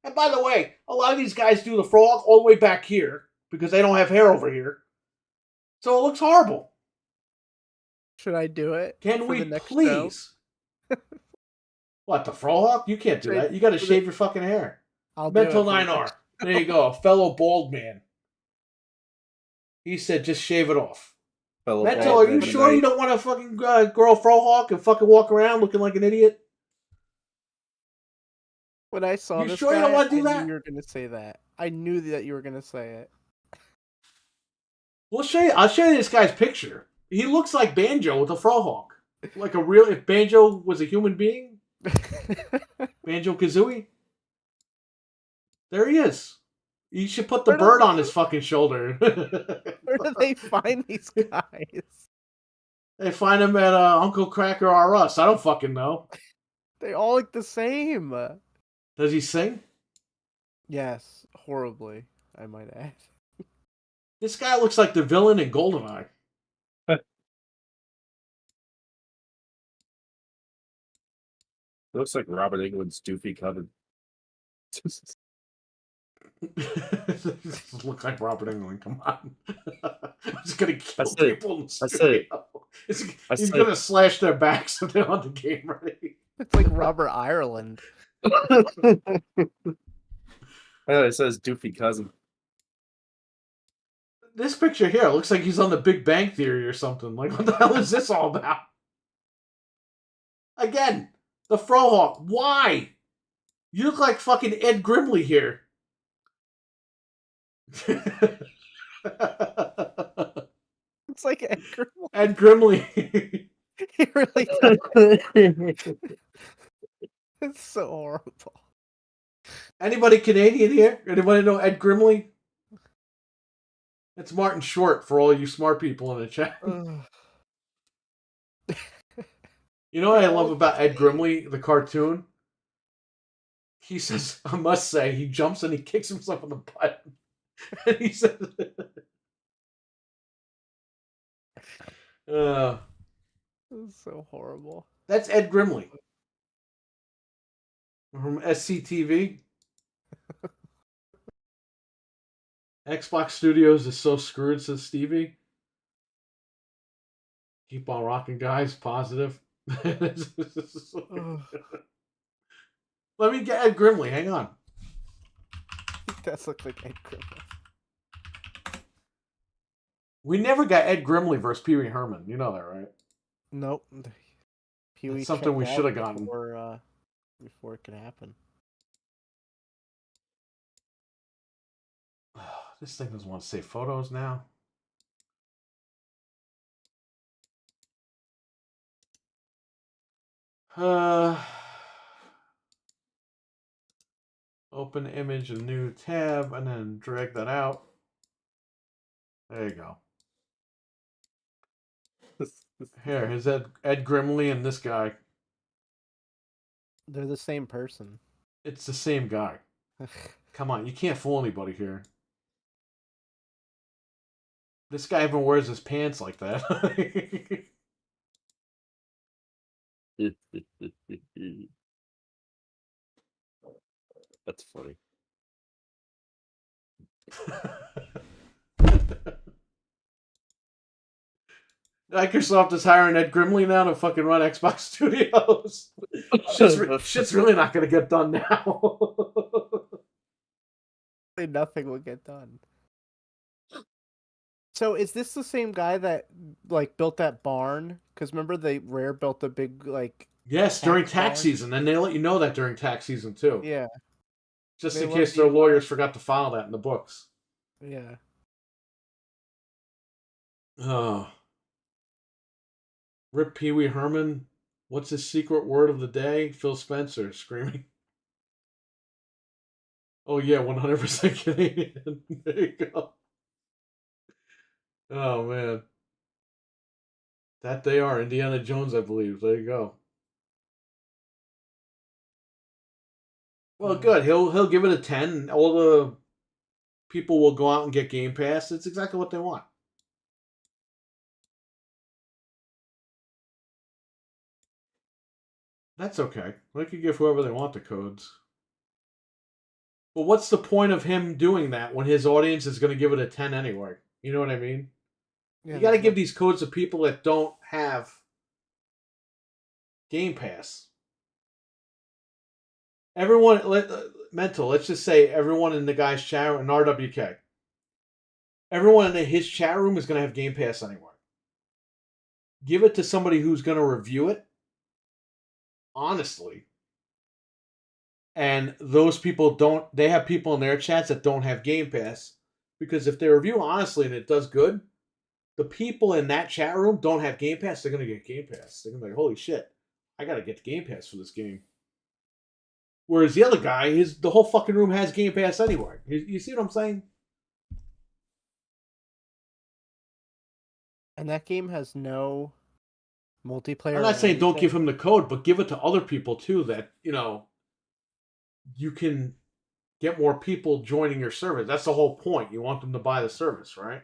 And by the way, a lot of these guys do the frog all the way back here because they don't have hair over here. So it looks horrible. Should I do it? Can for we the next please? What, the frohawk? You can't do that. You got to shave your fucking hair. I'll do Mental it for the 9R. next- There you go. A fellow bald man. He said just shave it off. Fellow Mental, bald are you man sure you tonight. don't want to fucking grow a frohawk and fucking walk around looking like an idiot? When I saw You this sure you guy, don't wanna do I that? knew you were gonna say that. I knew that you were gonna say it. We'll show you. I'll show you this guy's picture. He looks like Banjo with a frohawk. Like a real, if Banjo was a human being, Banjo Kazooie. There he is. You should put the Where do bird they- on his fucking shoulder. Where do they find these guys? They find him at Uncle Cracker R Us. I don't fucking know. They all look the same. Does he sing? Yes, horribly, I might add. This guy looks like the villain in GoldenEye. Looks like Robert Englund's doofy cousin. Look like Robert Englund. Come on. I'm just gonna kill That's it. people in the That's studio. That's He's it. gonna slash their backs when they're on the game ready. It's like Robert Ireland. Oh, it says doofy cousin. This picture here looks like he's on the Big Bang Theory or something. Like, what the hell is this all about? Again, the Frohawk. Why? You look like fucking Ed Grimley here. It's like Edgar. Ed Grimley. He really does. It's so horrible. Anybody Canadian here? Anybody know Ed Grimley? It's Martin Short for all you smart people in the chat. You know what I love about Ed Grimley, the cartoon? He says, I must say, he jumps and he kicks himself in the butt. And he says, This is so horrible. that's Ed Grimley from SCTV. Xbox Studios is so screwed, says Stevie. Keep on rocking, guys. Positive. Let me get Ed Grimley. Hang on. It does look like Ed Grimley. We never got Ed Grimley versus Pee Wee Herman. You know that, right? Nope. That's something we should have gotten. Before it could happen. This thing doesn't want to save photos now. Open image, a new tab, and then drag that out. There you go. Here, here's Ed Grimley and this guy. They're the same person. It's the same guy. Come on, you can't fool anybody here. This guy even wears his pants like that. That's funny. Microsoft is hiring Ed Grimley now to fucking run Xbox Studios. Shit's really not going to get done now. Nothing will get done. So is this the same guy that like built that barn? Because remember Rare built a big like. Yes, during tax season, and they let you know that during tax season too. Yeah. Just in case their lawyers forgot to file that in the books. Yeah. Oh. Rip Pee Wee Herman. What's his secret word of the day? Phil Spencer screaming. Oh yeah, 100% Canadian. There you go. Oh man. That they are. Indiana Jones, I believe. There you go. Well, good. He'll give it a 10. All the people will go out and get Game Pass. It's exactly what they want. That's okay. They could give whoever they want the codes. But what's the point of him doing that when his audience is going to give it a 10 anyway? You know what I mean? Yeah, you got to give these codes to people that don't have Game Pass. Everyone, let's just say everyone in the guy's chat in RWK. Everyone in his chat room is going to have Game Pass anyway. Give it to somebody who's going to review it honestly. And those people they have people in their chats that don't have Game Pass. Because if they review honestly and it does good, the people in that chat room don't have Game Pass, they're going to get Game Pass. They're going to be like, holy shit, I got to get the Game Pass for this game. Whereas the other guy, the whole fucking room has Game Pass anyway. You see what I'm saying? And that game has no multiplayer. I'm not saying don't give him the code, but give it to other people too that, you can get more people joining your service. That's the whole point. You want them to buy the service, right?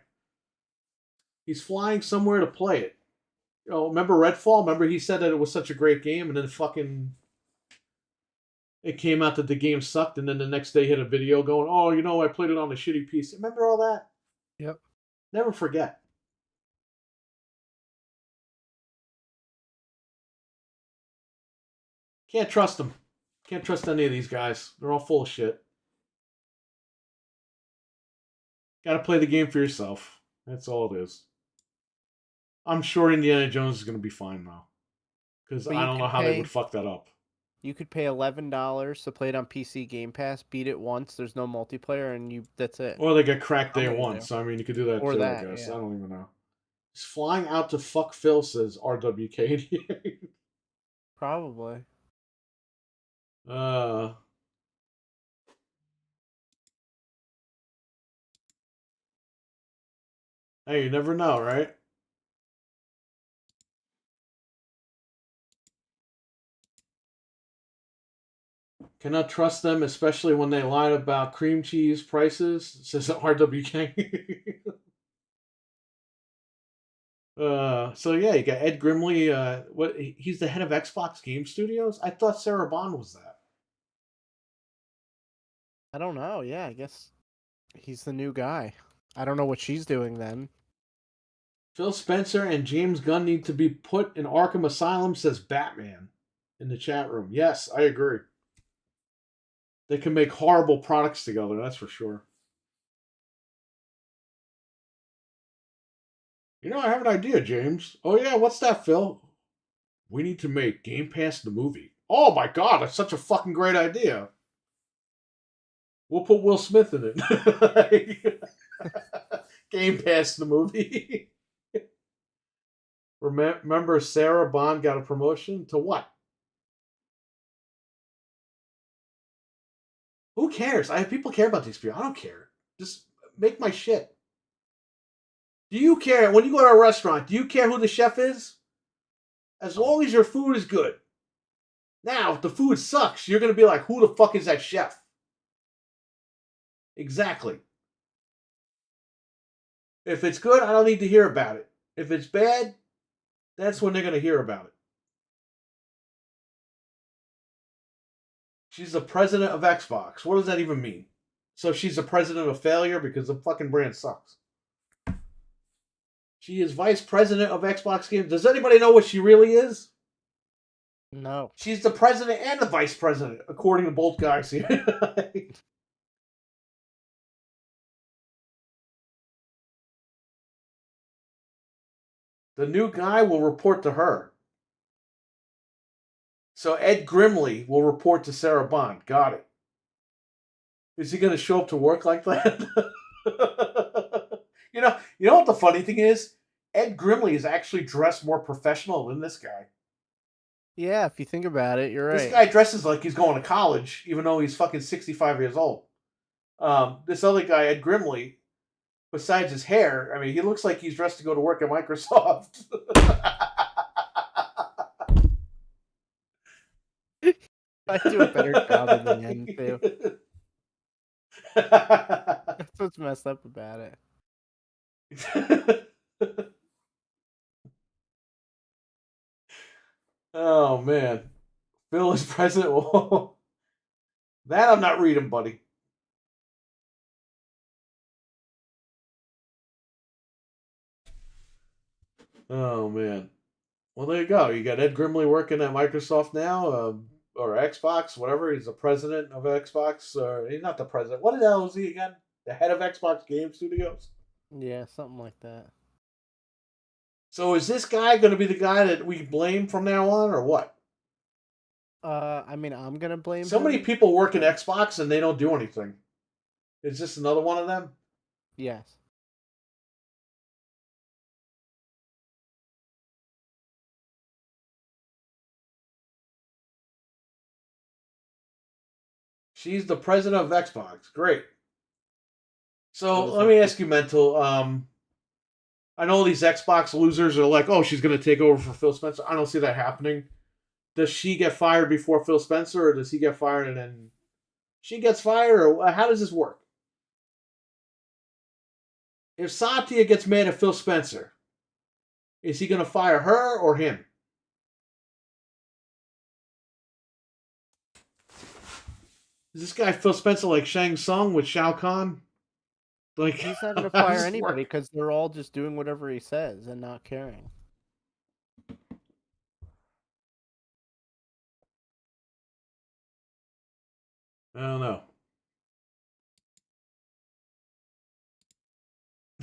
He's flying somewhere to play it. Remember Redfall? Remember he said that it was such a great game and then fucking it came out that the game sucked and then the next day he had a video going, oh, I played it on a shitty PC. Remember all that? Yep. Never forget. Can't trust them. Can't trust any of these guys. They're all full of shit. Gotta play the game for yourself. That's all it is. I'm sure Indiana Jones is going to be fine now. Because I don't know how they would fuck that up. You could pay $11 to play it on PC Game Pass, beat it once, there's no multiplayer, and that's it. Or they get cracked day one. So, I mean, you could do that or too, that, I guess. Yeah. I don't even know. He's flying out to fuck Phil, says RWK88. Probably. Hey, you never know, right? Cannot trust them, especially when they lie about cream cheese prices, says RWK. So yeah, you got Ed Grimley. What? He's the head of Xbox Game Studios. I thought Sarah Bond was that. I don't know. Yeah, I guess he's the new guy. I don't know what she's doing then. Phil Spencer and James Gunn need to be put in Arkham Asylum, says Batman in the chat room. Yes, I agree. They can make horrible products together, that's for sure. You know, I have an idea, James. Oh, yeah, what's that, Phil? We need to make Game Pass the movie. Oh, my God, that's such a fucking great idea. We'll put Will Smith in it. Game Pass the movie. Remember Sarah Bond got a promotion? To what? Who cares? People care about these people. I don't care. Just make my shit. Do you care when you go to a restaurant? Do you care who the chef is? As long as your food is good. Now, if the food sucks, you're going to be like, who the fuck is that chef? Exactly. If it's good, I don't need to hear about it. If it's bad, that's when they're going to hear about it. She's the president of Xbox. What does that even mean? So she's the president of failure because the fucking brand sucks. She is vice president of Xbox Games. Does anybody know what she really is? No. She's the president and the vice president, according to both guys here. The new guy will report to her. So Ed Grimley will report to Sarah Bond. Got it. Is he going to show up to work like that? you know what the funny thing is? Ed Grimley is actually dressed more professional than this guy. Yeah, if you think about it, you're right. This guy dresses like he's going to college, even though he's fucking 65 years old. This other guy, Ed Grimley, besides his hair, I mean, he looks like he's dressed to go to work at Microsoft. I do a better job in the end, too. That's what's messed up about it. Oh, man. Phil is president. That I'm not reading, buddy. Oh, man. Well, there you go. You got Ed Grimley working at Microsoft now, or Xbox, whatever. He's the president of Xbox. Or he's not the president. What the hell is he again? The head of Xbox Game Studios? Yeah, something like that. So is this guy going to be the guy that we blame from now on, or what? I mean, I'm gonna blame So him. many people work in Xbox and they don't do anything. Is this another one of them? Yes. She's the president of Xbox. Great. So What is let that? me ask you, Mental. I know these Xbox losers are like, oh, she's going to take over for Phil Spencer. I don't see that happening. Does she get fired before Phil Spencer, or does he get fired and then she gets fired, or how does this work? If Satya gets mad at Phil Spencer, is he going to fire her or him? Is this guy Phil Spencer like Shang Tsung with Shao Kahn? Like, He's not gonna how does fire this anybody work? because they're all just doing whatever he says and not caring. I don't know.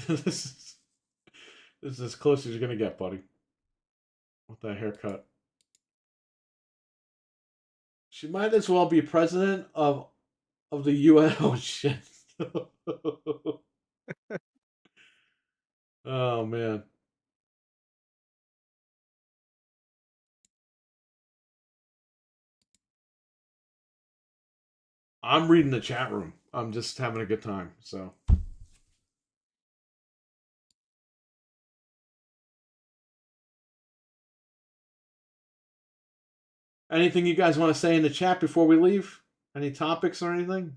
this is as close as you're gonna get, buddy. With that haircut. She might as well be president of the UN. Oh shit. Oh man. I'm reading the chat room. I'm just having a good time. So Anything you guys want to say in the chat before we leave? Any topics or anything?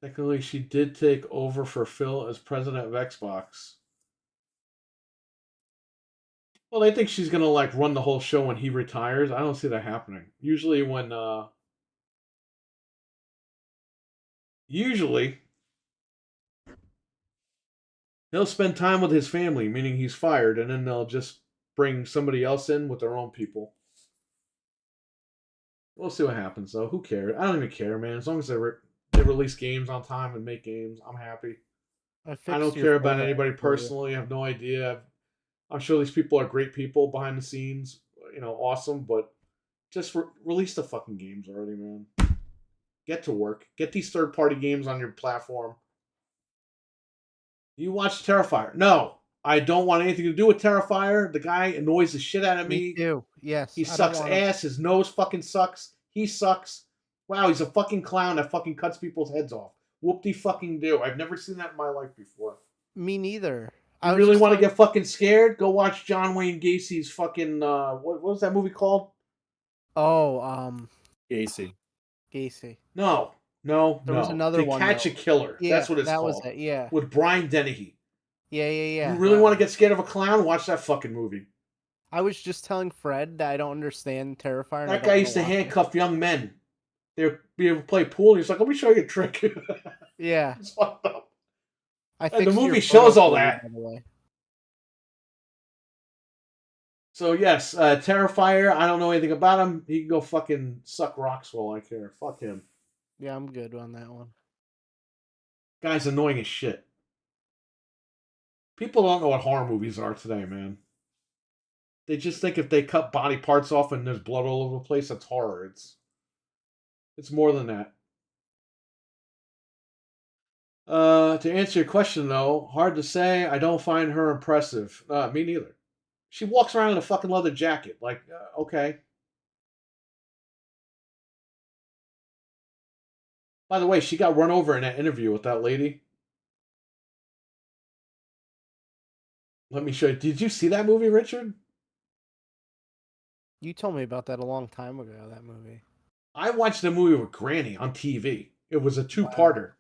Technically, she did take over for Phil as president of Xbox. Well, they think she's gonna like run the whole show when he retires. I don't see that happening. Usually he'll spend time with his family, meaning he's fired, and then they'll just bring somebody else in with their own people. We'll see what happens, though. Who cares? I don't even care, man. As long as they release games on time and make games, I'm happy. I don't care about anybody personally. I have no idea. I'm sure these people are great people behind the scenes. You know, awesome, but just release the fucking games already, man. Get to work. Get these third-party games on your platform. You watch Terrifier? No, I don't want anything to do with Terrifier. The guy annoys the shit out of me. Me too. Yes. He sucks ass. His nose fucking sucks. He sucks. Wow, he's a fucking clown that fucking cuts people's heads off. Whoop-de-fucking-do. I've never seen that in my life before. Me neither. You really want to get fucking scared? Go watch John Wayne Gacy's fucking what was that movie called? Oh, Gacy. No. There was another one. Catch a Killer. Yeah, That's what it's that called. Was it. Yeah. With Brian Dennehy. Yeah. You really want to get scared of a clown? Watch that fucking movie. I was just telling Fred that I don't understand Terrifier. That guy used to handcuff young men. They'd be able to play pool. He's like, let me show you a trick. Yeah. It's fucked up. And the movie shows all that. So yes, Terrifier. I don't know anything about him. He can go fucking suck rocks for all I care. Fuck him. Yeah, I'm good on that one. Guy's annoying as shit. People don't know what horror movies are today, man. They just think if they cut body parts off and there's blood all over the place, that's horror. It's more than that. To answer your question, though, hard to say. I don't find her impressive. Me neither. She walks around in a fucking leather jacket. Like, okay. By the way, she got run over in that interview with that lady. Let me show you. Did you see that movie, Richard? You told me about that a long time ago, that movie. I watched the movie with Granny on TV. It was a two-parter.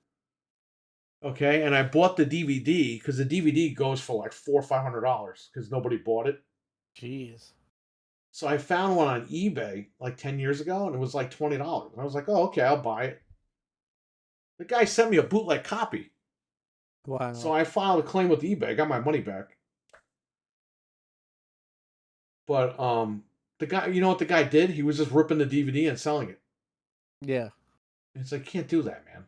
Wow. Okay, and I bought the DVD because the DVD goes for like $400 or $500 because nobody bought it. Jeez. So I found one on eBay like 10 years ago, and it was like $20. And I was like, oh, okay, I'll buy it. The guy sent me a bootleg copy. Wow. So I filed a claim with eBay. I got my money back. But the guy, you know what the guy did? He was just ripping the DVD and selling it. Yeah. It's like, can't do that, man.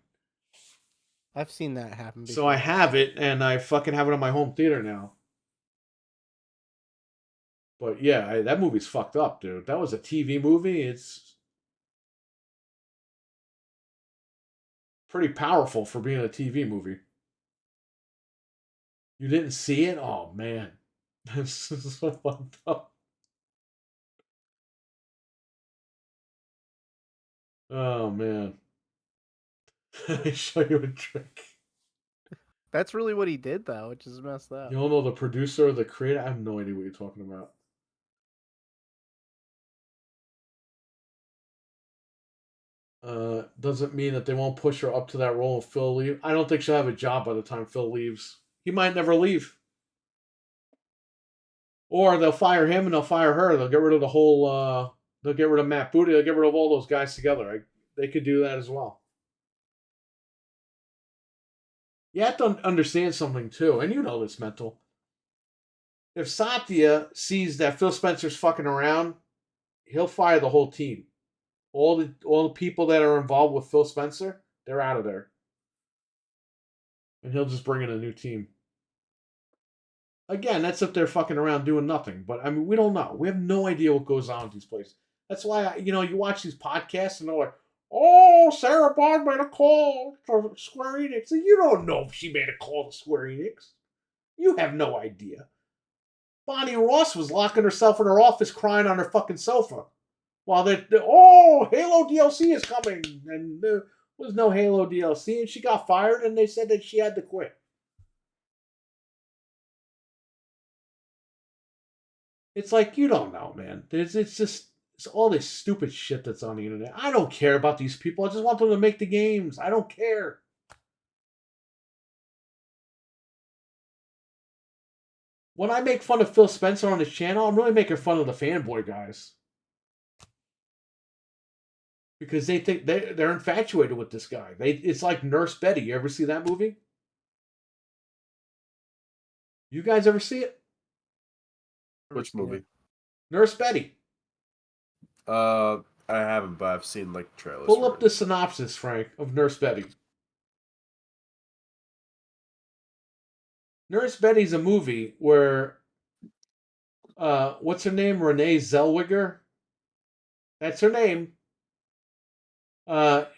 I've seen that happen before. So I have it, and I fucking have it on my home theater now. But yeah, that movie's fucked up, dude. That was a TV movie. It's pretty powerful for being a TV movie. You didn't see it? Oh, man. This is so fucked up. Oh, man. Let me show you a trick. That's really what he did, though, which is messed up. You don't know the producer or the creator? I have no idea what you're talking about. Doesn't mean that they won't push her up to that role if Phil leaves. I don't think she'll have a job by the time Phil leaves. He might never leave. Or they'll fire him and they'll fire her. They'll get rid of the whole, they'll get rid of Matt Booty. They'll get rid of all those guys together. They could do that as well. You have to understand something too, and you know this, Mental. If Satya sees that Phil Spencer's fucking around, he'll fire the whole team. All the people that are involved with Phil Spencer, they're out of there. And he'll just bring in a new team. Again, that's if they're fucking around doing nothing. But, I mean, we don't know. We have no idea what goes on with these places. That's why, you watch these podcasts and they're like, oh, Sarah Bond made a call to Square Enix. And you don't know if she made a call to Square Enix. You have no idea. Bonnie Ross was locking herself in her office crying on her fucking sofa. While Halo DLC is coming. And there was no Halo DLC. And she got fired and they said that she had to quit. It's like, you don't know, man. It's all this stupid shit that's on the internet. I don't care about these people. I just want them to make the games. I don't care. When I make fun of Phil Spencer on his channel, I'm really making fun of the fanboy guys. Because they think they're infatuated with this guy. It's like Nurse Betty. You ever see that movie? You guys ever see it? Which movie? Nurse Betty. I haven't, but I've seen like trailers. Pull up the synopsis, Frank, of Nurse Betty. Nurse Betty's a movie where, what's her name? Renee Zellweger. That's her name.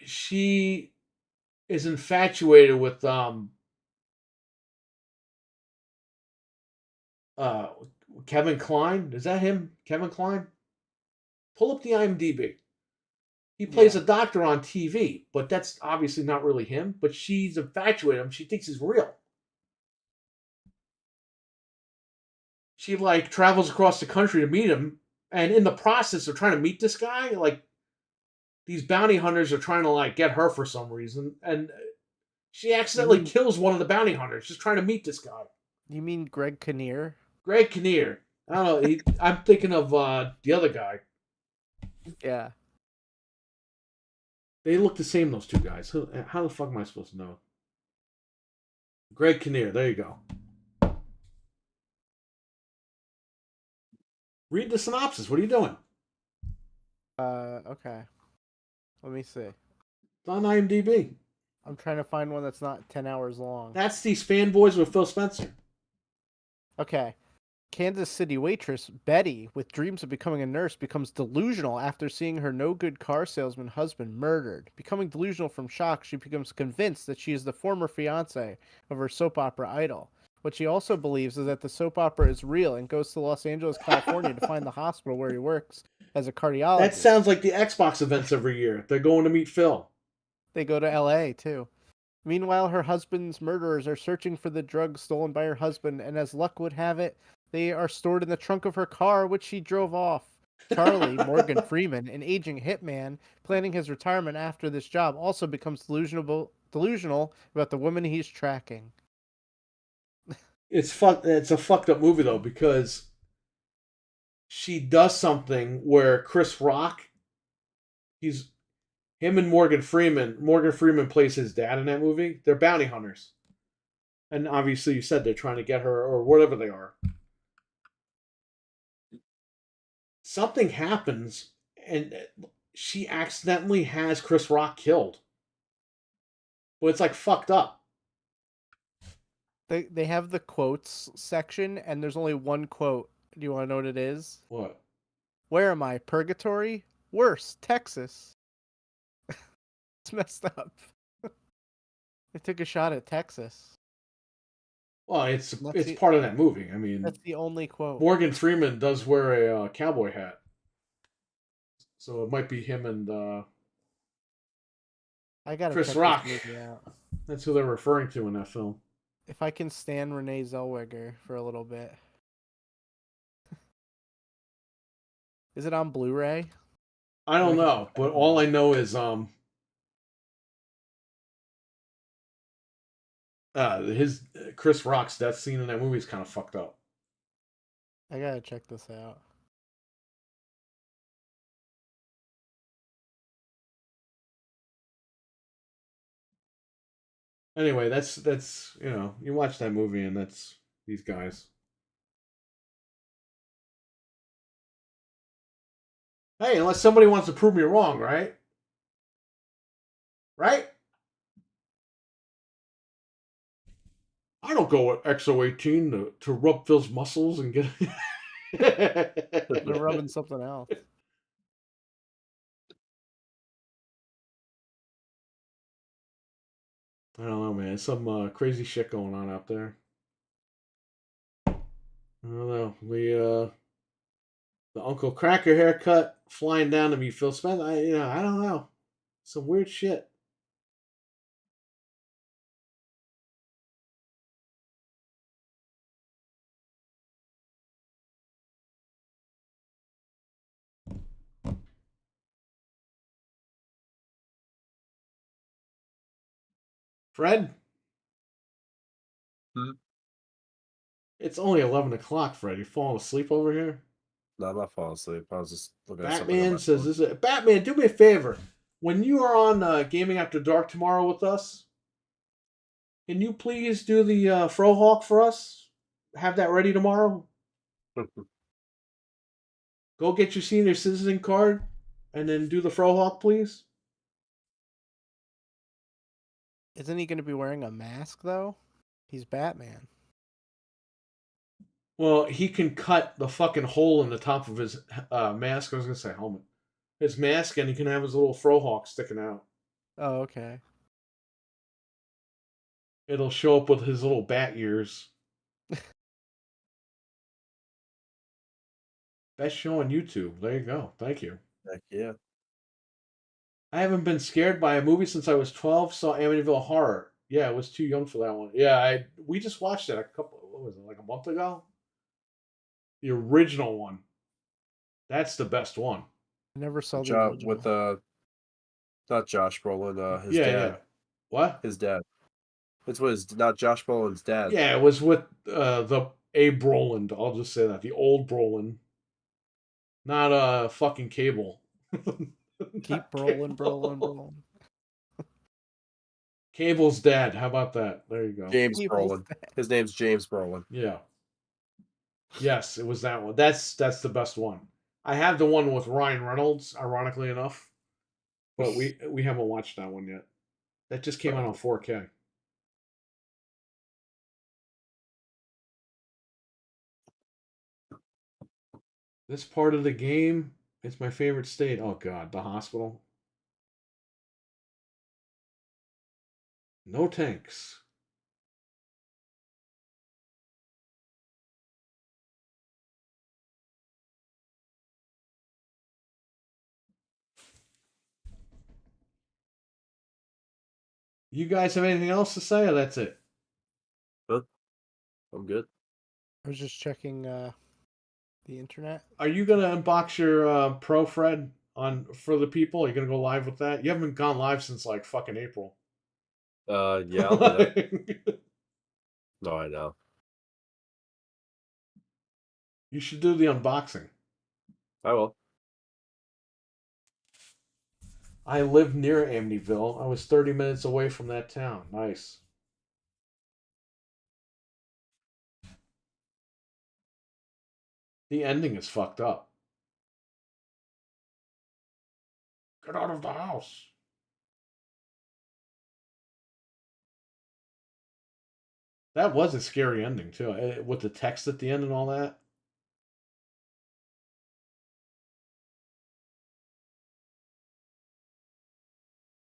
She is infatuated with Kevin Kline. Is that him? Kevin Kline? Pull up the IMDb. He plays a doctor on TV, but that's obviously not really him. But she's infatuated with him. She thinks he's real. She like travels across the country to meet him, and in the process of trying to meet this guy, like these bounty hunters are trying to like get her for some reason, and she accidentally kills one of the bounty hunters just trying to meet this guy. You mean Greg Kinnear? Greg Kinnear. I don't know. I'm thinking of the other guy. Yeah. They look the same, those two guys. How the fuck am I supposed to know? Greg Kinnear. There you go. Read the synopsis. What are you doing? Okay. Let me see. It's on IMDb. I'm trying to find one that's not 10 hours long. That's these fanboys with Phil Spencer. Okay. Kansas City waitress Betty, with dreams of becoming a nurse, becomes delusional after seeing her no-good car salesman husband murdered. Becoming delusional from shock, she becomes convinced that she is the former fiancé of her soap opera idol. What she also believes is that the soap opera is real and goes to Los Angeles, California to find the hospital where he works as a cardiologist. That sounds like the Xbox events every year. They're going to meet Phil. They go to LA, too. Meanwhile, her husband's murderers are searching for the drugs stolen by her husband, and as luck would have it, they are stored in the trunk of her car, which she drove off. Charlie, Morgan Freeman, an aging hitman, planning his retirement after this job, also becomes delusional about the woman he's tracking. It's a fucked up movie though, because she does something where Chris Rock, him and Morgan Freeman plays his dad in that movie. They're bounty hunters, and obviously you said they're trying to get her or whatever they are. Something happens, and she accidentally has Chris Rock killed. But it's like fucked up. They have the quotes section, and there's only one quote. Do you want to know what it is? What? Where am I? Purgatory? Worse, Texas. It's messed up. They took a shot at Texas. Well, it's part of that movie. I mean, that's the only quote. Morgan Freeman does wear a cowboy hat, so it might be him and I gotta Chris check Rock. this movie out. That's who they're referring to in that film. If I can stand Renee Zellweger for a little bit. Is it on Blu-ray? I don't know, but all I know is his Chris Rock's death scene in that movie is kind of fucked up. I gotta check this out. Anyway, that's you watch that movie and that's these guys. Hey, unless somebody wants to prove me wrong, right? Right? I don't go with XO18 to rub Phil's muscles and get. They're rubbing something else. I don't know, man. Some crazy shit going on out there. I don't know. The Uncle Cracker haircut flying down to meet Phil Spencer. I don't know. Some weird shit. Fred? Hmm? It's only 11 o'clock, Fred. You falling asleep over here? No, I'm not falling asleep. I was just looking at something on Batman my says, phone. "This is Batman. Do me a favor. When you are on Gaming After Dark tomorrow with us, can you please do the Frohawk for us? Have that ready tomorrow. Go get your senior citizen card, and then do the Frohawk, please." Isn't he going to be wearing a mask though? He's Batman. Well, he can cut the fucking hole in the top of his mask. I was gonna say helmet. His mask, and he can have his little Frohawk sticking out. Oh, okay. It'll show up with his little bat ears. Best show on YouTube. There you go. Thank you. Heck yeah. I haven't been scared by a movie since I was 12. Saw Amityville Horror. Yeah, I was too young for that one. Yeah, we just watched it what was it, like a month ago? The original one. That's the best one. I never saw the Job original. with not Josh Brolin, his Yeah, dad. yeah. What? His dad. It's what his not Josh Brolin's dad. Yeah, it was with the Abe Brolin. I'll just say that. The old Brolin. Not fucking Cable. Keep Not rolling, Cable. rolling. Cable's dad. How about that? There you go. James Cable's Brolin. His name's James Brolin. Yeah. Yes, it was that one. That's the best one. I have the one with Ryan Reynolds, ironically enough, but we haven't watched that one yet. That just came out on 4K. This part of the game is my favorite state. Oh god, the hospital. No tanks. You guys have anything else to say, or that's it? But I'm good. I was just checking the internet. Are you gonna unbox your Pro, Fred, on for the people? Are you gonna go live with that? You haven't gone live since like fucking April. Yeah, I'll do that. No, I know. You should do the unboxing. I will. I live near Amityville. I was 30 minutes away from that town. Nice. The ending is fucked up. Get out of the house. That was a scary ending, too, with the text at the end and all that.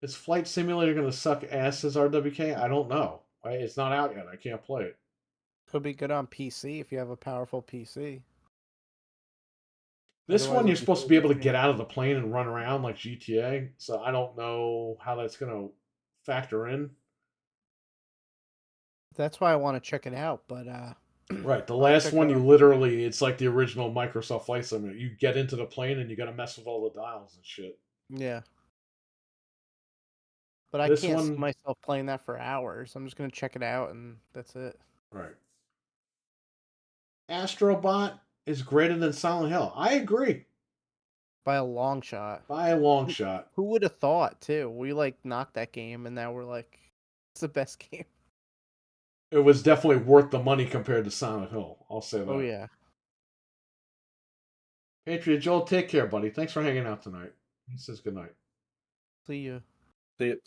Is Flight Simulator going to suck ass as RWK? I don't know. It's not out yet. I can't play it. Could be good on PC if you have a powerful PC. This Otherwise, one, you're it'd be supposed to so be able to different. get out of the plane and run around like GTA, so I don't know how that's going to factor in. That's why I want to check it out. But Right, the I'll last check one, it you out. literally, it's like the original Microsoft Flight Simulator. You get into the plane and you got to mess with all the dials and shit. Yeah. But I This can't see one- myself playing that for hours. I'm just gonna check it out and that's it. Right. Astrobot is greater than Silent Hill. I agree. By a long shot. By a long shot. Who would have thought too? We like knocked that game and now we're like it's the best game. It was definitely worth the money compared to Silent Hill. I'll say that. Oh yeah. Patriot Joel, take care, buddy. Thanks for hanging out tonight. He says good night. See you. See it.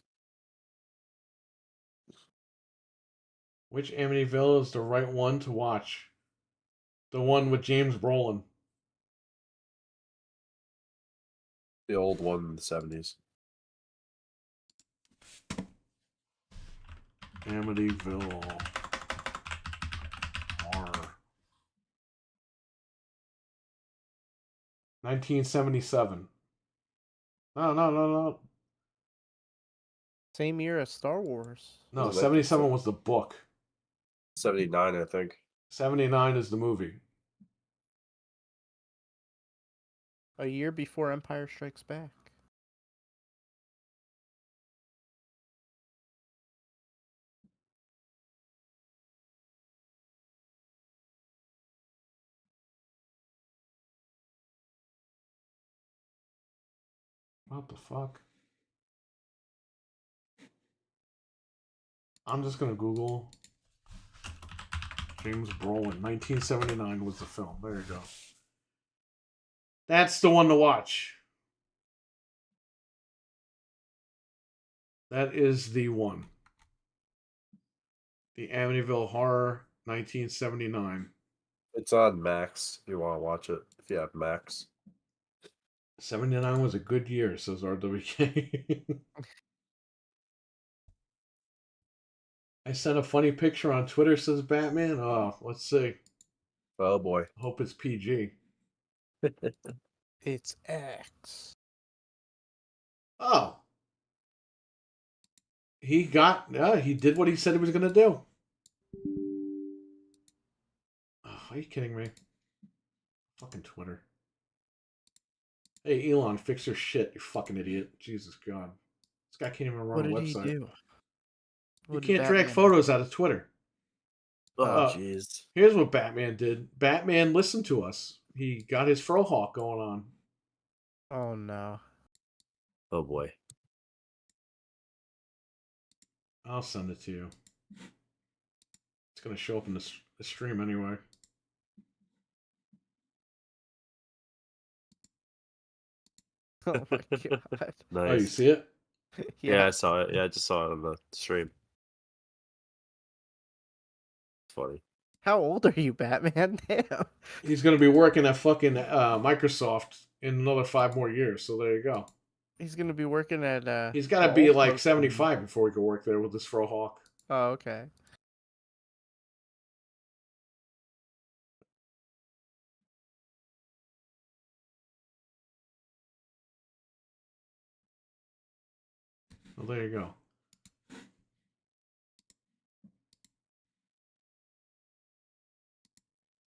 Which Amityville is the right one to watch? The one with James Brolin. The old one in the 70s. Amityville Horror. 1977. No. Same year as Star Wars. No, Was it 77 was the book. 79, I think. 79 is the movie. A year before Empire Strikes Back. What the fuck? I'm just gonna Google James Brolin. 1979 was the film. There you go. That's the one to watch. That is the one. The Amityville Horror, 1979. It's on Max if you want to watch it. If you have Max. 79 was a good year, says RWK. I sent a funny picture on Twitter, says Batman. Oh, let's see. Oh boy. Hope it's PG. It's X. Oh. He did what he said he was going to do. Oh, are you kidding me? Fucking Twitter. Hey, Elon, fix your shit, you fucking idiot. Jesus God. This guy can't even run a website. What did he do? You can't drag photos out of Twitter. Oh, jeez. Here's what Batman did. Batman listened to us. He got his frohawk going on. Oh, no. Oh, boy. I'll send it to you. It's going to show up in the stream anyway. Oh, my God. Nice. Oh, you see it? Yeah, I saw it. Yeah, I just saw it on the stream. It's funny. How old are you, Batman? Damn. He's going to be working at fucking Microsoft in another 5 more years. So there you go. He's going to be working at... He's got to be like 75 before he can work there with this frohawk. Oh, okay. Well, there you go.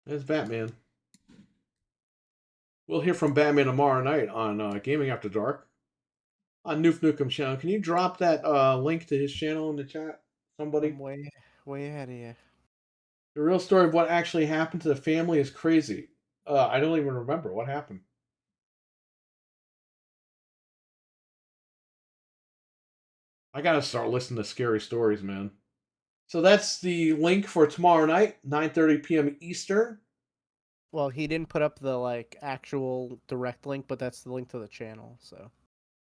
There's Batman. We'll hear from Batman tomorrow night on Gaming After Dark on Noof Nukem channel. Can you drop that link to his channel in the chat? Somebody? I'm way ahead of you. The real story of what actually happened to the family is crazy. I don't even remember what happened. I gotta start listening to scary stories, man. So that's the link for tomorrow night, 9:30 p.m. Eastern. Well, he didn't put up the actual direct link, but that's the link to the channel. So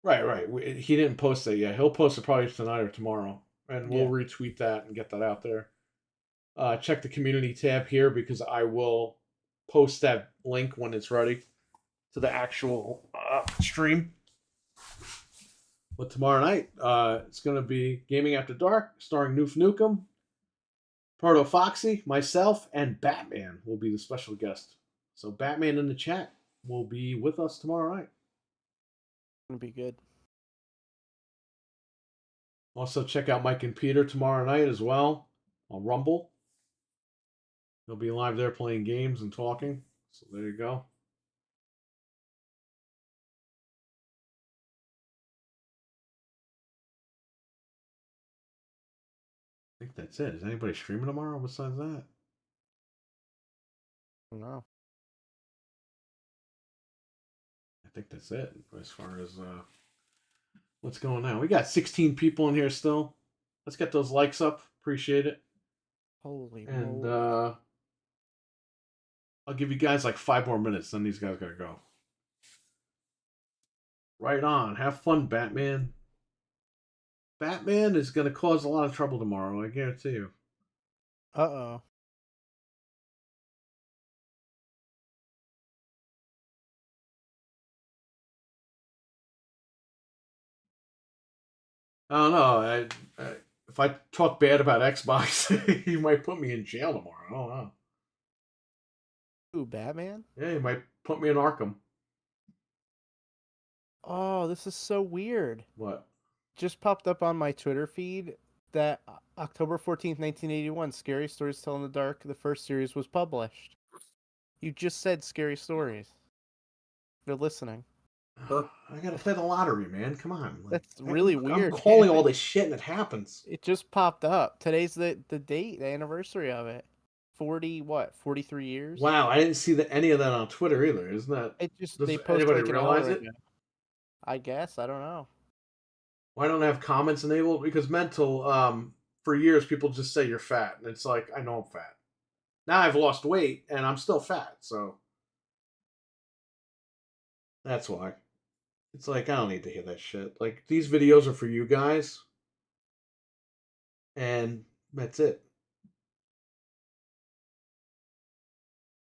Right. He didn't post that yet. He'll post it probably tonight or tomorrow, and we'll retweet that and get that out there. Check the community tab here because I will post that link when it's ready to the actual stream. But tomorrow night, it's going to be Gaming After Dark, starring Noof Nukem, Proto Foxy, myself, and Batman will be the special guest. So Batman in the chat will be with us tomorrow night. it'll be good. Also, check out Mike and Peter tomorrow night as well on Rumble. They'll be live there playing games and talking. So there you go. I think that's it. Is anybody streaming tomorrow besides that? No. I think that's it as far as what's going on. We got 16 people in here still. Let's get those likes up. Appreciate it. Holy And moly. I'll give you guys like 5 more minutes, then these guys gotta go. Right on. Have fun, Batman. Batman is gonna cause a lot of trouble tomorrow, I guarantee you. Uh-oh. I don't know. If I talk bad about Xbox, he might put me in jail tomorrow. I don't know. Ooh, Batman? Yeah, he might put me in Arkham. Oh, this is so weird. What? Just popped up on my Twitter feed that October 14th, 1981, Scary Stories Tell in the Dark, the first series was published. You just said Scary Stories. They're listening. I gotta play the lottery, man. Come on. That's really weird. I'm calling all this shit and it happens. It just popped up. Today's the date, the anniversary of it. 43 years? Wow, I didn't see any of that on Twitter either. Isn't that? It just Does they posted anybody like an realize hour it? ago. I guess. I don't know. Why don't I have comments enabled? Because mental, for years people just say you're fat, and it's like I know I'm fat. Now I've lost weight and I'm still fat, so that's why. It's like I don't need to hear that shit. Like these videos are for you guys, and that's it.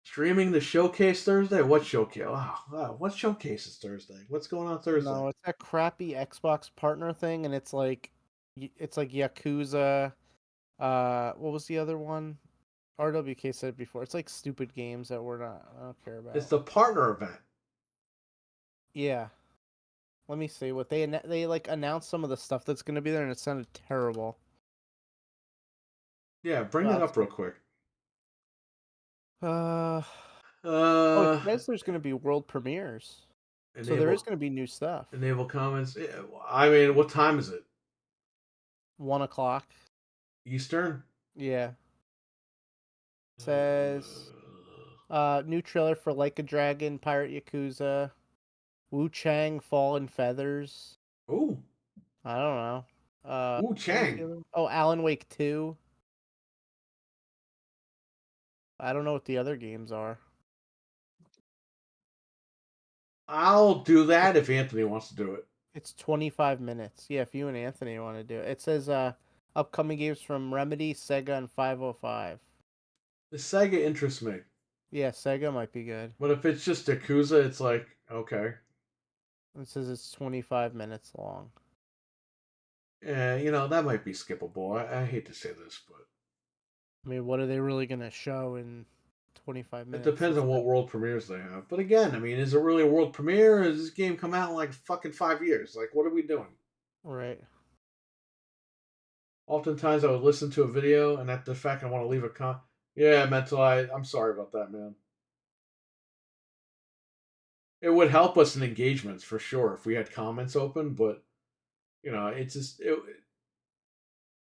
Streaming the showcase Thursday? What showcase? Oh, what showcase is Thursday? What's going on Thursday? No, it's that crappy Xbox partner thing, and it's like Yakuza. What was the other one? RWK said it before. It's like stupid games that I don't care about. It's the partner event. Yeah. Let me see what they like announced some of the stuff that's gonna be there, and it sounded terrible. Yeah, bring that up real quick. Oh, it Uh, says there's gonna be world premieres, so there enable is gonna be new stuff. enable comments. Yeah, I mean, what time is it? 1 o'clock. Eastern. Yeah. Says new trailer for Like a Dragon, Pirate Yakuza, Wu Chang, Fallen Feathers. Ooh, I don't know. Wu What was the Chang. other one? Oh, Alan Wake 2. I don't know what the other games are. I'll do that if Anthony wants to do it. It's 25 minutes. Yeah, if you and Anthony want to do it. It says upcoming games from Remedy, Sega, and 505. The Sega interests me, Yeah, Sega might be good. but if it's just Yakuza, it's like okay. It says it's 25 minutes long. Yeah, that might be skippable. I hate to say this, but I mean, what are they really going to show in 25 it minutes? depends on what world premieres they have. But again, I mean, is it really a world premiere? Or does this game come out in like fucking 5 years? Like, what are we doing? Right. Oftentimes, I would listen to a video, and at the fact I want to leave a comment. Yeah, mental. I'm sorry about that, man. It would help us in engagements for sure if we had comments open, but it's just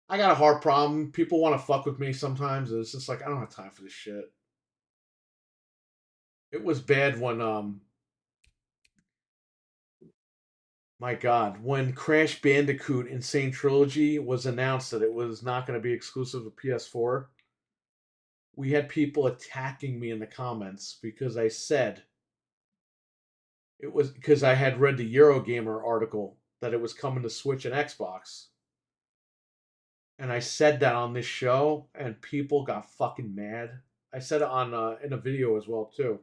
I got a hard problem. People want to fuck with me sometimes. It's just like I don't have time for this shit. It was bad when my God, when Crash Bandicoot Insane Trilogy was announced that it was not going to be exclusive to PS4, we had people attacking me in the comments because I said it was because I had read the Eurogamer article that it was coming to Switch and Xbox. And I said that on this show, and people got fucking mad. I said it on in a video as well too.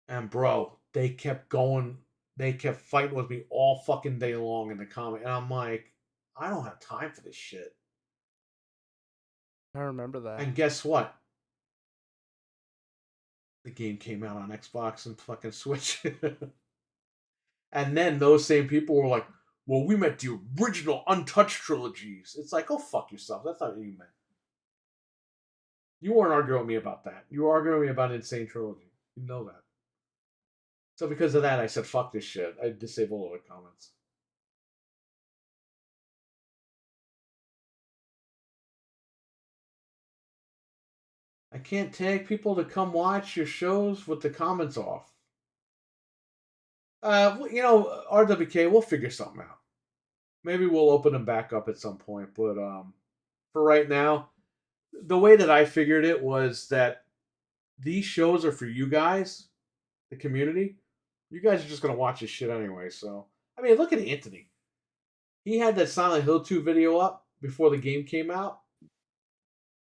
And bro, they kept going. They kept fighting with me all fucking day long in the comment, and I'm like, I don't have time for this shit. I remember that. And guess what? The game came out on Xbox and fucking Switch. And then those same people were like, well, we meant the original untouched trilogies. It's like, oh, fuck yourself. That's not what you meant. You weren't arguing with me about that. You were arguing with me about Insane Trilogy. You know that. So because of that, I said, fuck this shit. I disabled all the comments. I can't tag people to come watch your shows with the comments off. RWK, we'll figure something out. Maybe we'll open them back up at some point. But for right now, the way that I figured it was that these shows are for you guys, the community. You guys are just going to watch this shit anyway. So, I mean, look at Anthony. He had that Silent Hill 2 video up before the game came out.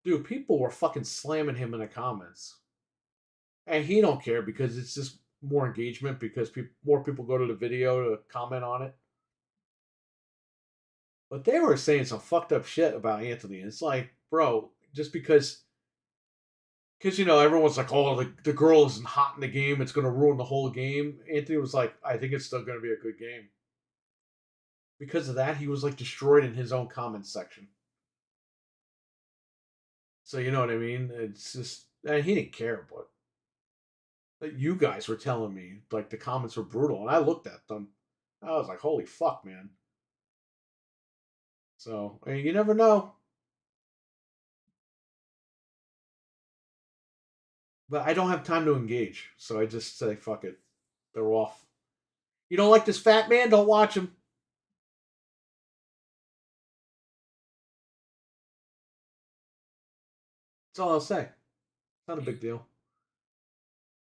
Dude, people were fucking slamming him in the comments. And he don't care because it's just more engagement because more people go to the video to comment on it. But they were saying some fucked up shit about Anthony. It's like, bro, just because everyone's like, oh, the girl isn't hot in the game, it's going to ruin the whole game. Anthony was like, I think it's still going to be a good game. Because of that, he was like destroyed in his own comments section. So you know what I mean? It's just, and he didn't care, but you guys were telling me like the comments were brutal, and I looked at them. I was like, holy fuck, man. So I mean, you never know. But I don't have time to engage, so I just say, fuck it. They're off. You don't like this fat man? Don't watch him. That's all I'll say. Not a big deal.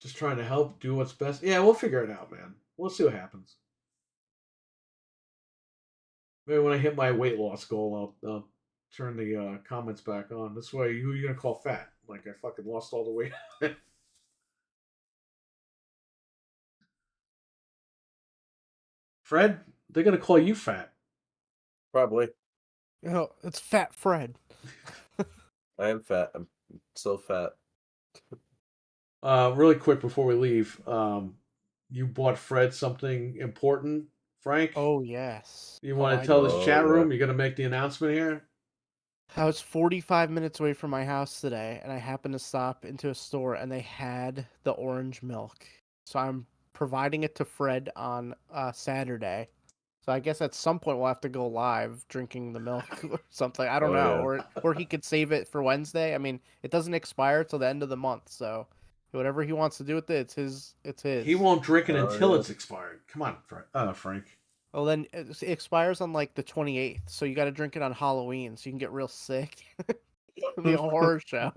Just trying to help, do what's best. Yeah, we'll figure it out, man. We'll see what happens. Maybe when I hit my weight loss goal, I'll turn the comments back on. This way, who are you gonna call fat? Like I fucking lost all the weight. Fred, they're gonna call you fat. Probably. It's Fat Fred. I am fat. I'm so fat. Really quick before we leave, you bought Fred something important, Frank. Oh yes. You Oh, want I to tell do. this Oh, chat yeah. room? You're gonna make the announcement here. I was 45 minutes away from my house today, and I happened to stop into a store, and they had the orange milk. So I'm providing it to Fred on Saturday. So I guess at some point we'll have to go live drinking the milk or something. I don't Oh, know, yeah. or he could save it for Wednesday. I mean, it doesn't expire till the end of the month, so whatever he wants to do with it, it's his. It's his. He won't drink it Oh, until yeah. it's expired. Come on, Frank. Well, then it expires on like the 28th, so you got to drink it on Halloween, so you can get real sick. It'll be a horror show.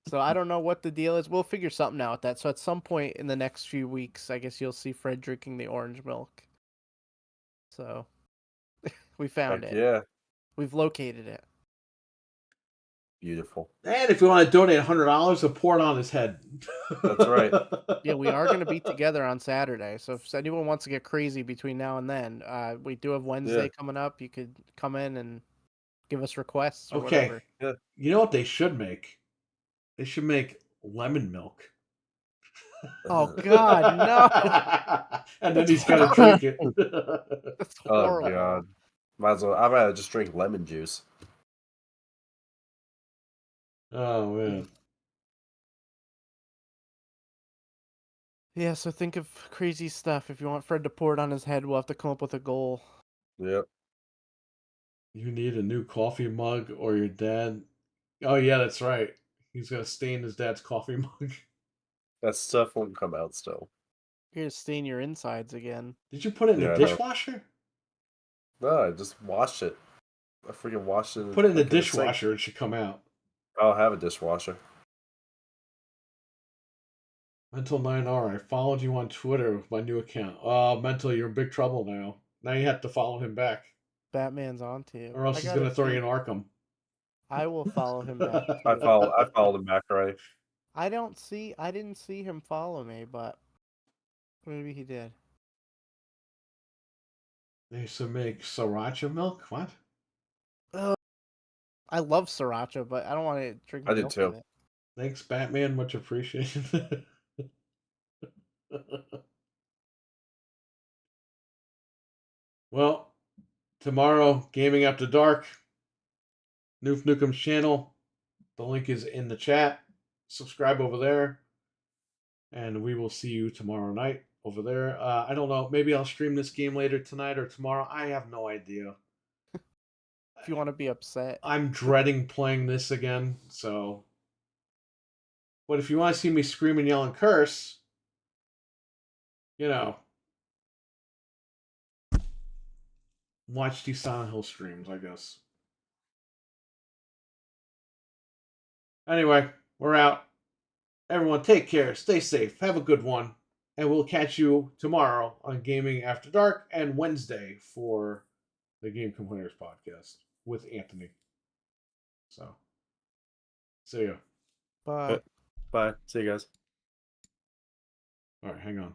So I don't know what the deal is. We'll figure something out with that. So at some point in the next few weeks, I guess you'll see Fred drinking the orange milk. So we found Heck it. yeah. We've located it. Beautiful. And if you want to donate $100, he'll pour it on his head. That's right. Yeah, we are going to be together on Saturday. So if anyone wants to get crazy between now and then, we do have Wednesday coming up. You could come in and give us requests or Okay. whatever. Yeah. You know what they should make? They should make lemon milk. Oh God, no! And then he's got to drink it. That's Oh, horrible. God. Might as well. I'd rather just drink lemon juice. Oh man. Yeah, so think of crazy stuff. If you want Fred to pour it on his head, we'll have to come up with a goal. Yep. You need a new coffee mug or your dad. Oh yeah, that's right. He's gonna stain his dad's coffee mug. That stuff won't come out still. You're gonna stain your insides again. Did you put it in Yeah, the I know. dishwasher? No, I just washed it. I freaking washed it. Put it in the like, sink. dishwasher. It should come out. I'll have a dishwasher. Mental 9R, I followed you on Twitter with my new account. Mental, you're in big trouble now. Now you have to follow him back. Batman's on to you. Or else he's gonna throw you in Arkham. I will follow him back. I followed him back right. I didn't see him follow me, but maybe he did. They used to make sriracha milk? What? I love sriracha, but I don't want to drink I did milk too. with it. Thanks, Batman. Much appreciated. Well, tomorrow, Gaming After Dark, Noof Nukem's channel. The link is in the chat. Subscribe over there. And we will see you tomorrow night over there. I don't know. Maybe I'll stream this game later tonight or tomorrow. I have no idea. If you want to be upset. I'm dreading playing this again, so. But if you want to see me scream and yell and curse, you know, watch these Silent Hill streams, I guess. Anyway, we're out. Everyone, take care. Stay safe. Have a good one. And we'll catch you tomorrow on Gaming After Dark and Wednesday for the Game Complainers podcast with Anthony. So, see ya. Bye. Bye. See you guys. All right, hang on.